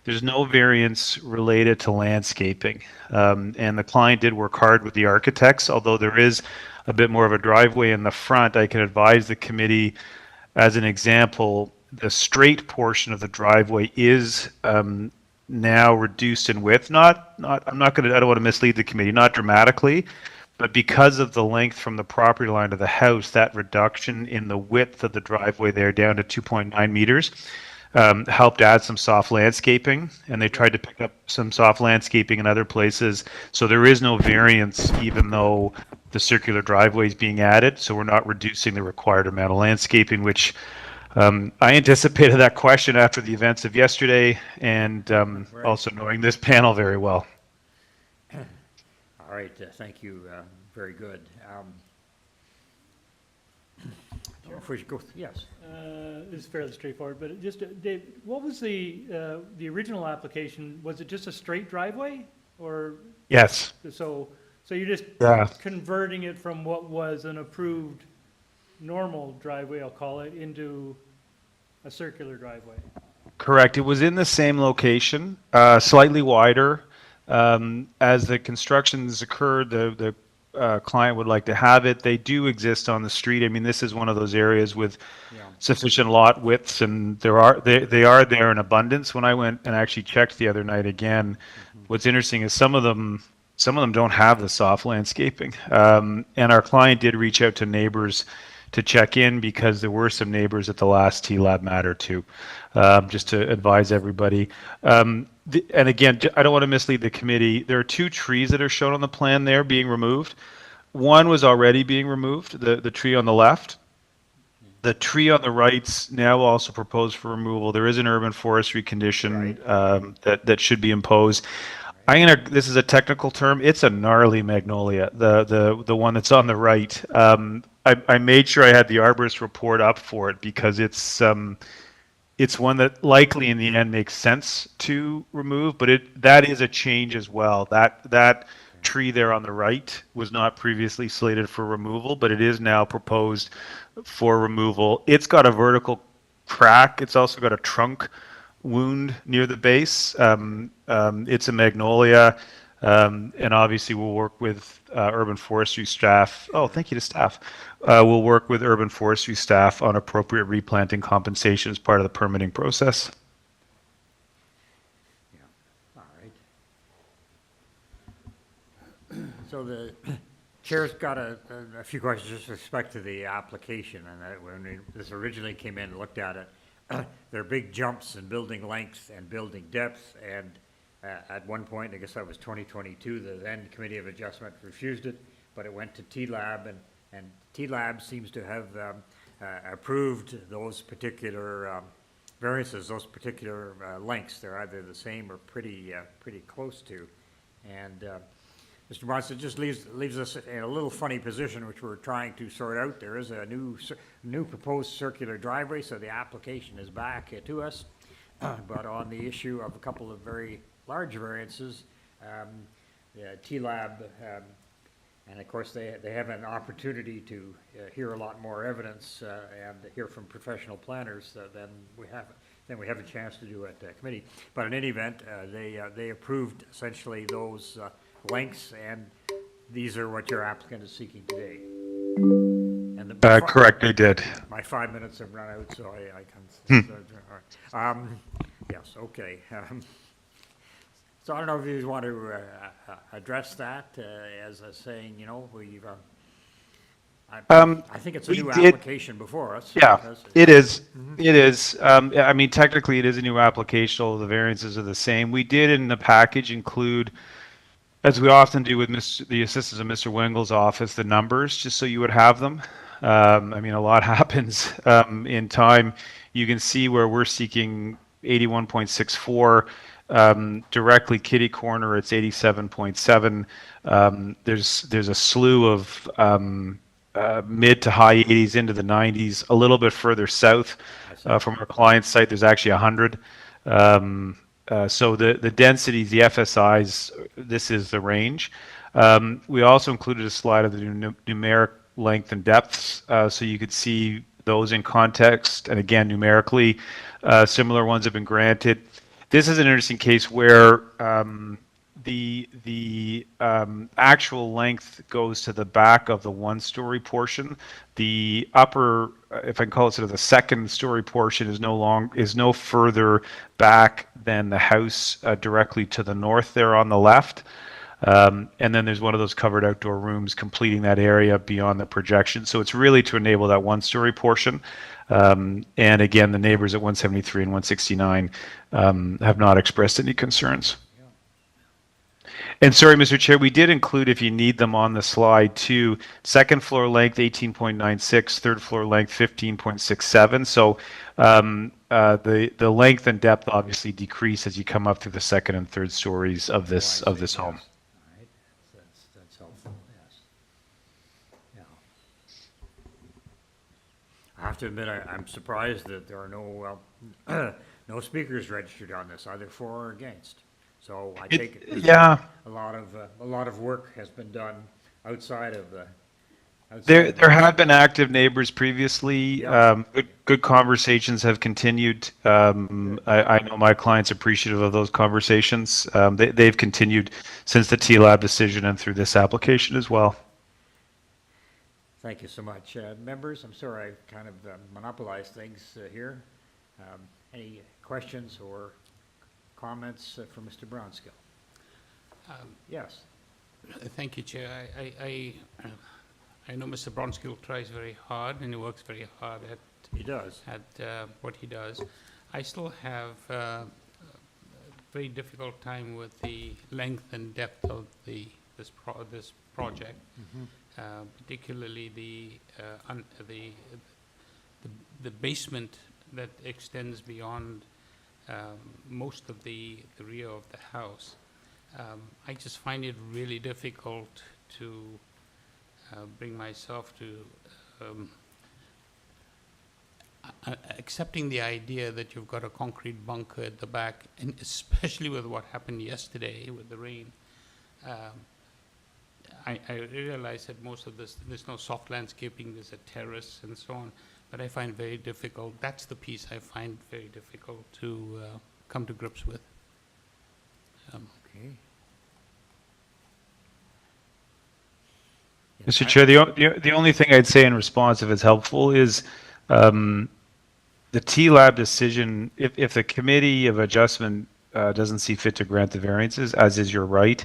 there's no variance related to landscaping. And the client did work hard with the architects, although there is a bit more of a driveway in the front. I can advise the committee, as an example, the straight portion of the driveway is now reduced in width. I don't want to mislead the committee, not dramatically, but because of the length from the property line to the house, that reduction in the width of the driveway there down to 2.9 meters helped add some soft landscaping, and they tried to pick up some soft landscaping in other places. So there is no variance, even though the circular driveway is being added. So we're not reducing the required amount of landscaping, which I anticipated that question after the events of yesterday, and also knowing this panel very well. All right, thank you. Very good. If we should go, yes. This is fairly straightforward, but just, Dave, what was the original application? Was it just a straight driveway, or? Yes. So you're just converting it from what was an approved normal driveway, I'll call it, into a circular driveway? Correct. It was in the same location, slightly wider. As the constructions occurred, the client would like to have it. They do exist on the street. I mean, this is one of those areas with sufficient lot widths, and they are there in abundance. When I went and actually checked the other night again, what's interesting is some of them some of them don't have the soft landscaping. And our client did reach out to neighbors to check in because there were some neighbors at the last TLAB matter too, just to advise everybody. And again, I don't want to mislead the committee. There are 2 trees that are shown on the plan there being removed. One was already being removed, the tree on the left. The tree on the right's now also proposed for removal. There is an urban forestry condition that should be imposed. This is a technical term. It's a gnarly magnolia, the one that's on the right. I made sure I had the arborist report up for it because it's one that likely in the end makes sense to remove, but that is a change as well. That tree there on the right was not previously slated for removal, but it is now proposed for removal. It's got a vertical crack. It's also got a trunk wound near the base. It's a magnolia, and obviously we'll work with urban forestry staff. Oh, thank you to staff. We'll work with urban forestry staff on appropriate replanting compensation as part of the permitting process. All right. So the chair's got a few questions with respect to the application, and when this originally came in and looked at it, there are big jumps in building length and building depth, and at one point, I guess that was 2022, the then Committee of Adjustment refused it, but it went to TLAB, and TLAB seems to have approved those particular variances, those particular lengths. They're either the same or pretty close to. And Mr. Bronson, it just leaves us in a little funny position, which we're trying to sort out. There is a new proposed circular driveway, so the application is back to us. But on the issue of a couple of very large variances, TLAB, and of course they have an opportunity to hear a lot more evidence and hear from professional planners than we have a chance to do at committee. But in any event, they approved essentially those lengths, and these are what your applicant is seeking today. And Correct, they did. My 5 minutes have run out, so I can. All right. Yes, okay. So I don't know if you want to address that as a saying, you know, we've. I think it's a new application before us. Yeah, it is. It is. I mean, technically, it is a new application. All the variances are the same. We did in the package include, as we often do with the assistants of Mr. Wengel's office, the numbers, just so you would have them. I mean, a lot happens in time. You can see where we're seeking 81.64. Directly kitty corner, it's 87.7. There's a slew of mid to high 80s into the 90s. A little bit further south from our client's site, there's actually 100. So the densities, the FSIs, this is the range. We also included a slide of the numeric length and depths, so you could see those in context. And again, numerically, similar ones have been granted. This is an interesting case where the actual length goes to the back of the one-story portion. The upper, if I can call it sort of the second-story portion, is no further back than the house directly to the north there on the left. And then there's one of those covered outdoor rooms completing that area beyond the projection. So it's really to enable that one-story portion. And again, the neighbors at 173 and 169 have not expressed any concerns. And sorry, Mr. Chair, we did include, if you need them on the slide too, second floor length 18.96, third floor length 15.67. So the length and depth obviously decrease as you come up through the second and third stories of this home. That's helpful, yes. Yeah. I have to admit, I'm surprised that there are no speakers registered on this, either for or against. So I take it a lot of work has been done outside of the. There have been active neighbors previously. Good conversations have continued. I know my client's appreciative of those conversations. They've continued since the TLAB decision and through this application as well. Thank you so much. Members, I'm sorry I kind of monopolized things here. Any questions or comments from Mr. Brownskill? Yes. Thank you, Chair. I know Mr. Bronskill tries very hard, and he works very hard at He does. what he does. I still have a very difficult time with the length and depth of this project, particularly the basement that extends beyond most of the rear of the house. I just find it really difficult to bring myself to accepting the idea that you've got a concrete bunker at the back, and especially with what happened yesterday with the rain. I realize that most of this, there's no soft landscaping, there's a terrace and so on, but I find very difficult, that's the piece I find very difficult to come to grips with. Okay. Mr. Chair, the only thing I'd say in response, if it's helpful, is the TLAB decision, if the Committee of Adjustment doesn't see fit to grant the variances, as is your right,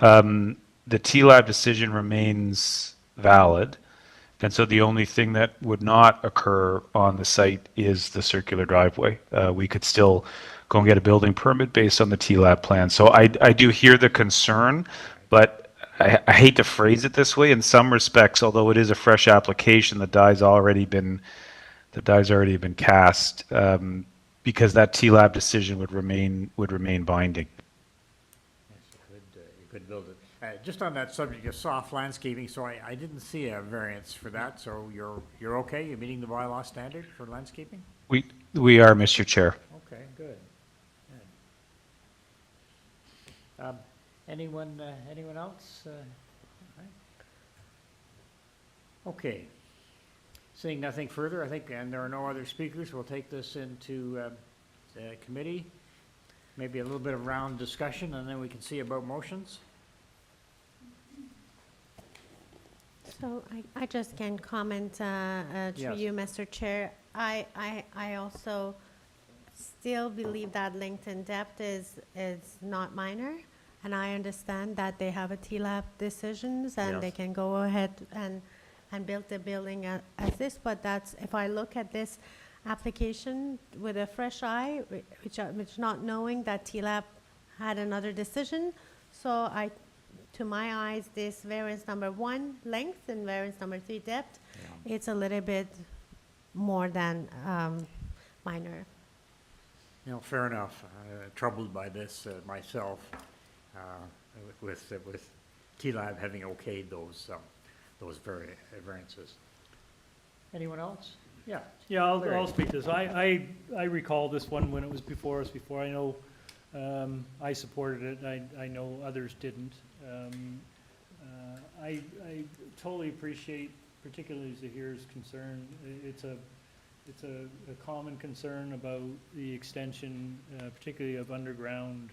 the TLAB decision remains valid. And so the only thing that would not occur on the site is the circular driveway. We could still go and get a building permit based on the TLAB plan. So I do hear the concern, but I hate to phrase it this way. In some respects, although it is a fresh application, the die's already been cast, because that TLAB decision would remain binding. Yes, you could build it. Just on that subject of soft landscaping, so I didn't see a variance for that, so you're okay? You're meeting the bylaw standard for landscaping? We are, Mr. Chair. Okay, good. Anyone else? All right. Okay. Seeing nothing further, I think, and there are no other speakers, we'll take this into committee. Maybe a little bit of round discussion, and then we can see about motions. So I just can comment to Yes. you, Mr. Chair. I also still believe that length and depth is not minor, and I understand that they have a TLAB decisions and they Yes. can go ahead and build the building as this, but that's, if I look at this application with a fresh eye, which not knowing that TLAB had another decision, so to my eyes, this variance number 1, length, and variance number 3, depth, it's a little bit more than minor. You know, fair enough. Troubled by this myself, with TLAB having okayed those variances. Anyone else? Yeah. Yeah, Larry. I'll speak to this. I recall this one when it was before us before. I know I supported it. I know others didn't. I totally appreciate, particularly Zahir's concern. It's a common concern about the extension, particularly of underground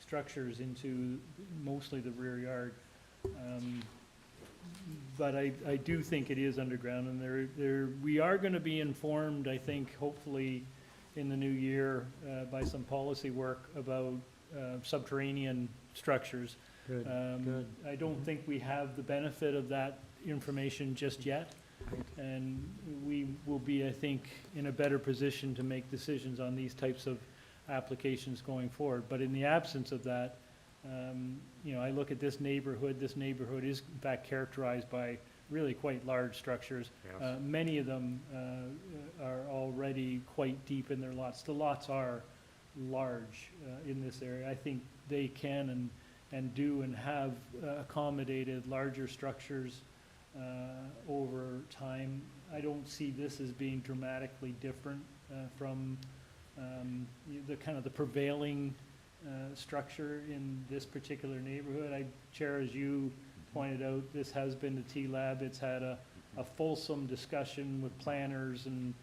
structures into mostly the rear yard. But I do think it is underground, and we are going to be informed, I think, hopefully in the new year by some policy work about subterranean structures. Good, good. I don't think we have the benefit of that information just yet, and we will be, I think, in a better position to make decisions on these types of applications going forward. But in the absence of that, you know, I look at this neighborhood. This neighborhood is in fact characterized by really quite large structures. Yes. Many of them are already quite deep in their lots. The lots are large in this area. I think they can and do and have accommodated larger structures over time. I don't see this as being dramatically different from the kind of the prevailing structure in this particular neighborhood. Chair, as you pointed out, this has been to TLAB. It's had a fulsome discussion with planners and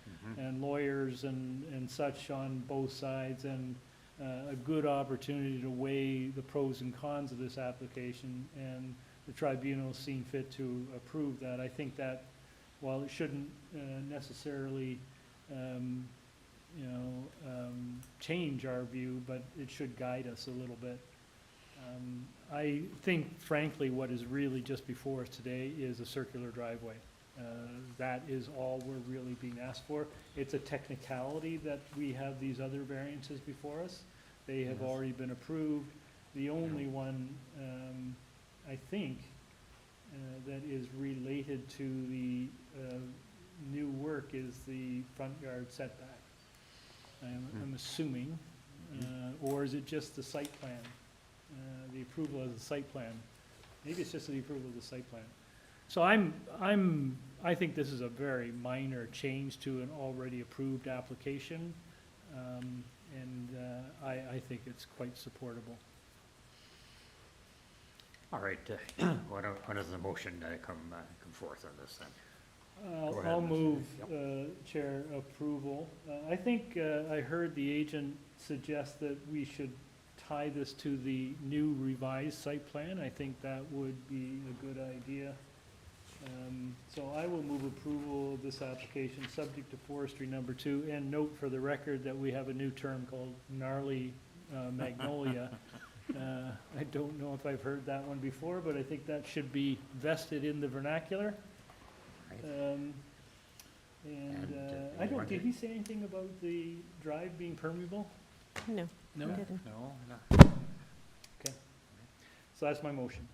lawyers and such on both sides, and a good opportunity to weigh the pros and cons of this application, and the tribunal seen fit to approve that. I think that while it shouldn't necessarily change our view, but it should guide us a little bit. I think frankly, what is really just before us today is a circular driveway. That is all we're really being asked for. It's a technicality that we have these other variances before us. They have already been approved. The only one, I think, that is related to the new work is the front yard setback. I'm assuming, or is it just the site plan? The approval of the site plan? Maybe it's just the approval of the site plan. So I think this is a very minor change to an already approved application, and I think it's quite supportable. All right, when does the motion come forth on this then? Go ahead, I'll Mr. move, Yep. Chair, approval. I think I heard the agent suggest that we should tie this to the new revised site plan. I think that would be a good idea. So I will move approval of this application, subject to forestry number 2, and note for the record that we have a new term called gnarly magnolia. I don't know if I've heard that one before, but I think that should be vested in the vernacular. I don't, did he say anything about the drive being permeable? No. No? I didn't. No, no. Okay. So that's my motion.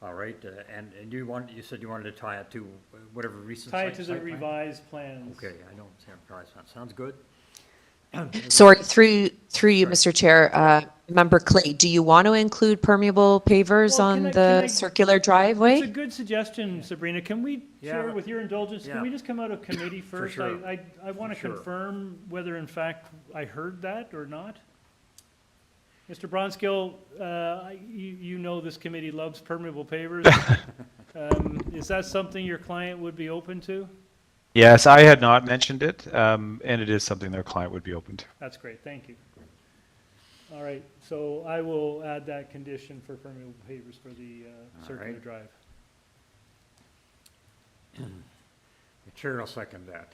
All right, and you said you wanted to tie it to whatever recent Tie it site to the plan? revised plans. Okay, I don't see revised plan. Sounds good. Sorry, through you, Mr. Chair, Member Clay, do you want to include permeable pavers Well, on can the I- circular driveway? It's a good suggestion, Sabrina. Can we, Yeah, Chair, but- with your indulgence, yeah. can we just come out of committee first? sure. I want to For sure. confirm whether in fact I heard that or not. Mr. Bronskill, you know this committee loves permeable pavers. Is that something your client would be open to? Yes, I had not mentioned it, and it is something their client would be open to. That's great, thank you. All right, so I will add that condition for permeable pavers for the circular right. drive. The chair will second that.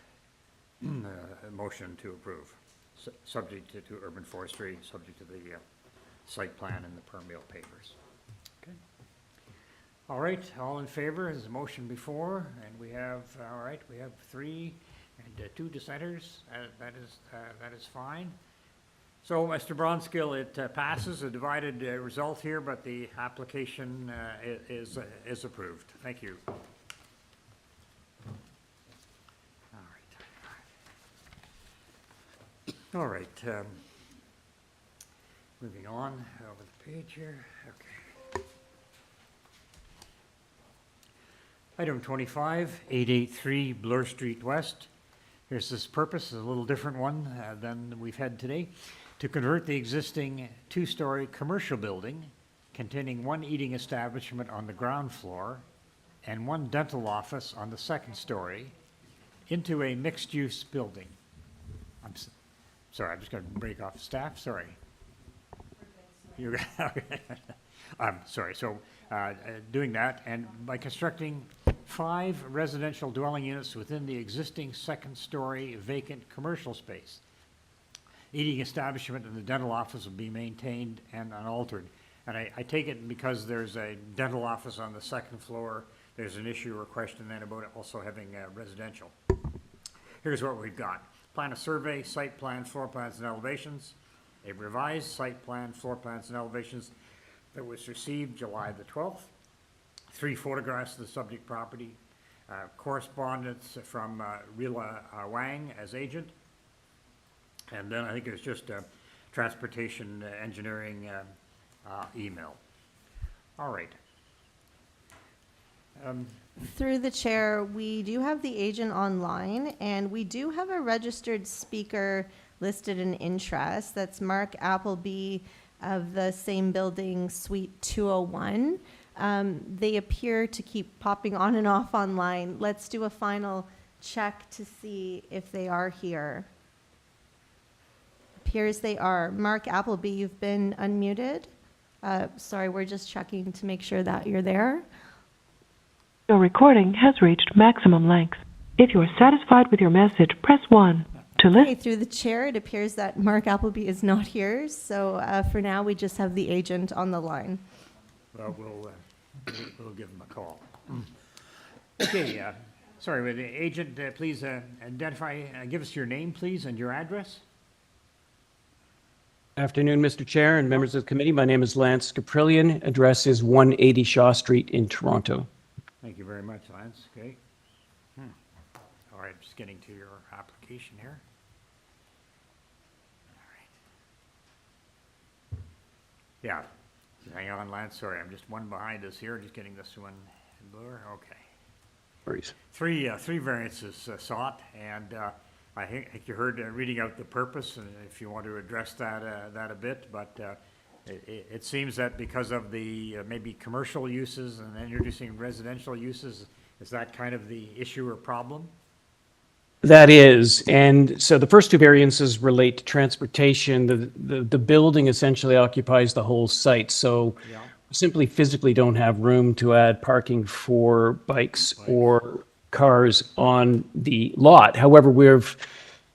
Motion to approve, subject to urban forestry, subject to the site plan and the permeable pavers. Okay. All right, all in favor, there's a motion before, and we have, all right, we have 3 and 2 dissenters. That is fine. So, Mr. Bronskill, it passes, a divided result here, but the application is approved. Thank you. All right, moving on over the page here. Okay. Item 25, 883 Bloor Street West. Here's this purpose, a little different one than we've had today. To convert the existing 2-story commercial building containing 1 eating establishment on the ground floor and 1 dental office on the 2nd story into a mixed-use building. Sorry, I'm just going to break off staff, sorry. I'm sorry, so doing that, and by constructing 5 residential dwelling units within the existing 2nd-story vacant commercial space. Eating establishment and the dental office will be maintained and unaltered. And I take it because there's a dental office on the 2nd floor, there's an issue or question then about it also having residential. Here's what we've got. Plan of survey, site plan, floor plans, and elevations. A revised site plan, floor plans, and elevations that was received July the 12th. 3 photographs of the subject property. Correspondence from Rila Wang as agent. And then I think it's just a transportation engineering email. All right. Through the chair, we do have the agent online, and we do have a registered speaker listed in interest. That's Mark Appleby of the same building, Suite 201. They appear to keep popping on and off online. Let's do a final check to see if they are here. Appears they are. Mark Appleby, you've been unmuted. Sorry, we're just checking to make sure that you're there. Your recording has reached maximum length. If you are satisfied with your message, press 1. Okay, through the chair, it appears that Mark Appleby is not here, so for now, we just have the agent on the line. Well, we'll give him a call. Okay, sorry, will the agent please identify, give us your name, please, and your address? Afternoon, Mr. Chair and members of the committee. My name is Lance Caprillion. Address is 180 Shaw Street in Toronto. Thank you very much, Lance. Okay. All right, just getting to your application here. All right. Yeah, hang on, Lance. Sorry, I'm just one behind us here. Just getting this one in BLOOR. Okay. Worries. Three variances sought, and I think you heard reading out the purpose, and if you want to address that a bit, but it seems that because of the maybe commercial uses and introducing residential uses, is that kind of the issue or problem? That is, and so the first two variances relate to transportation. The building essentially occupies the whole site, so Yeah. we simply physically don't have room to add parking for bikes or cars on the lot. However, we've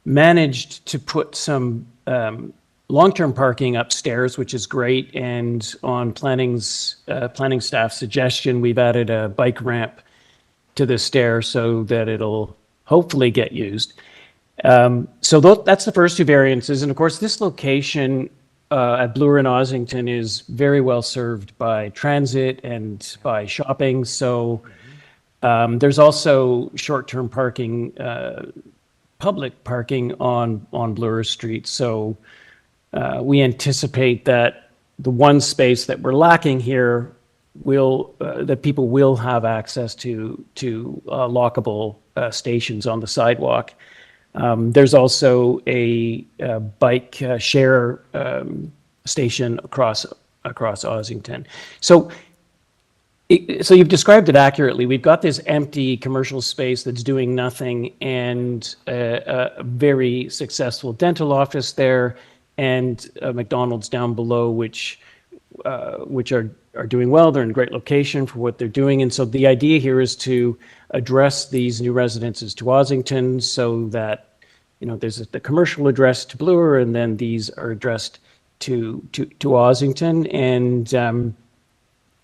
managed to put some long-term parking upstairs, which is great, and on planning staff's suggestion, we've added a bike ramp to the stair so that it'll hopefully get used. So that's the first two variances. And of course, this location at Bloor in Ossington is very well served by transit and by shopping. So there's also short-term parking, public parking on Bloor Street. So we anticipate that the one space that we're lacking here that people will have access to lockable stations on the sidewalk. There's also a bike share station across Ossington. So you've described it accurately. We've got this empty commercial space that's doing nothing, and a very successful dental office there, and a McDonald's down below, which are doing well. They're in a great location for what they're doing. And so the idea here is to address these new residences to Ossington so that, there's the commercial address to Bloor, and then these are addressed to Ossington.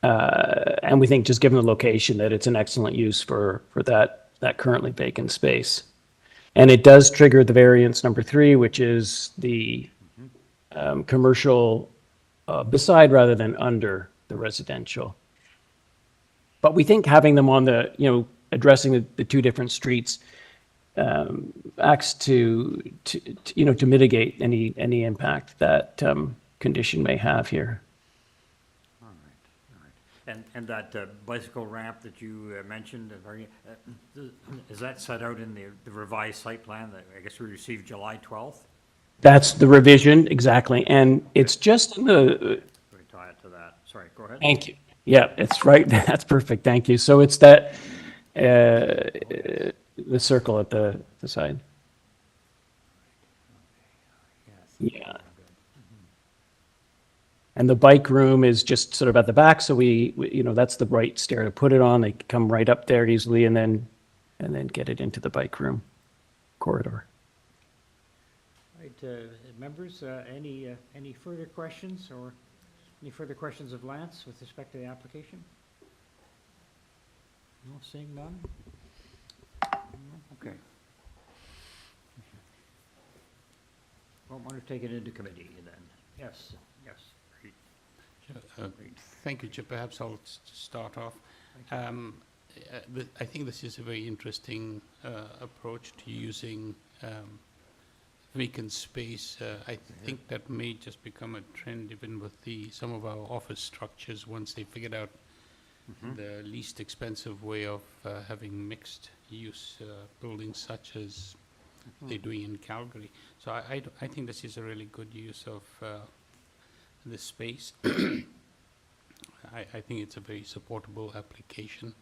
And we think, just given the location, that it's an excellent use for that currently vacant space. And it does trigger the variance number 3, which is the commercial beside rather than under the residential. But we think having them on addressing the two different streets acts to mitigate any impact that condition may have here. All right. And that bicycle ramp that you mentioned, is that set out in the revised site plan that I guess we received July 12th? That's the revision, exactly. And it's just in the... We tie it to that. Sorry, go ahead. Thank you. Yeah, it's right. That's perfect. Thank you. So it's that, the circle at the side. Yeah. And the bike room is just sort of at the back, so we that's the right stair to put it on. They come right up there easily, and then get it into the bike room corridor. Right, members, any further questions or any further questions of Lance with respect to the application? No, seeing none? Okay. Well, I want to take it into committee then. Yes, yes. Great. Thank you, Chip. Perhaps I'll start off. I think this is a very interesting approach to using vacant space. I think that may just become a trend even with some of our office structures once they figured out the least expensive way of having mixed use buildings such as they're doing in Calgary. So I think this is a really good use of this space. I think it's a very supportable application.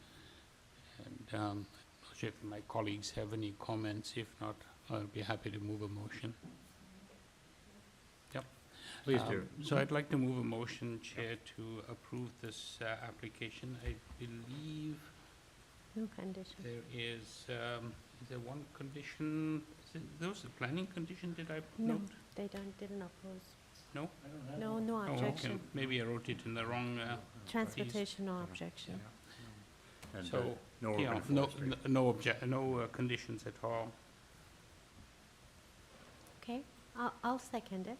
And I'm not sure if my colleagues have any comments. If not, I'll be happy to move a motion. Yep. Please do. So I'd like to move a motion, Chair, to approve this application. I believe No condition. There is there one condition, those the planning condition, did I No, note? they didn't oppose. No? No Oh, okay. objection. Maybe I wrote it in the wrong piece. Transportation, no objection. And, So, no yeah, urban no, forestry. no conditions at all. Okay, I'll second it.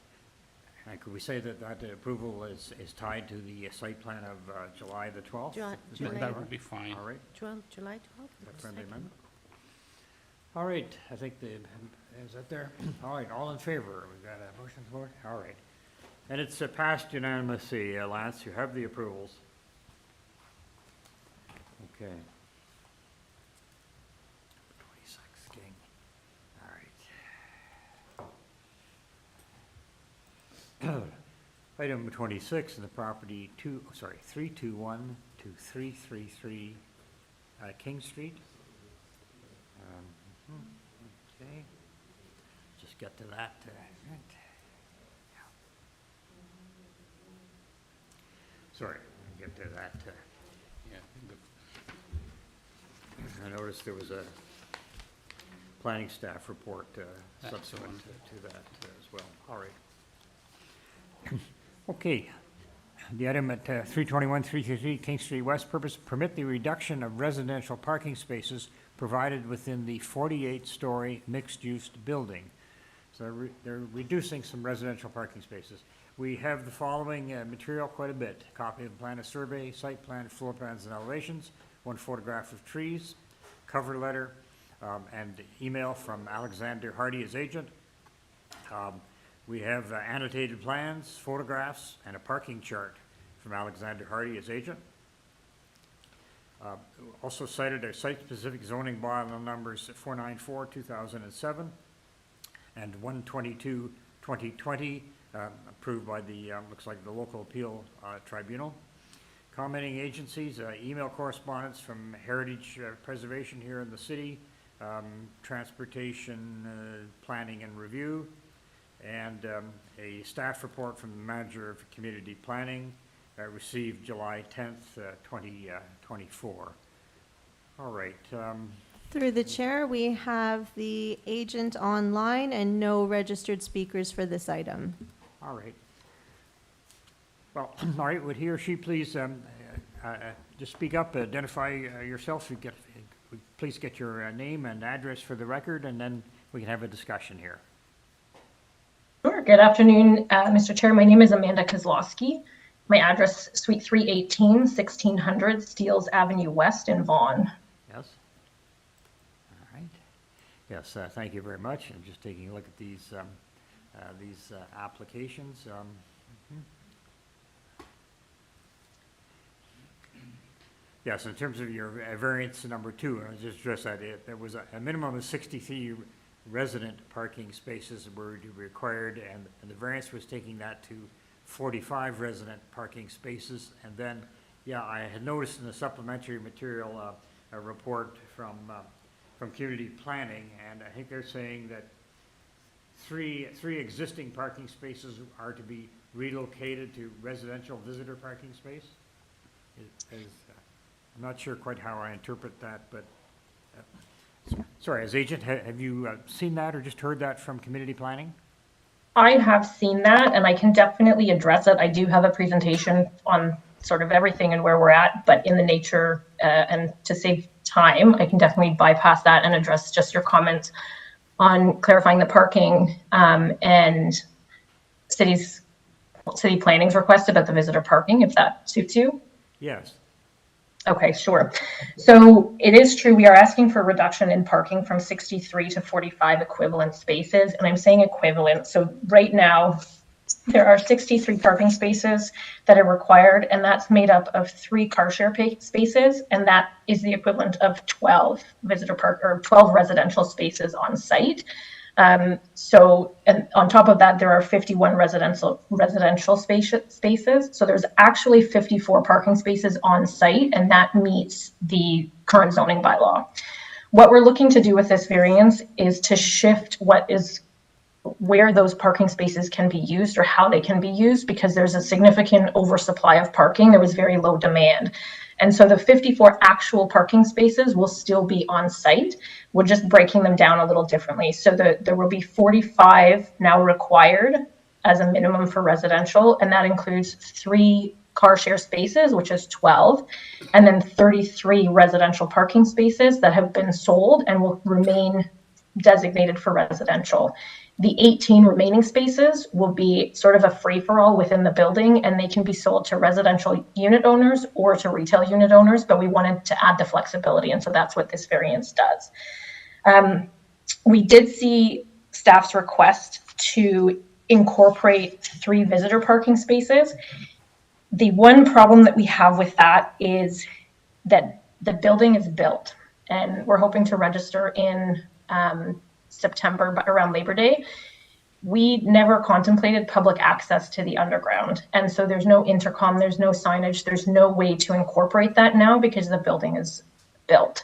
And could we say that that approval is tied to the site plan of July the 12th? July- Is July. that That right? would be fine. All right, July 12th? is that friendly amendment? All right, I think is that there? All right, all in favor? We've got a motion for it? All right. And it's passed unanimously. Lance, you have the approvals. Okay. 26, King. All right. Item 26 in the property 321 to 333 King Street. Okay. Just get to that. Right. Sorry, I'll get to that. Yeah, I noticed there was a planning staff report subsequent to that as well. All right. Okay. The item at 321, 333 King Street West, purpose permit the reduction of residential parking spaces provided within the 48-story mixed-use building. So they're reducing some residential parking spaces. We have the following material quite a bit. Copy of the plan of survey, site plan, floor plans and elevations, one photograph of trees, cover letter, and email from Alexander Hardy as agent. We have annotated plans, photographs, and a parking chart from Alexander Hardy as agent. Also cited are site-specific zoning bylaw numbers 494/2007 and 122/2020, approved by the, looks like the local appeal tribunal. Commenting agencies, email correspondence from Heritage Preservation here in the city, transportation, planning and review, and a staff report from the manager of community planning, received July 10th, 2024. All right. Through the chair, we have the agent online and no registered speakers for this item. All right. Well, all right, would he or she please just speak up, identify yourself, please get your name and address for the record, and then we can have a discussion here. Sure. Good afternoon, Mr. Chair. My name is Amanda Kozlowski. My address, Suite 318, 1600 Steeles Avenue West in Vaughan. Yes. All right. Yes, thank you very much. I'm just taking a look at these applications. Yes, in terms of your variance number 2, I just address that. There was a minimum of 63 resident parking spaces were required, and the variance was taking that to 45 resident parking spaces. And then, yeah, I had noticed in the supplementary material a report from community planning, and I think they're saying that three existing parking spaces are to be relocated to residential visitor parking space. I'm not sure quite how I interpret that, but sorry, as agent, have you seen that or just heard that from community planning? I have seen that, and I can definitely address it. I do have a presentation on sort of everything and where we're at, but in the nature and to save time, I can definitely bypass that and address just your comments on clarifying the parking and city planning's request about the visitor parking, if that suits you. Yes. Okay, sure. So it is true, we are asking for a reduction in parking from 63 to 45 equivalent spaces, and I'm saying equivalent. So right now, there are 63 parking spaces that are required, and that's made up of 3 car share spaces, and that is the equivalent of 12 visitor park or 12 residential spaces on site. So, and on top of that, there are 51 residential spaces. So there's actually 54 parking spaces on site, and that meets the current zoning bylaw. What we're looking to do with this variance is to shift where those parking spaces can be used or how they can be used, because there's a significant oversupply of parking. There was very low demand. And so the 54 actual parking spaces will still be on site. We're just breaking them down a little differently. So there will be 45 now required as a minimum for residential, and that includes 3 car share spaces, which is 12, and then 33 residential parking spaces that have been sold and will remain designated for residential. The 18 remaining spaces will be sort of a free-for-all within the building, and they can be sold to residential unit owners or to retail unit owners, but we wanted to add the flexibility, and so that's what this variance does. We did see staff's request to incorporate 3 visitor parking spaces. The one problem that we have with that is that the building is built, and we're hoping to register in September, but around Labor Day. We never contemplated public access to the underground. And so there's no intercom, there's no signage, there's no way to incorporate that now because the building is built.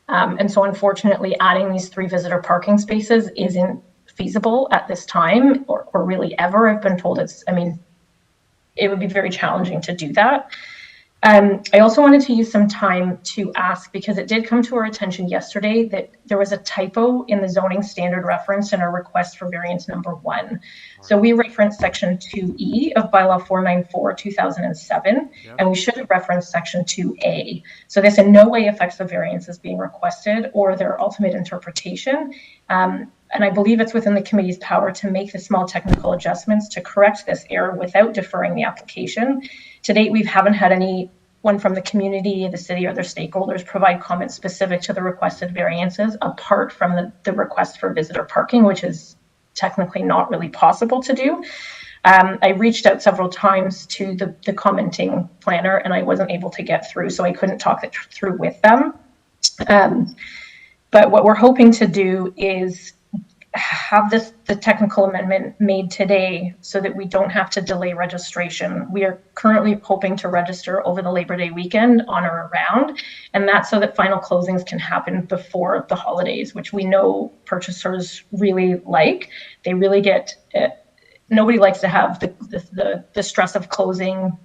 And so unfortunately, adding these 3 visitor parking spaces isn't feasible at this time, or really ever. I've been told it would be very challenging to do that. I also wanted to use some time to ask, because it did come to our attention yesterday that there was a typo in the zoning standard reference in our request for variance number 1. So we referenced section 2E of bylaw 494/2007, and we should have referenced section 2A. So this in no way affects the variances being requested or their ultimate interpretation. And I believe it's within the committee's power to make the small technical adjustments to correct this error without deferring the application. To date, we haven't had anyone from the community, the city, or their stakeholders provide comments specific to the requested variances, apart from the request for visitor parking, which is technically not really possible to do. I reached out several times to the commenting planner, and I wasn't able to get through, so I couldn't talk it through with them. But what we're hoping to do is have the technical amendment made today so that we don't have to delay registration. We are currently hoping to register over the Labor Day weekend on or around, and that's so that final closings can happen before the holidays, which we know purchasers really like. They really get nobody likes to have the stress of closing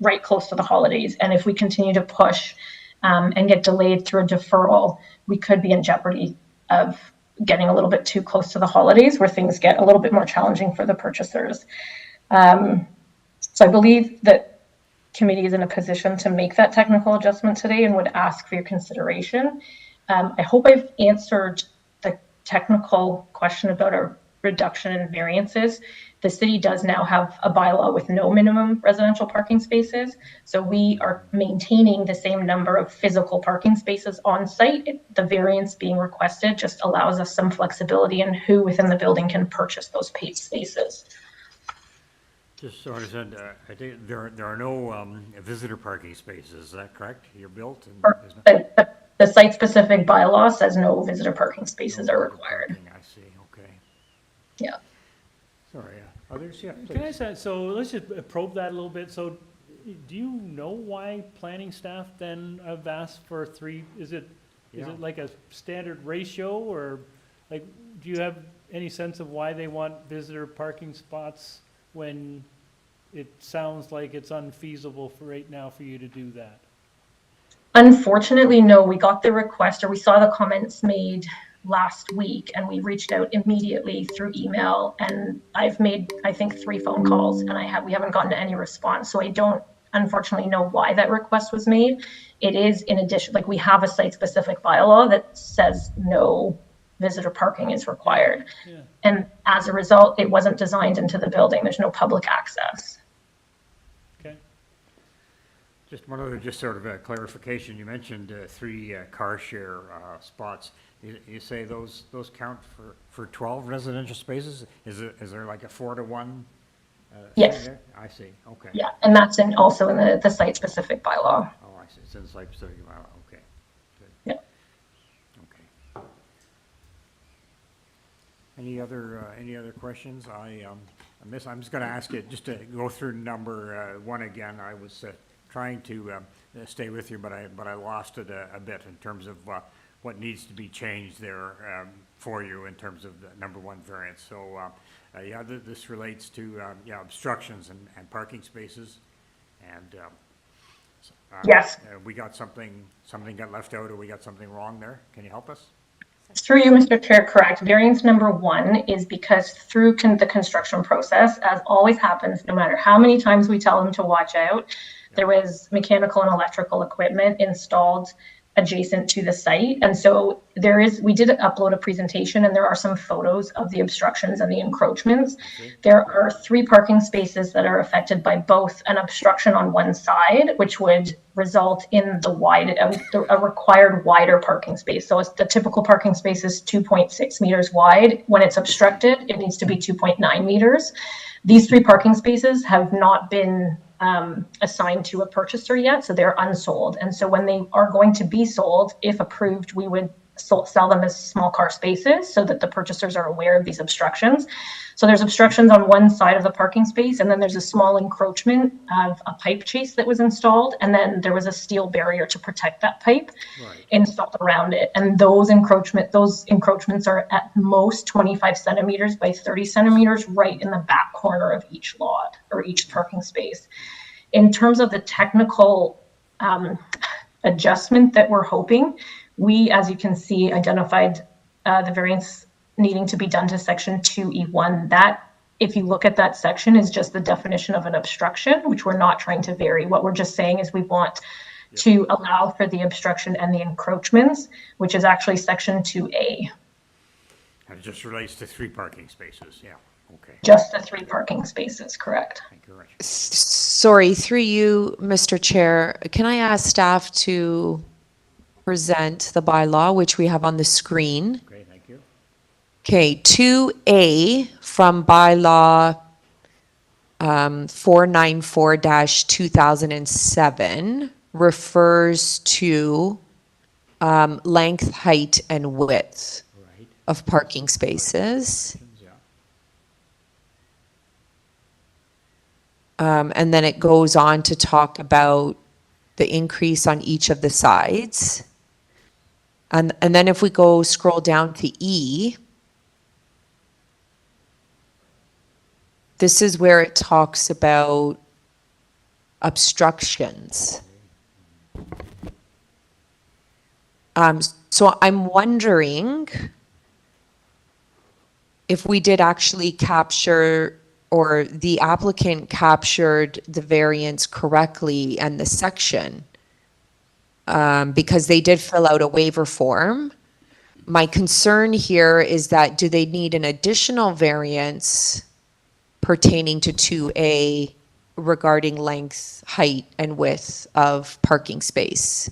right close to the holidays. And if we continue to push and get delayed through a deferral, we could be in jeopardy of getting a little bit too close to the holidays, where things get a little bit more challenging for the purchasers. So I believe that committee is in a position to make that technical adjustment today and would ask for your consideration. I hope I've answered the technical question about a reduction in variances. The city does now have a bylaw with no minimum residential parking spaces. So we are maintaining the same number of physical parking spaces on site. The variance being requested just allows us some flexibility in who within the building can purchase those paid spaces. Just so I understand, I think there are no visitor parking spaces, is that correct? You're built? And the site-specific bylaw says no visitor parking spaces are required. I see, okay. Yeah. Sorry, others? Yeah, Can I please. say, so let's just probe that a little bit. So do you know why planning staff then have asked for 3? Is it like a standard ratio, or like, do you have any sense of why they want visitor parking spots when it sounds like it's unfeasible for right now for you to do that? Unfortunately, no. We got the request, or we saw the comments made last week, and we reached out immediately through email, and I've made, I think, 3 phone calls, and we haven't gotten any response. So I don't unfortunately know why that request was made. It is in addition, like, we have a site-specific bylaw that says no visitor parking is required. Yeah. And as a result, it wasn't designed into the building. There's no public access. Okay. Just one other, just sort of a clarification. You mentioned 3 car share spots. You say those count for 12 residential spaces? Is there like a 4-to-1? Yes. There? I see. Okay. Yeah, and that's also in the site-specific bylaw. Oh, I see. It's in the site-specific bylaw. Okay. Good. Yeah. Okay. Any other questions? I'm just going to ask you just to go through number 1 again. I was trying to stay with you, but I lost it a bit in terms of what needs to be changed there for you in terms of the number 1 variance. So this relates to obstructions and parking spaces, and Yes. We got something got left out, or we got something wrong there? Can you help us? Through you, Mr. Chair, correct. Variance number 1 is because through the construction process, as always happens, no matter how many times we tell them to watch out, there was mechanical and electrical equipment installed adjacent to the site. And so we did upload a presentation, and there are some photos of the obstructions and the encroachments. There are 3 parking spaces that are affected by both an obstruction on one side, which would result in a required wider parking space. So the typical parking space is 2.6 meters wide. When it's obstructed, it needs to be 2.9 meters. These 3 parking spaces have not been assigned to a purchaser yet, so they're unsold. And so when they are going to be sold, if approved, we would sell them as small car spaces so that the purchasers are aware of these obstructions. So there's obstructions on one side of the parking space, and then there's a small encroachment of a pipe chase that was installed, and then there was a steel barrier to protect that pipe installed around it. And those encroachments are at most 25 centimeters by 30 centimeters right in the back corner of each lot or each parking space. In terms of the technical adjustment that we're hoping, we, as you can see, identified the variance needing to be done to section 2E1. That, if you look at that section, is just the definition of an obstruction, which we're not trying to vary. What we're just saying is we want to allow for the obstruction and the encroachments, which is actually section 2A. And it just relates to 3 parking spaces, yeah, okay. Just the 3 parking spaces, correct. Thank you, Rachel. Sorry, through you, Mr. Chair, can I ask staff to present the bylaw, which we have on the screen? Okay, thank you. Okay, 2A from bylaw 494-2007 refers to length, height, and width of parking spaces. And then it goes on to talk about the increase on each of the sides. And then if we scroll down to E, this is where it talks about obstructions. So I'm wondering if we did actually capture, or the applicant captured the variance correctly and the section, because they did fill out a waiver form. My concern here is that do they need an additional variance pertaining to 2A regarding length, height, and width of parking space?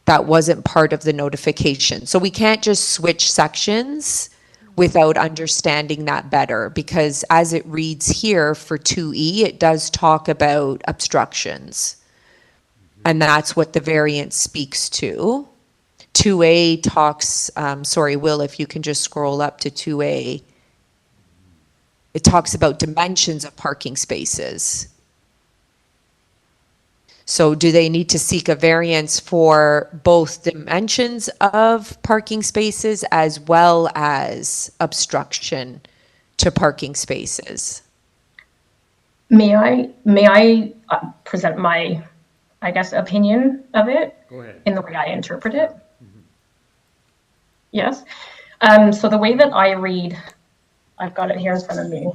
That wasn't part of the notification. So we can't just switch sections without understanding that better, because as it reads here for 2E, it does talk about obstructions. And that's what the variance speaks to. 2A talks, sorry, Will, if you can just scroll up to 2A. It talks about dimensions of parking spaces. So do they need to seek a variance for both dimensions of parking spaces as well as obstruction to parking spaces? May I present my, I guess, opinion of it? Go ahead. In the way I interpret it? Yes. So the way that I read, I've got it here in front of me.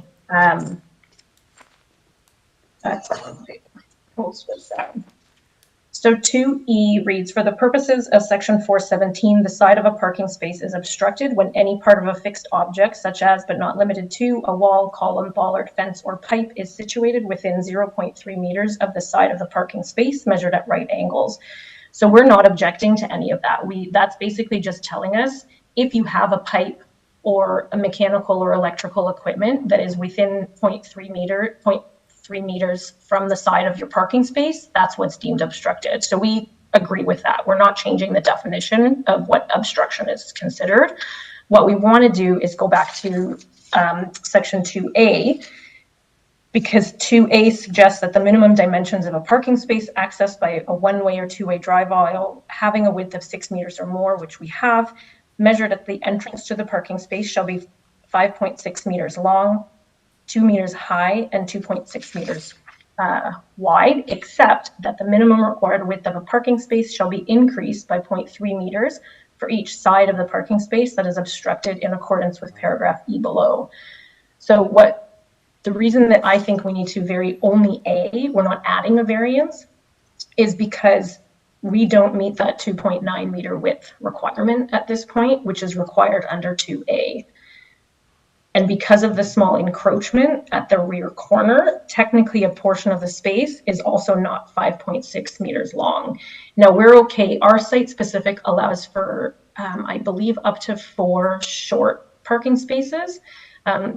So 2E reads, for the purposes of section 417, the side of a parking space is obstructed when any part of a fixed object, such as but not limited to a wall, column, bollard, fence, or pipe, is situated within 0.3 meters of the side of the parking space measured at right angles. So we're not objecting to any of that. That's basically just telling us if you have a pipe or a mechanical or electrical equipment that is within 0.3 meters from the side of your parking space, that's what's deemed obstructed. So we agree with that. We're not changing the definition of what obstruction is considered. What we want to do is go back to section 2A, because 2A suggests that the minimum dimensions of a parking space accessed by a one-way or two-way drive aisle having a width of 6 meters or more, which we have, measured at the entrance to the parking space shall be 5.6 meters long, 2 meters high, and 2.6 meters wide, except that the minimum required width of a parking space shall be increased by 0.3 meters for each side of the parking space that is obstructed in accordance with paragraph E below. So the reason that I think we need to vary only A, we're not adding a variance, is because we don't meet that 2.9 meter width requirement at this point, which is required under 2A. And because of the small encroachment at the rear corner, technically a portion of the space is also not 5.6 meters long. Now we're okay. Our site specific allows for, I believe, up to 4 short parking spaces,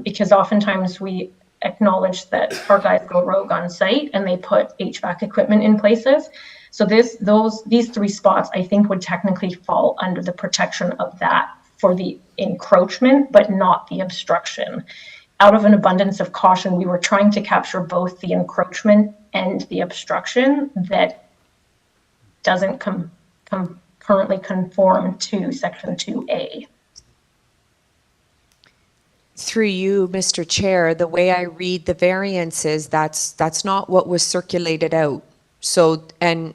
because oftentimes we acknowledge that our guys go rogue on site and they put HVAC equipment in places. So these 3 spots, I think, would technically fall under the protection of that for the encroachment, but not the obstruction. Out of an abundance of caution, we were trying to capture both the encroachment and the obstruction that doesn't currently conform to section 2A. Through you, Mr. Chair, the way I read the variances, that's not what was circulated out. So, and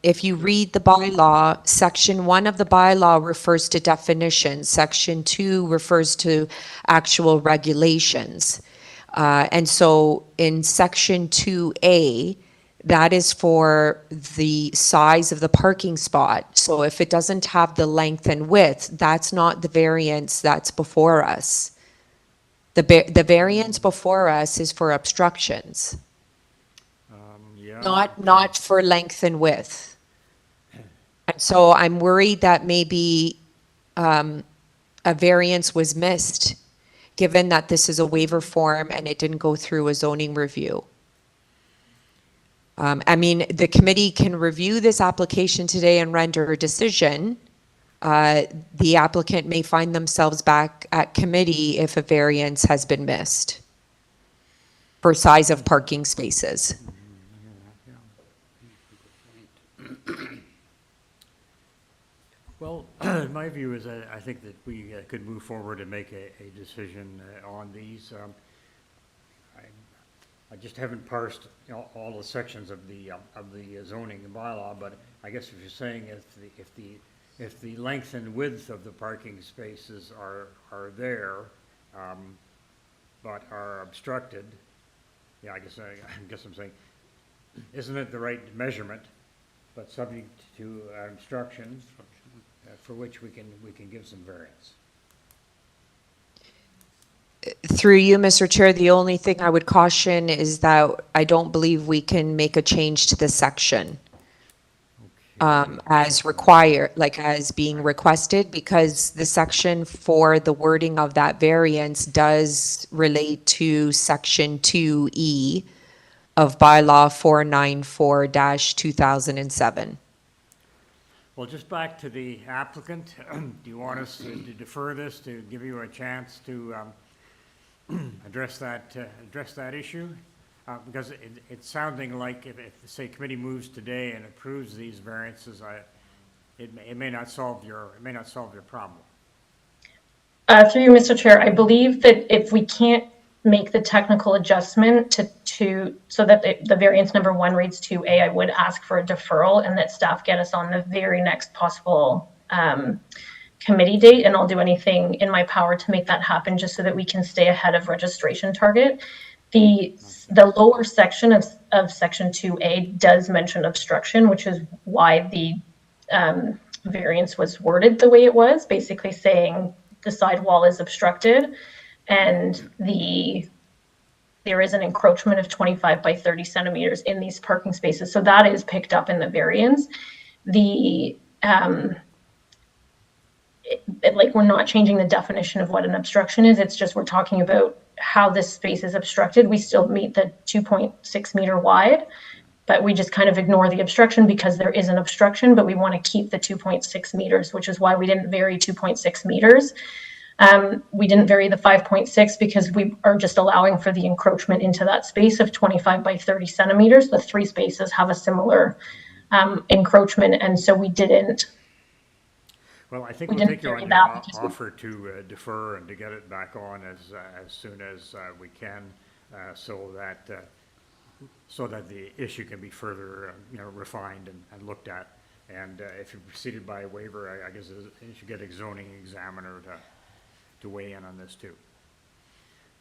if you read the bylaw, section 1 of the bylaw refers to definitions. Section 2 refers to actual regulations. And so in section 2A, that is for the size of the parking spot. So if it doesn't have the length and width, that's not the variance that's before us. The variance before us is for obstructions, not for length and width. And so I'm worried that maybe a variance was missed, given that this is a waiver form and it didn't go through a zoning review. I mean, the committee can review this application today and render a decision. The applicant may find themselves back at committee if a variance has been missed for size of parking spaces. Well, my view is I think that we could move forward and make a decision on these. I just haven't parsed all the sections of the zoning bylaw, but I guess if you're saying if the length and width of the parking spaces are there, but are obstructed, yeah, I guess I'm saying, isn't it the right measurement, but subject to obstruction, for which we can give some variance? Through you, Mr. Chair, the only thing I would caution is that I don't believe we can make a change to the section as required, like as being requested, because the section for the wording of that variance does relate to section 2E of bylaw 494-2007. Well, just back to the applicant, do you want us to defer this to give you a chance to address that issue? Because it's sounding like if say committee moves today and approves these variances, it may not solve your problem. Through you, Mr. Chair, I believe that if we can't make the technical adjustment so that the variance number 1 reads 2A, I would ask for a deferral and that staff get us on the very next possible committee date, and I'll do anything in my power to make that happen just so that we can stay ahead of registration target. The lower section of section 2A does mention obstruction, which is why the variance was worded the way it was, basically saying the side wall is obstructed and there is an encroachment of 25 by 30 centimeters in these parking spaces. So that is picked up in the variance. We're not changing the definition of what an obstruction is. It's just we're talking about how this space is obstructed. We still meet the 2.6 meter wide, but we just kind of ignore the obstruction because there is an obstruction, but we want to keep the 2.6 meters, which is why we didn't vary 2.6 meters. We didn't vary the 5.6 because we are just allowing for the encroachment into that space of 25 by 30 centimeters. The 3 spaces have a similar encroachment, and so we didn't. Well, I think we'll take you on your offer to defer and to get it back on as soon as we can, so that so that the issue can be further, refined and looked at. And if you proceeded by waiver, I guess you should get a zoning examiner to weigh in on this too.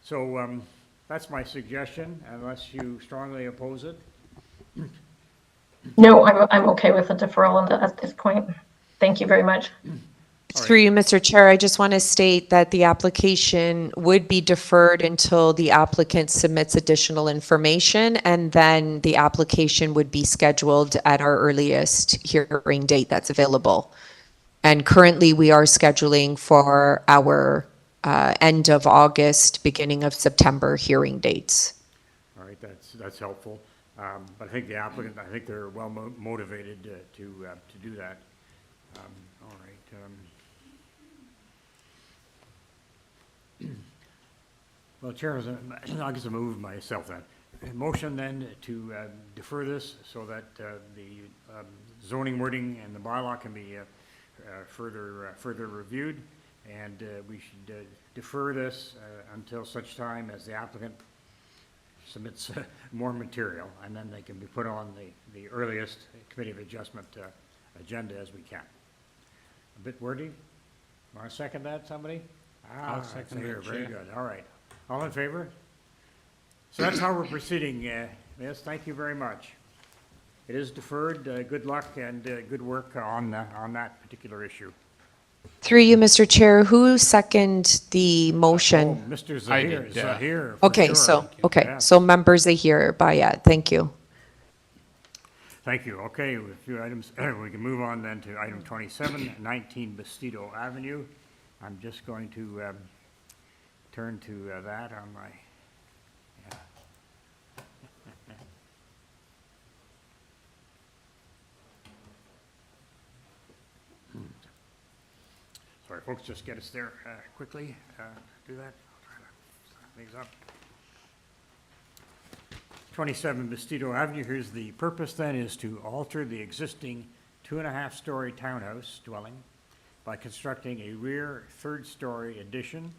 So that's my suggestion, unless you strongly oppose it. No, I'm okay with the deferral at this point. Thank you very much. Through you, Mr. Chair, I just want to state that the application would be deferred until the applicant submits additional information, and then the application would be scheduled at our earliest hearing date that's available. And currently, we are scheduling for our end of August, beginning of September hearing dates. All right, that's helpful. But I think the applicant, I think they're well motivated to do that. All right. Well, Chair, I guess I move myself then. Motion then to defer this so that the zoning wording and the bylaw can be further reviewed, and we should defer this until such time as the applicant submits more material, and then they can be put on the earliest Committee of Adjustment agenda as we can. A bit wordy? Want to second that, somebody? I'll second here. it, Very Chair. good. All right. All in favor? So that's how we're proceeding. Yes, thank you very much. It is deferred. Good luck and good work on that particular issue. Through you, Mr. Chair, who seconded the motion? Oh, Mr. I Zahir did, is yeah. here. For Okay, sure. so, Yes. so members are here by yet. Thank you. Thank you. Okay, with a few items, we can move on then to item 27, 19 Bastido Avenue. I'm just going to turn to that on my, Sorry, folks, just get us there quickly. Do that. I'll try to start things up. 27 Bastido Avenue, here's the purpose then, is to alter the existing 2.5-story townhouse dwelling by constructing a rear third-story addition,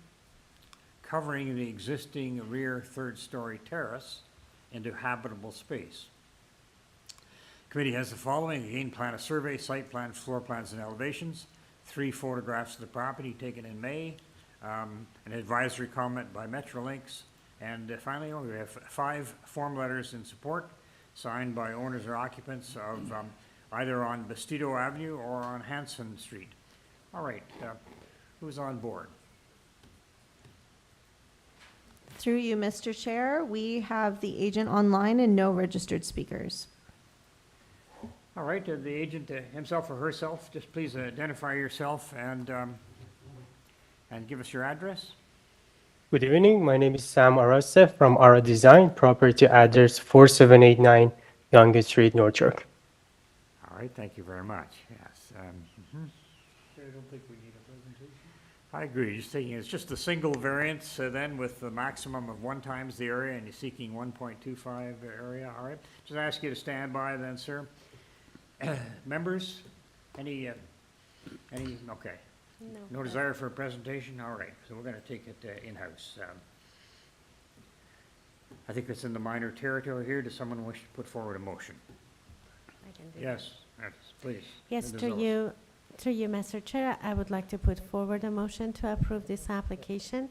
covering the existing rear third-story terrace into habitable space. Committee has the following: again, plan a survey, site plan, floor plans, and elevations, 3 photographs of the property taken in May, an advisory comment by Metrolinx, and finally, we have 5 form letters in support, signed by owners or occupants of either on Bastido Avenue or on Hanson Street. All right, who's on board? Through you, Mr. Chair, we have the agent online and no registered speakers. All right, the agent himself or herself, just please identify yourself and give us your address. Good evening. My name is Sam Arase from Ara Design, property address 4789 Yonge Street, North York. All right, thank you very much. Yes. I don't think we need a presentation. I agree. Just thinking it's just a single variance then with the maximum of 1 times the area, and you're seeking 1.25 area. All right. Just ask you to stand by then, sir. Members, any, okay. No desire for a presentation? All right, so we're going to take it in-house. I think it's in the minor territory here. Does someone wish to put forward a motion? I can do Yes, please. Yes, Linda through you, Mr. Chair, I would like to put forward a motion to approve this application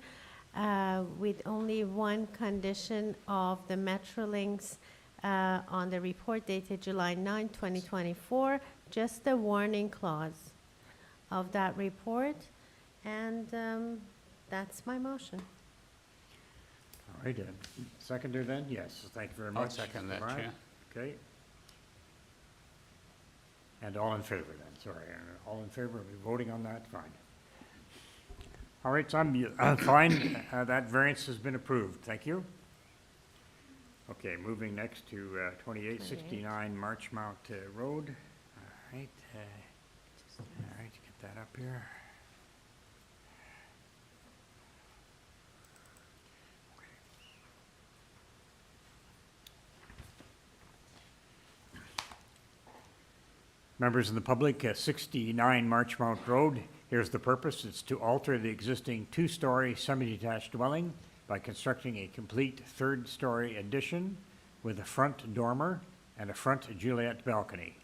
with only one condition of the Metrolinx on the report dated July 9, 2024, just the warning clause of that report, and that's my motion. All right, seconder then? Yes, thank you very much. I'll second that, Brian. Chair. Okay. And all in favor then, sorry, all in favor of voting on that? Fine. All right, so I'm fine, that variance has been approved, thank you. Okay, moving next to 2869 Marchmount Road. All right, get that up here. Members of the public, 69 Marchmount Road. Here's the purpose. It's to alter the existing 2-story semi-detached dwelling by constructing a complete 3rd-story addition, with a front dormer and a front Juliet balcony.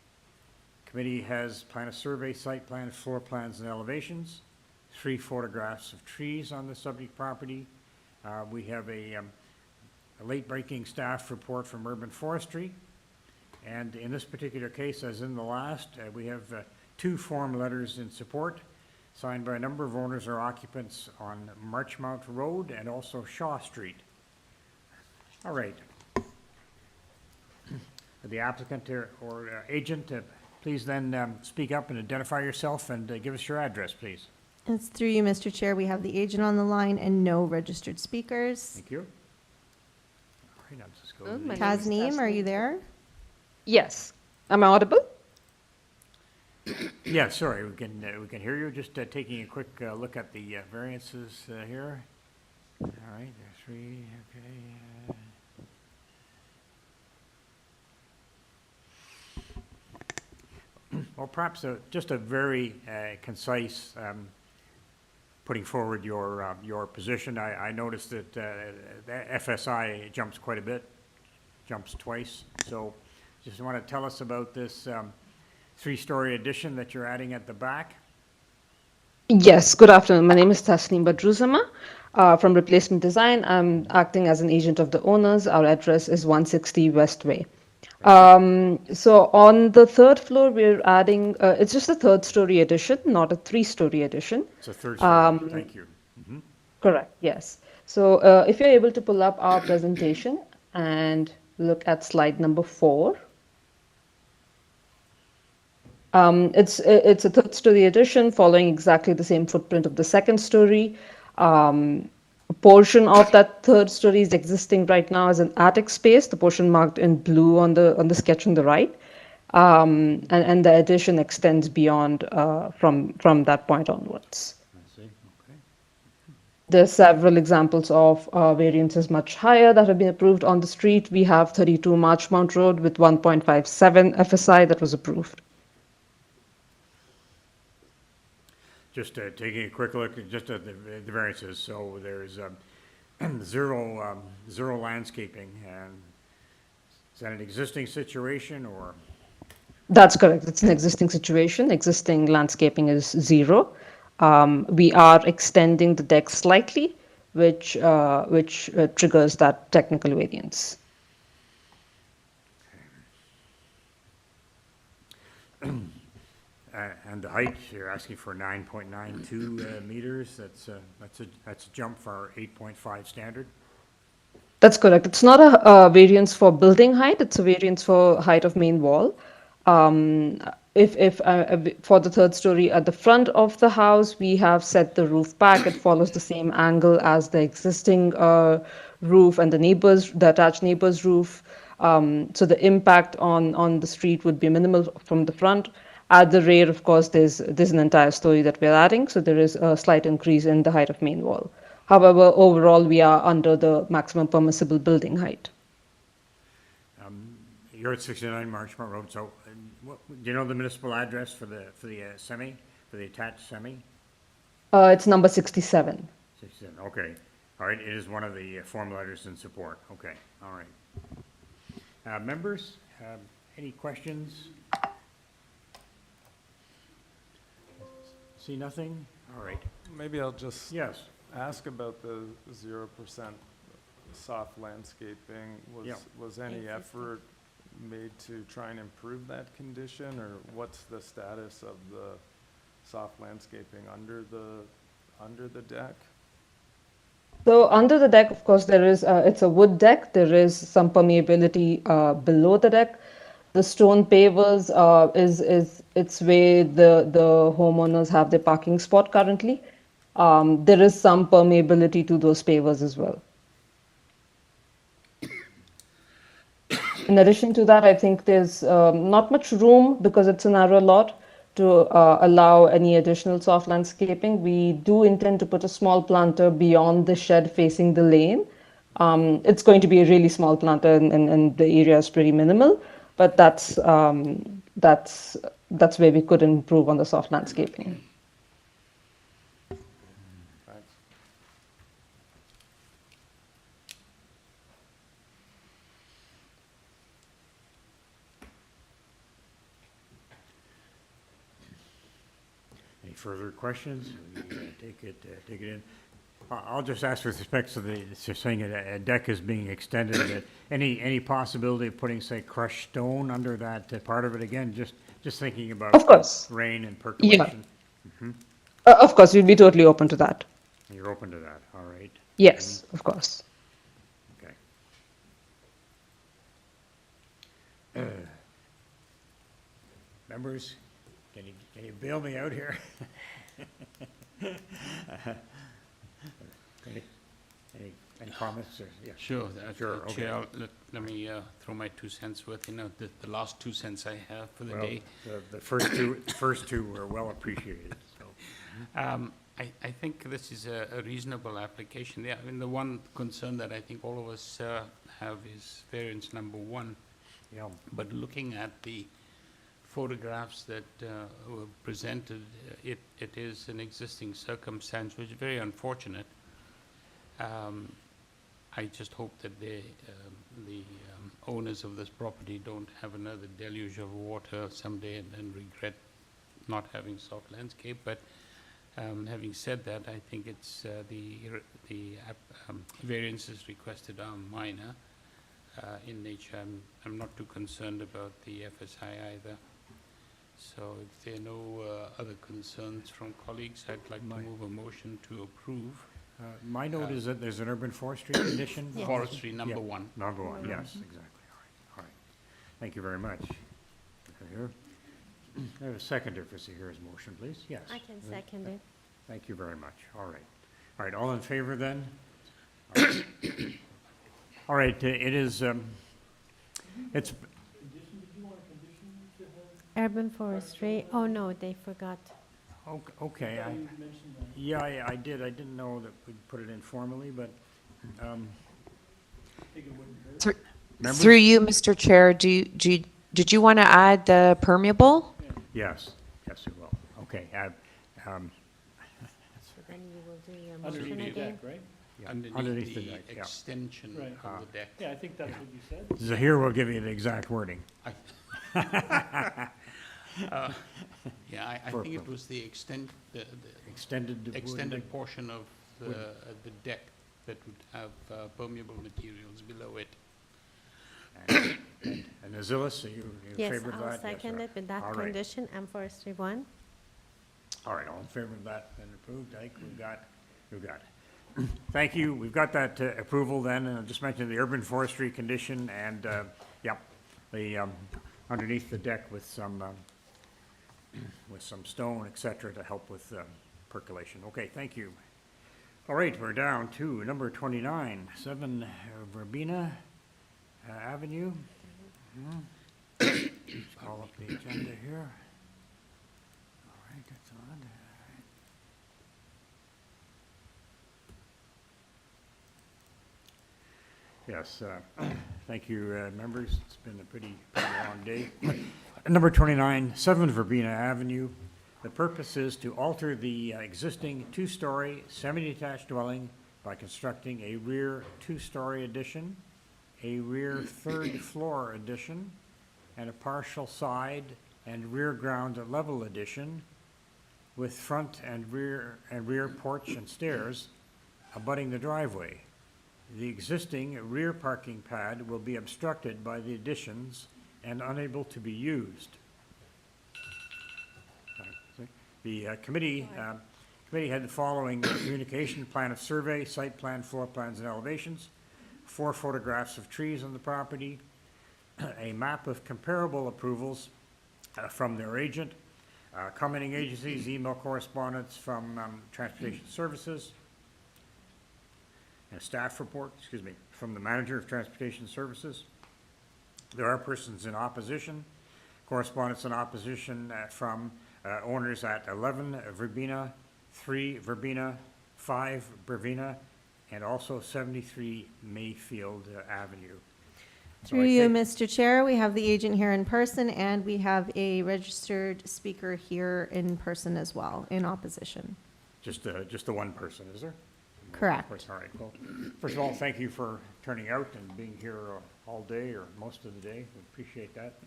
Committee has planned a survey, site plan, floor plans, and elevations, 3 photographs of trees on the subject property. We have a late-breaking staff report from Urban Forestry. And in this particular case, as in the last, we have 2 form letters in support, signed by a number of owners or occupants on Marchmount Road and also Shaw Street. All right. The applicant or agent, please then speak up and identify yourself and give us your address, please. It's through you, Mr. Chair. We have the agent on the line and no registered speakers. Thank you. All right, I'll just go to my the- name is Tasneem, are you there? Yes. Am I audible? Yeah, sorry, we can hear you. Just taking a quick look at the variances here. All right, there's 3, okay. Well, perhaps just a very concise putting forward your position. I noticed that the FSI jumps quite a bit, jumps twice. So just want to tell us about this 3-story addition that you're adding at the back. Yes. Good afternoon. My name is Tasneem Badruzama from Replacement Design. I'm acting as an agent of the owners. Our address is 160 Westway. So on the 3rd floor, we're adding, it's just a 3rd-story addition, not a 3-story addition. It's a 3rd story, thank you. Mhm. Correct, yes. So if you're able to pull up our presentation and look at slide number 4. It's a 3rd-story addition following exactly the same footprint of the 2nd story. A portion of that 3rd story is existing right now as an attic space, the portion marked in blue on the sketch on the right. And the addition extends beyond from that point onwards. I see, okay. There are several examples of variances much higher that have been approved on the street. We have 32 Marchmount Road with 1.57 FSI that was approved. Just taking a quick look at just at the variances. So there's zero landscaping. And is that an existing situation or? That's correct. It's an existing situation. Existing landscaping is 0. We are extending the deck slightly, which triggers that technical variance. And the height, you're asking for 9.92 meters. That's a jump for our 8.5 standard. That's correct. It's not a variance for building height. It's a variance for height of main wall. If for the 3rd story at the front of the house, we have set the roof back. It follows the same angle as the existing roof and the attached neighbor's roof. So the impact on the street would be minimal from the front. At the rear, of course, there's an entire story that we're adding, so there is a slight increase in the height of main wall. However, overall, we are under the maximum permissible building height. You're at 69 Marchmount Road, so do you know the municipal address for the attached semi? It's number 67. 67, okay. All right, it is one of the form letters in support. Okay, all right. Members, any questions? See nothing? All right. Maybe I'll just Yes. ask about the 0% soft landscaping. Was any effort made to try and improve that condition, or what's the status of the soft landscaping under the deck? So under the deck, of course, there is it's a wood deck. There is some permeability below the deck. The stone pavers it's where the homeowners have their parking spot currently. There is some permeability to those pavers as well. In addition to that, I think there's not much room because it's a narrow lot to allow any additional soft landscaping. We do intend to put a small planter beyond the shed facing the lane. It's going to be a really small planter and the area is pretty minimal, but that's where we could improve on the soft landscaping. Any further questions? We, take it in. I'll just ask with respect to saying a deck is being extended, that any possibility of putting, say, crushed stone under that part of it? Again, just thinking about Of course. rain and Yeah. percolation. Of course, we'd be totally open to that. You're open to that, all right? Yes, of course. Okay. Members, can you bail me out here? Any comments? Or, yeah. Sure, Sure, okay. Chair, let me throw my 2 cents worth, the last 2 cents I have for the Well, day. the first two were well appreciated, so. I think this is a reasonable application. Yeah, I mean, the one concern that I think all of us have is variance number 1. Yeah. But looking at the photographs that were presented, it is an existing circumstance, which is very unfortunate. I just hope that the owners of this property don't have another deluge of water someday and then regret not having soft landscape. But having said that, I think it's the variances requested are minor in nature. I'm not too concerned about the FSI either. So if there are no other concerns from colleagues, I'd like to move a motion to approve. My note is that there's an urban forestry condition. Yes. Forestry number Yeah, 1. Number 1, yes, exactly. All right. Thank you very much. Here. I have a seconder for Sahira's motion, please. Yes. I can second it. Thank you very much. All right. All right, all in favor then? All right. All right, it is, it's, Urban forestry, oh no, they forgot. okay, yeah, I did. I didn't know that we'd put it in formally, but, members? Through you, Mr. Chair, did you want to add the permeable? Yes, yes, it will. Okay, Then you will do your motion Underneath the again. deck, right? yeah, Underneath the deck, yeah. extension Right. of the deck. Yeah, I think that's what you said. Zahir will give you the exact wording. Yeah, I think it was the Extended extended portion of the deck that would have permeable materials below it. And Azilis, are you in Yes, favor of that? I'll Yes, second all right. it with that All right. condition and forestry 1. All right, all in favor of that, then approved, Ike, we've got it. Thank you, we've got that approval then, and I just mentioned the urban forestry condition and, yep, the, underneath the deck with some stone, et cetera, to help with percolation. Okay, thank you. All right, we're down to number 29, 7 Verbena Avenue. Let's call up the agenda here. All right, that's on. Yes, thank you, members. It's been a pretty long day. Number 29, 7 Verbena Avenue. The purpose is to alter the existing 2-story semi-detached dwelling by constructing a rear 2-story addition, a rear 3rd floor addition, and a partial side and rear ground level addition with front and rear porch and stairs abutting the driveway. The existing rear parking pad will be obstructed by the additions and unable to be used. The committee had the following communication: plan of survey, site plan, floor plans, and elevations, 4 photographs of trees on the property, a map of comparable approvals from their agent, commenting agencies, email correspondence from Transportation Services, and a staff report, from the manager of Transportation Services. There are persons in opposition, correspondence in opposition from owners at 11 Verbena, 3 Verbena, 5 Verbena, and also 73 Mayfield Avenue. So Through I you, think- Mr. Chair, we have the agent here in person, and we have a registered speaker here in person as well, in opposition. Just the one person, is there? Correct. All right, well, first of all, thank you for turning out and being here all day or most of the day. We appreciate that.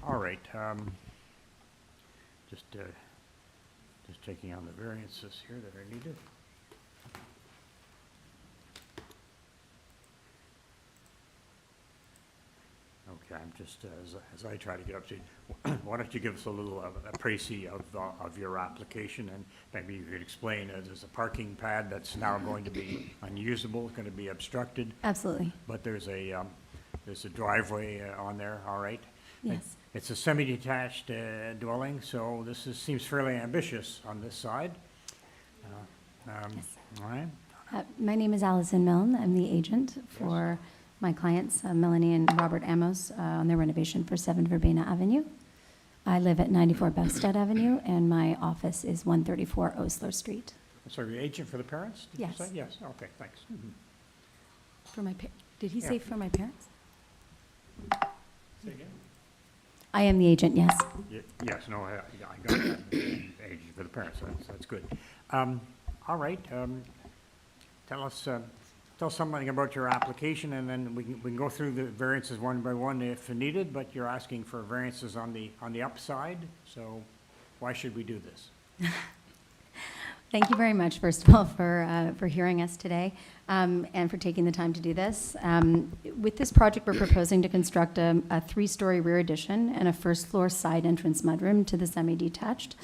All right, just Just taking on the variances here that are needed. Okay, I'm just, as I try to get up to, why don't you give us a little a précis of your application, and maybe you could explain, there's a parking pad that's now going to be unusable, going to be obstructed. Absolutely. But there's a driveway on there, all right? Yes. It's a semi-detached dwelling, so seems fairly ambitious on this side. All right. My name is Allison Milne. I'm the agent for my clients, Melanie and Robert Amos, on their renovation for 7 Verbena Avenue. I live at 94 Basted Avenue, and my office is 134 Osler Street. So you're agent for the parents? Did Yes. you say? Yes, okay, thanks. For my, did he Yeah. say for my parents? Say again? I am the agent, yes. Yes, no, I got that, agent for the parents, that's good. All right, tell us something about your application, and then we can go through the variances one by one if needed, but you're asking for variances on the upside, so why should we do this? Thank you very much, first of all, for hearing us today, and for taking the time to do this. With this project, we're proposing to construct a 3-story rear addition and a first-floor side entrance mudroom to the semi-detached.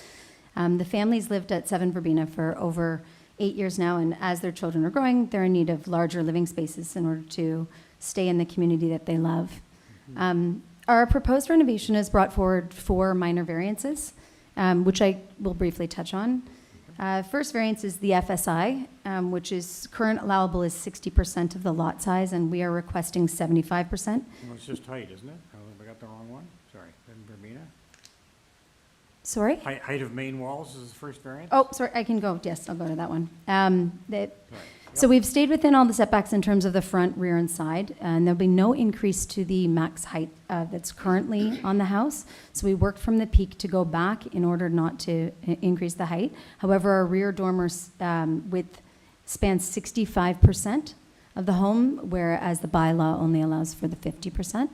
The family's lived at 7 Verbena for over 8 years now, and as their children are growing, they're in need of larger living spaces in order to stay in the community that they love. Our proposed renovation has brought forward 4 minor variances, which I will briefly touch on. First variance is the FSI, which is current allowable is 60% of the lot size, and we are requesting 75%. Well, it's just height, isn't it? Oh, have I got the wrong one? Sorry, Verbena? Sorry? Height of main walls is the first variance? Oh, sorry, I can go, yes, I'll go to that one. So we've stayed within all the setbacks in terms of the front, rear, and side, and there'll be no increase to the max height that's currently on the house. So we worked from the peak to go back in order not to increase the height. However, our rear dormer width spans 65% of the home, whereas the bylaw only allows for the 50%.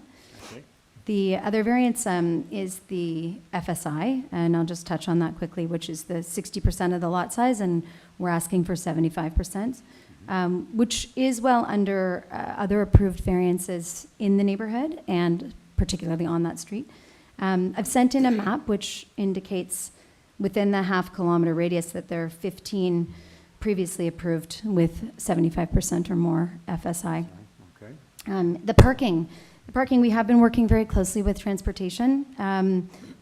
The other variance is the FSI, and I'll just touch on that quickly, which is the 60% of the lot size, and we're asking for 75%, which is well under other approved variances in the neighborhood, and particularly on that street. I've sent in a map which indicates within the half-kilometer radius that there are 15 previously approved with 75% or more FSI. Okay. The parking, we have been working very closely with transportation.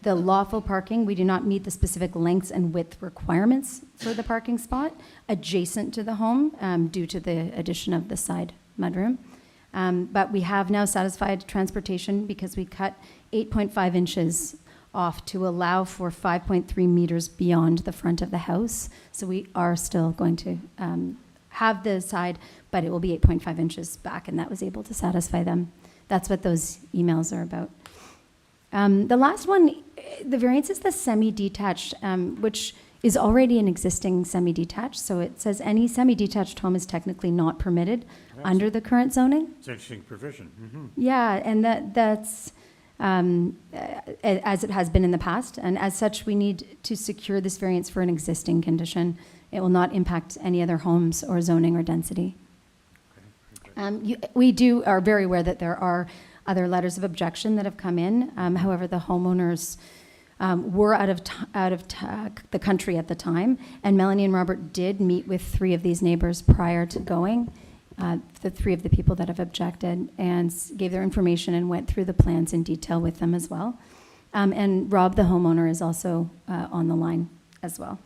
The lawful parking, we do not meet the specific lengths and width requirements for the parking spot adjacent to the home due to the addition of the side mudroom. But we have now satisfied transportation because we cut 8.5 inches off to allow for 5.3 meters beyond the front of the house. So we are still going to have the side, but it will be 8.5 inches back, and that was able to satisfy them. That's what those emails are about. The last one, the variance is the semi-detached, which is already an existing semi-detached. So it says any semi-detached home is technically not permitted under the current zoning. It's an interesting provision. Mm-hmm. Yeah, and that's as it has been in the past. And as such, we need to secure this variance for an existing condition. It will not impact any other homes or zoning or density. We are very aware that there are other letters of objection that have come in. However, the homeowners were out of the country at the time, and Melanie and Robert did meet with 3 of these neighbors prior to going, the 3 of the people that have objected, and gave their information and went through the plans in detail with them as well. And Rob, the homeowner, is also on the line as well.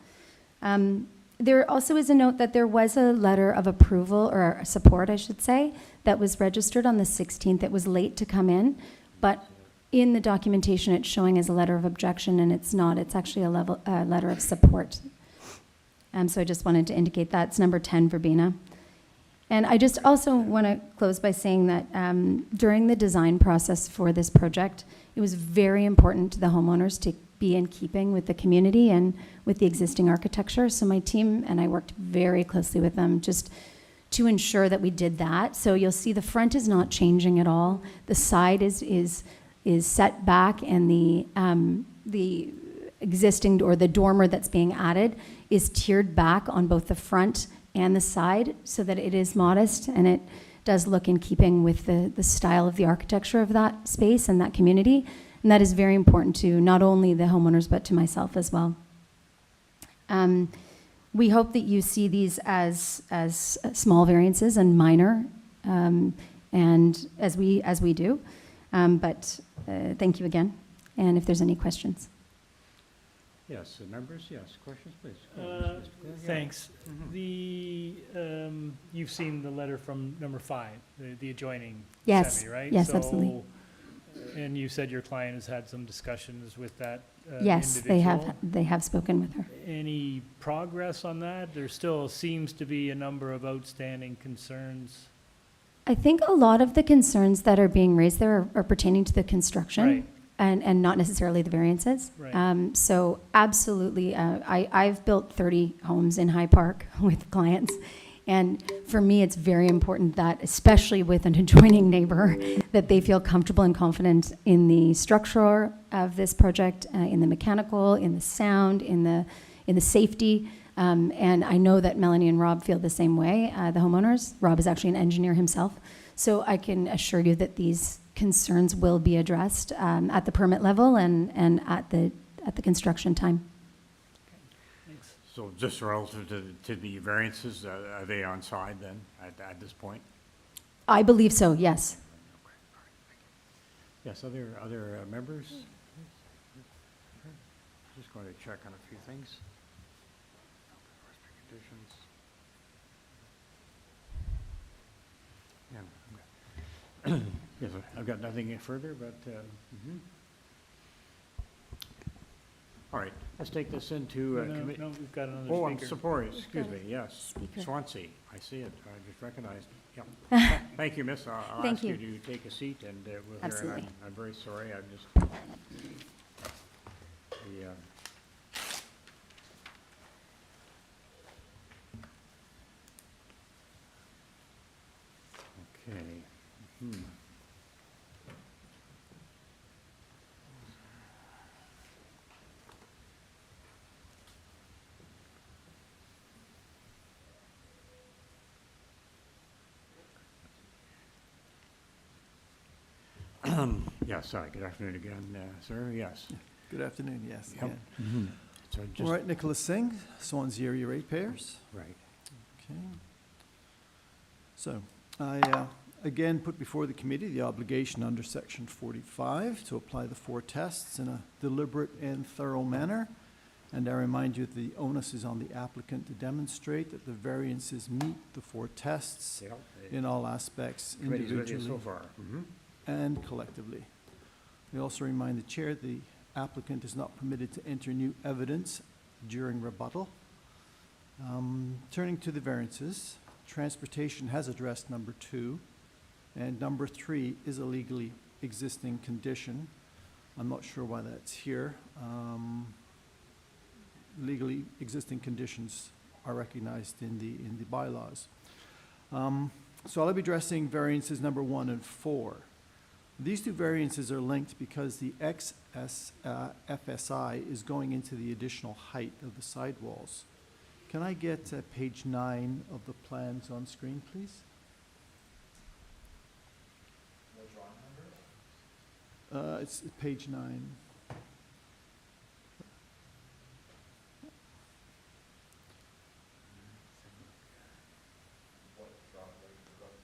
There also is a note that there was a letter of approval, or support, I should say, that was registered on the 16th. It was late to come in, but in the documentation it's showing as a letter of objection, and it's not. It's actually a letter of support. So I just wanted to indicate that. It's number 10 Verbena. And I just also want to close by saying that during the design process for this project, it was very important to the homeowners to be in keeping with the community and with the existing architecture. So my team and I worked very closely with them just to ensure that we did that. So you'll see the front is not changing at all. The side is set back, and the existing, or the dormer that's being added is tiered back on both the front and the side so that it is modest, and it does look in keeping with the style of the architecture of that space and that community. And that is very important to not only the homeowners, but to myself as well. We hope that you see these as small variances and minor, and as we do. But thank you again. And if there's any questions. Yes, members, yes, questions, please. Thanks. You've seen the letter from number 5, the adjoining Yes. semi, right? Yes, absolutely. And you said your client has had some discussions with that Yes, individual. they have spoken with her. Any progress on that? There still seems to be a number of outstanding concerns. I think a lot of the concerns that are being raised there are pertaining to the construction. Right. And not necessarily the variances. Right. So absolutely, I've built 30 homes in High Park with clients. And for me, it's very important that, especially with an adjoining neighbor, that they feel comfortable and confident in the structure of this project, in the mechanical, in the sound, in the safety. And I know that Melanie and Rob feel the same way, the homeowners. Rob is actually an engineer himself. So I can assure you that these concerns will be addressed at the permit level and at the construction time. So just relative to the variances, are they on side then at this point? I believe so, yes. Yes, other members? Just going to check on a few things. Conditions. Yeah. Yes, I've got nothing further, but, all right, let's take this into committee. No, we've got another Oh, I'm speaker. sorry, excuse me, yes. Speaker. Swansea, I see it, I just recognized it. Yep. Thank you, miss. I'll Thank ask you you. to take a seat, and we'll hear, Absolutely. I'm very sorry, I'm just, okay. Yes, sorry, good afternoon again, sir, yes. Good afternoon, yes. Yep. Again. So All just, right, Nicholas Singh, Swansea area ratepayers. right. Okay. So I again put before the committee the obligation under section 45 to apply the 4 tests in a deliberate and thorough manner. And I remind you that the onus is on the applicant to demonstrate that the variances meet the 4 tests Yep. in all aspects Committee's with you individually so far. and collectively. We also remind the chair the applicant is not permitted to enter new evidence during rebuttal. Turning to the variances, transportation has addressed number 2, and number 3 is a legally existing condition. I'm not sure why that's here. Legally existing conditions are recognized in the bylaws. So I'll be addressing variances number 1 and 4. These 2 variances are linked because the FSI is going into the additional height of the sidewalls. Can I get page 9 of the plans on screen, please? It's page 9.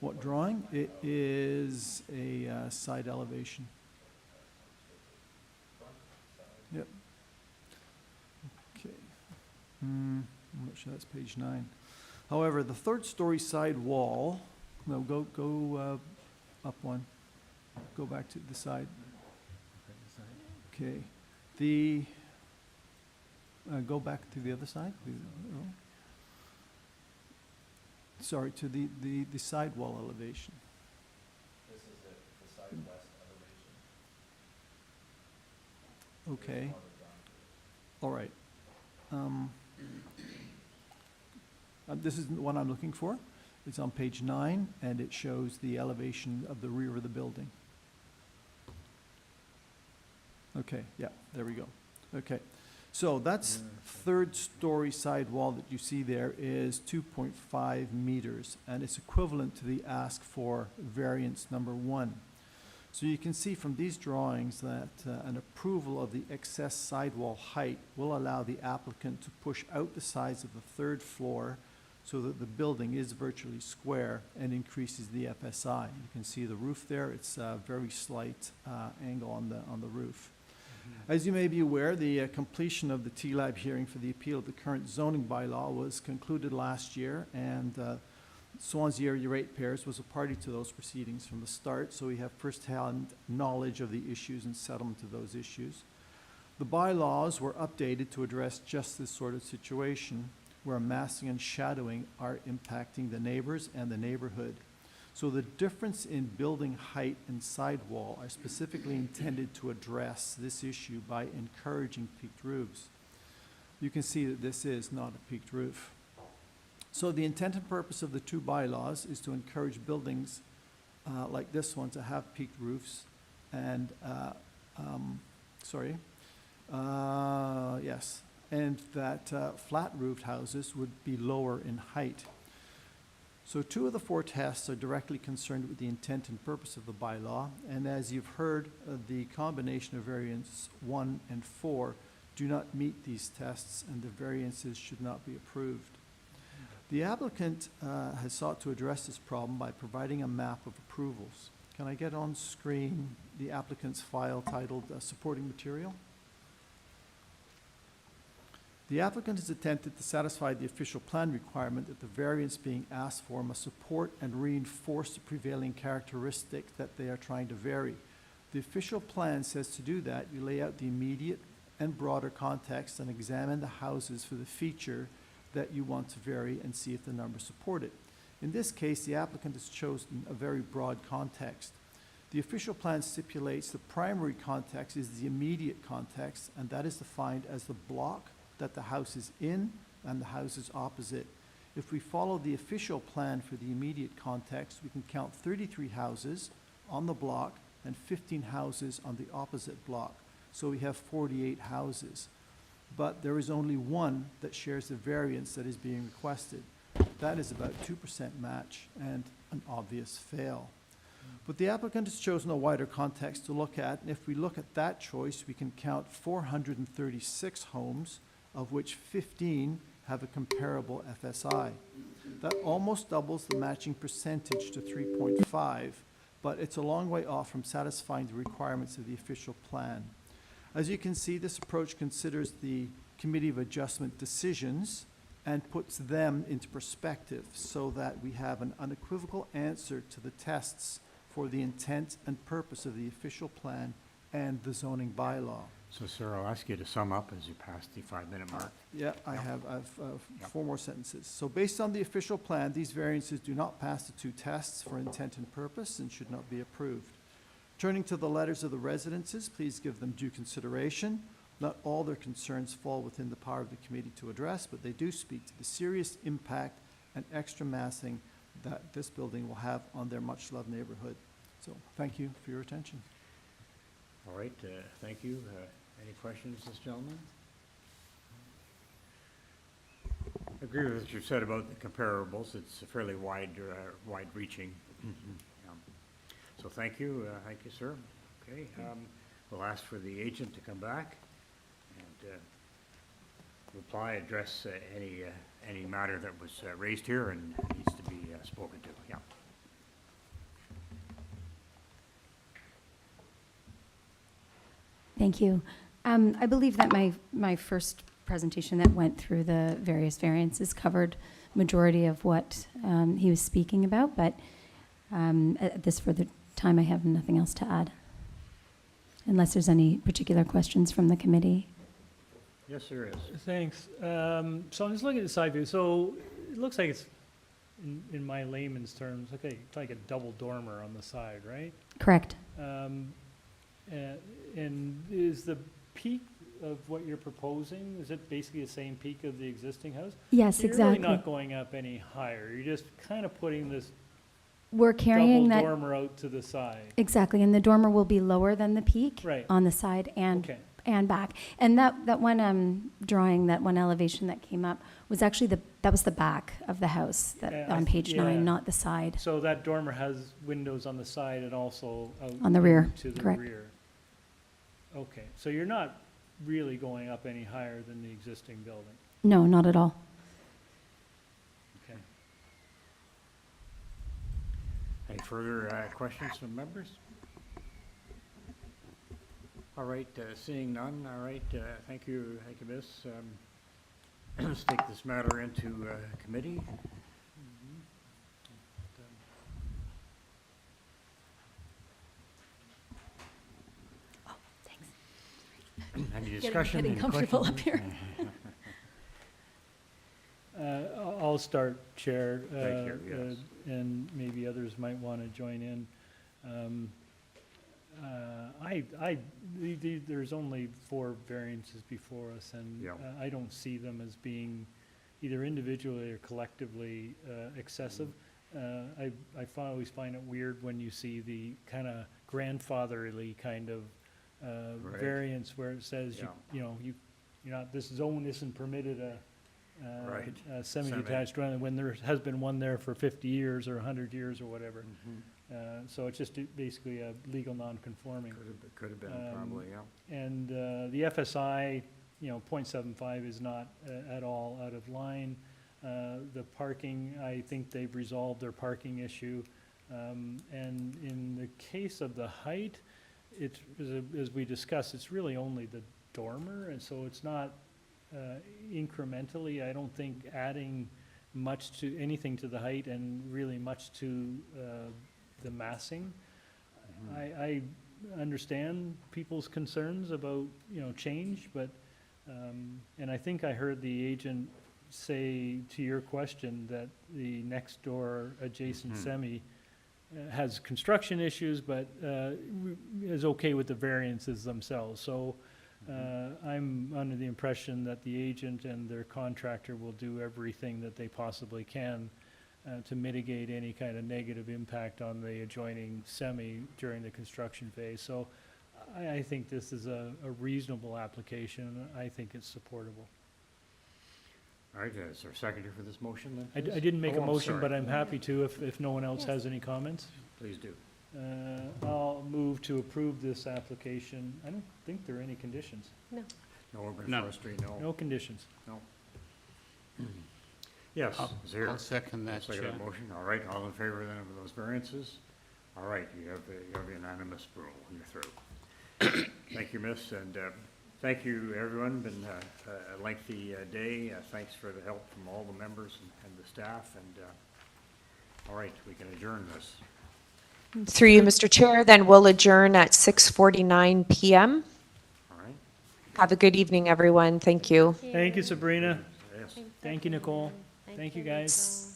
What drawing? It is a side elevation. Yep. Okay. I'm not sure that's page 9. However, the 3rd story side wall, no, go up one. Go back to the side. Okay. Go back to the other side. Sorry, to the sidewall elevation. This is it, the side west elevation. Okay. All right. This is the one I'm looking for. It's on page 9, and it shows the elevation of the rear of the building. Okay, yeah, there we go. Okay. So that's third-story sidewall that you see there is 2.5 meters, and it's equivalent to the ask for variance number 1. So you can see from these drawings that an approval of the excess sidewall height will allow the applicant to push out the sides of the third floor so that the building is virtually square and increases the FSI. You can see the roof there. It's a very slight angle on the roof. As you may be aware, the completion of the TLAB hearing for the appeal of the current zoning bylaw was concluded last year, and Swansea Area Ratepayers was a party to those proceedings from the start, so we have first-hand knowledge of the issues and settlement of those issues. The bylaws were updated to address just this sort of situation, where massing and shadowing are impacting the neighbors and the neighborhood. So the difference in building height and sidewall are specifically intended to address this issue by encouraging peaked roofs. You can see that this is not a peaked roof. So the intent and purpose of the two bylaws is to encourage buildings like this one to have peaked roofs and, and that flat-roofed houses would be lower in height. So 2 of the 4 tests are directly concerned with the intent and purpose of the bylaw, and as you've heard, the combination of variants 1 and 4 do not meet these tests, and the variances should not be approved. The applicant has sought to address this problem by providing a map of approvals. Can I get on screen the applicant's file titled Supporting Material? The applicant has attempted to satisfy the official plan requirement that the variance being asked for must support and reinforce the prevailing characteristic that they are trying to vary. The official plan says to do that, you lay out the immediate and broader context and examine the houses for the feature that you want to vary and see if the numbers support it. In this case, the applicant has chosen a very broad context. The official plan stipulates the primary context is the immediate context, and that is defined as the block that the house is in and the houses opposite. If we follow the official plan for the immediate context, we can count 33 houses on the block and 15 houses on the opposite block. So we have 48 houses. But there is only one that shares the variance that is being requested. That is about 2% match and an obvious fail. But the applicant has chosen a wider context to look at, and if we look at that choice, we can count 436 homes, of which 15 have a comparable FSI. That almost doubles the matching percentage to 3.5, but it's a long way off from satisfying the requirements of the official plan. As you can see, this approach considers the Committee of Adjustment decisions and puts them into perspective so that we have an unequivocal answer to the tests for the intent and purpose of the official plan and the zoning bylaw. So, sir, I'll ask you to sum up as you pass the 5-minute mark. Yeah, I've 4 more sentences. So based on the official plan, these variances do not pass the 2 tests for intent and purpose and should not be approved. Turning to the letters of the residences, please give them due consideration. Not all their concerns fall within the power of the committee to address, but they do speak to the serious impact and extra massing that this building will have on their much-loved neighborhood. So thank you for your attention. All right, thank you. Any questions, this gentleman? I agree with what you said about the comparables. It's fairly wide-reaching. So thank you, sir. Okay, we'll ask for the agent to come back and reply, address any matter that was raised here and needs to be spoken to. Yeah. Thank you. I believe that my first presentation that went through the various variances covered majority of what he was speaking about, but at this further time, I have nothing else to add, unless there's any particular questions from the committee. Yes, there is. Thanks. So I'm just looking at the side view. So it looks like it's, in my layman's terms, okay, it's like a double dormer on the side, right? Correct. And is the peak of what you're proposing, is it basically the same peak of the existing house? Yes, so you're exactly. You're really not going up any higher. You're just kind of putting this We're carrying double that dormer out to the side. exactly, and the dormer will be lower than the peak Right. on the side and Okay. and back. And that one drawing, that one elevation that came up was actually that was the back of the house on page 9, not the side. So that dormer has windows on the side and also out On the rear, to the correct. rear. Okay, so you're not really going up any higher than the existing building. No, not at all. Okay. Any further questions from members? All right, seeing none, all right, thank you, Miss. Let's take this matter into committee. Oh, thanks. Any discussion? Getting any comfortable questions? up here. I'll start, Chair. Thank you, yes. And maybe others might want to join in. There's only 4 variances before us, and Yeah. I don't see them as being either individually or collectively excessive. I always find it weird when you see the kind of grandfatherly kind of Right. variance where it says, Yeah. you're not, this zone isn't permitted Right. a semi-detached dwelling when there has been one there for 50 years or 100 years or whatever. So it's just basically a legal non-conforming. Could have been, probably, yeah. And the FSI, 0.75 is not at all out of line. The parking, I think they've resolved their parking issue. And in the case of the height, it's, as we discussed, it's really only the dormer, and so it's not incrementally, I don't think, adding much to anything to the height and really much to the massing. I understand people's concerns about, change, but, and I think I heard the agent say to your question that the next door adjacent semi has construction issues, but is okay with the variances themselves. So I'm under the impression that the agent and their contractor will do everything that they possibly can to mitigate any kind of negative impact on the adjoining semi during the construction phase. So I think this is a reasonable application. I think it's supportable. All right, is there a seconder for this motion then? I please? didn't make a I'm motion, sorry. but I'm happy to if no one else has any comments. Please do. I'll move to approve this application. I don't think there are any conditions. No. No urban No. forestry, no. No conditions. No. Yes, is there? I'll second that, Second Chair. motion, all right, all in favor then of those variances? All right, you have unanimous approval, you're through. Thank you, miss, and thank you, everyone, been a lengthy day. Thanks for the help from all the members and the staff, and all right, we can adjourn this. Through you, Mr. Chair, then we'll adjourn at 6:49 PM. All right, Have a good evening, everyone. Thank you. Thank you, Sabrina. yes. Thank you, Nicole. Thank you, guys.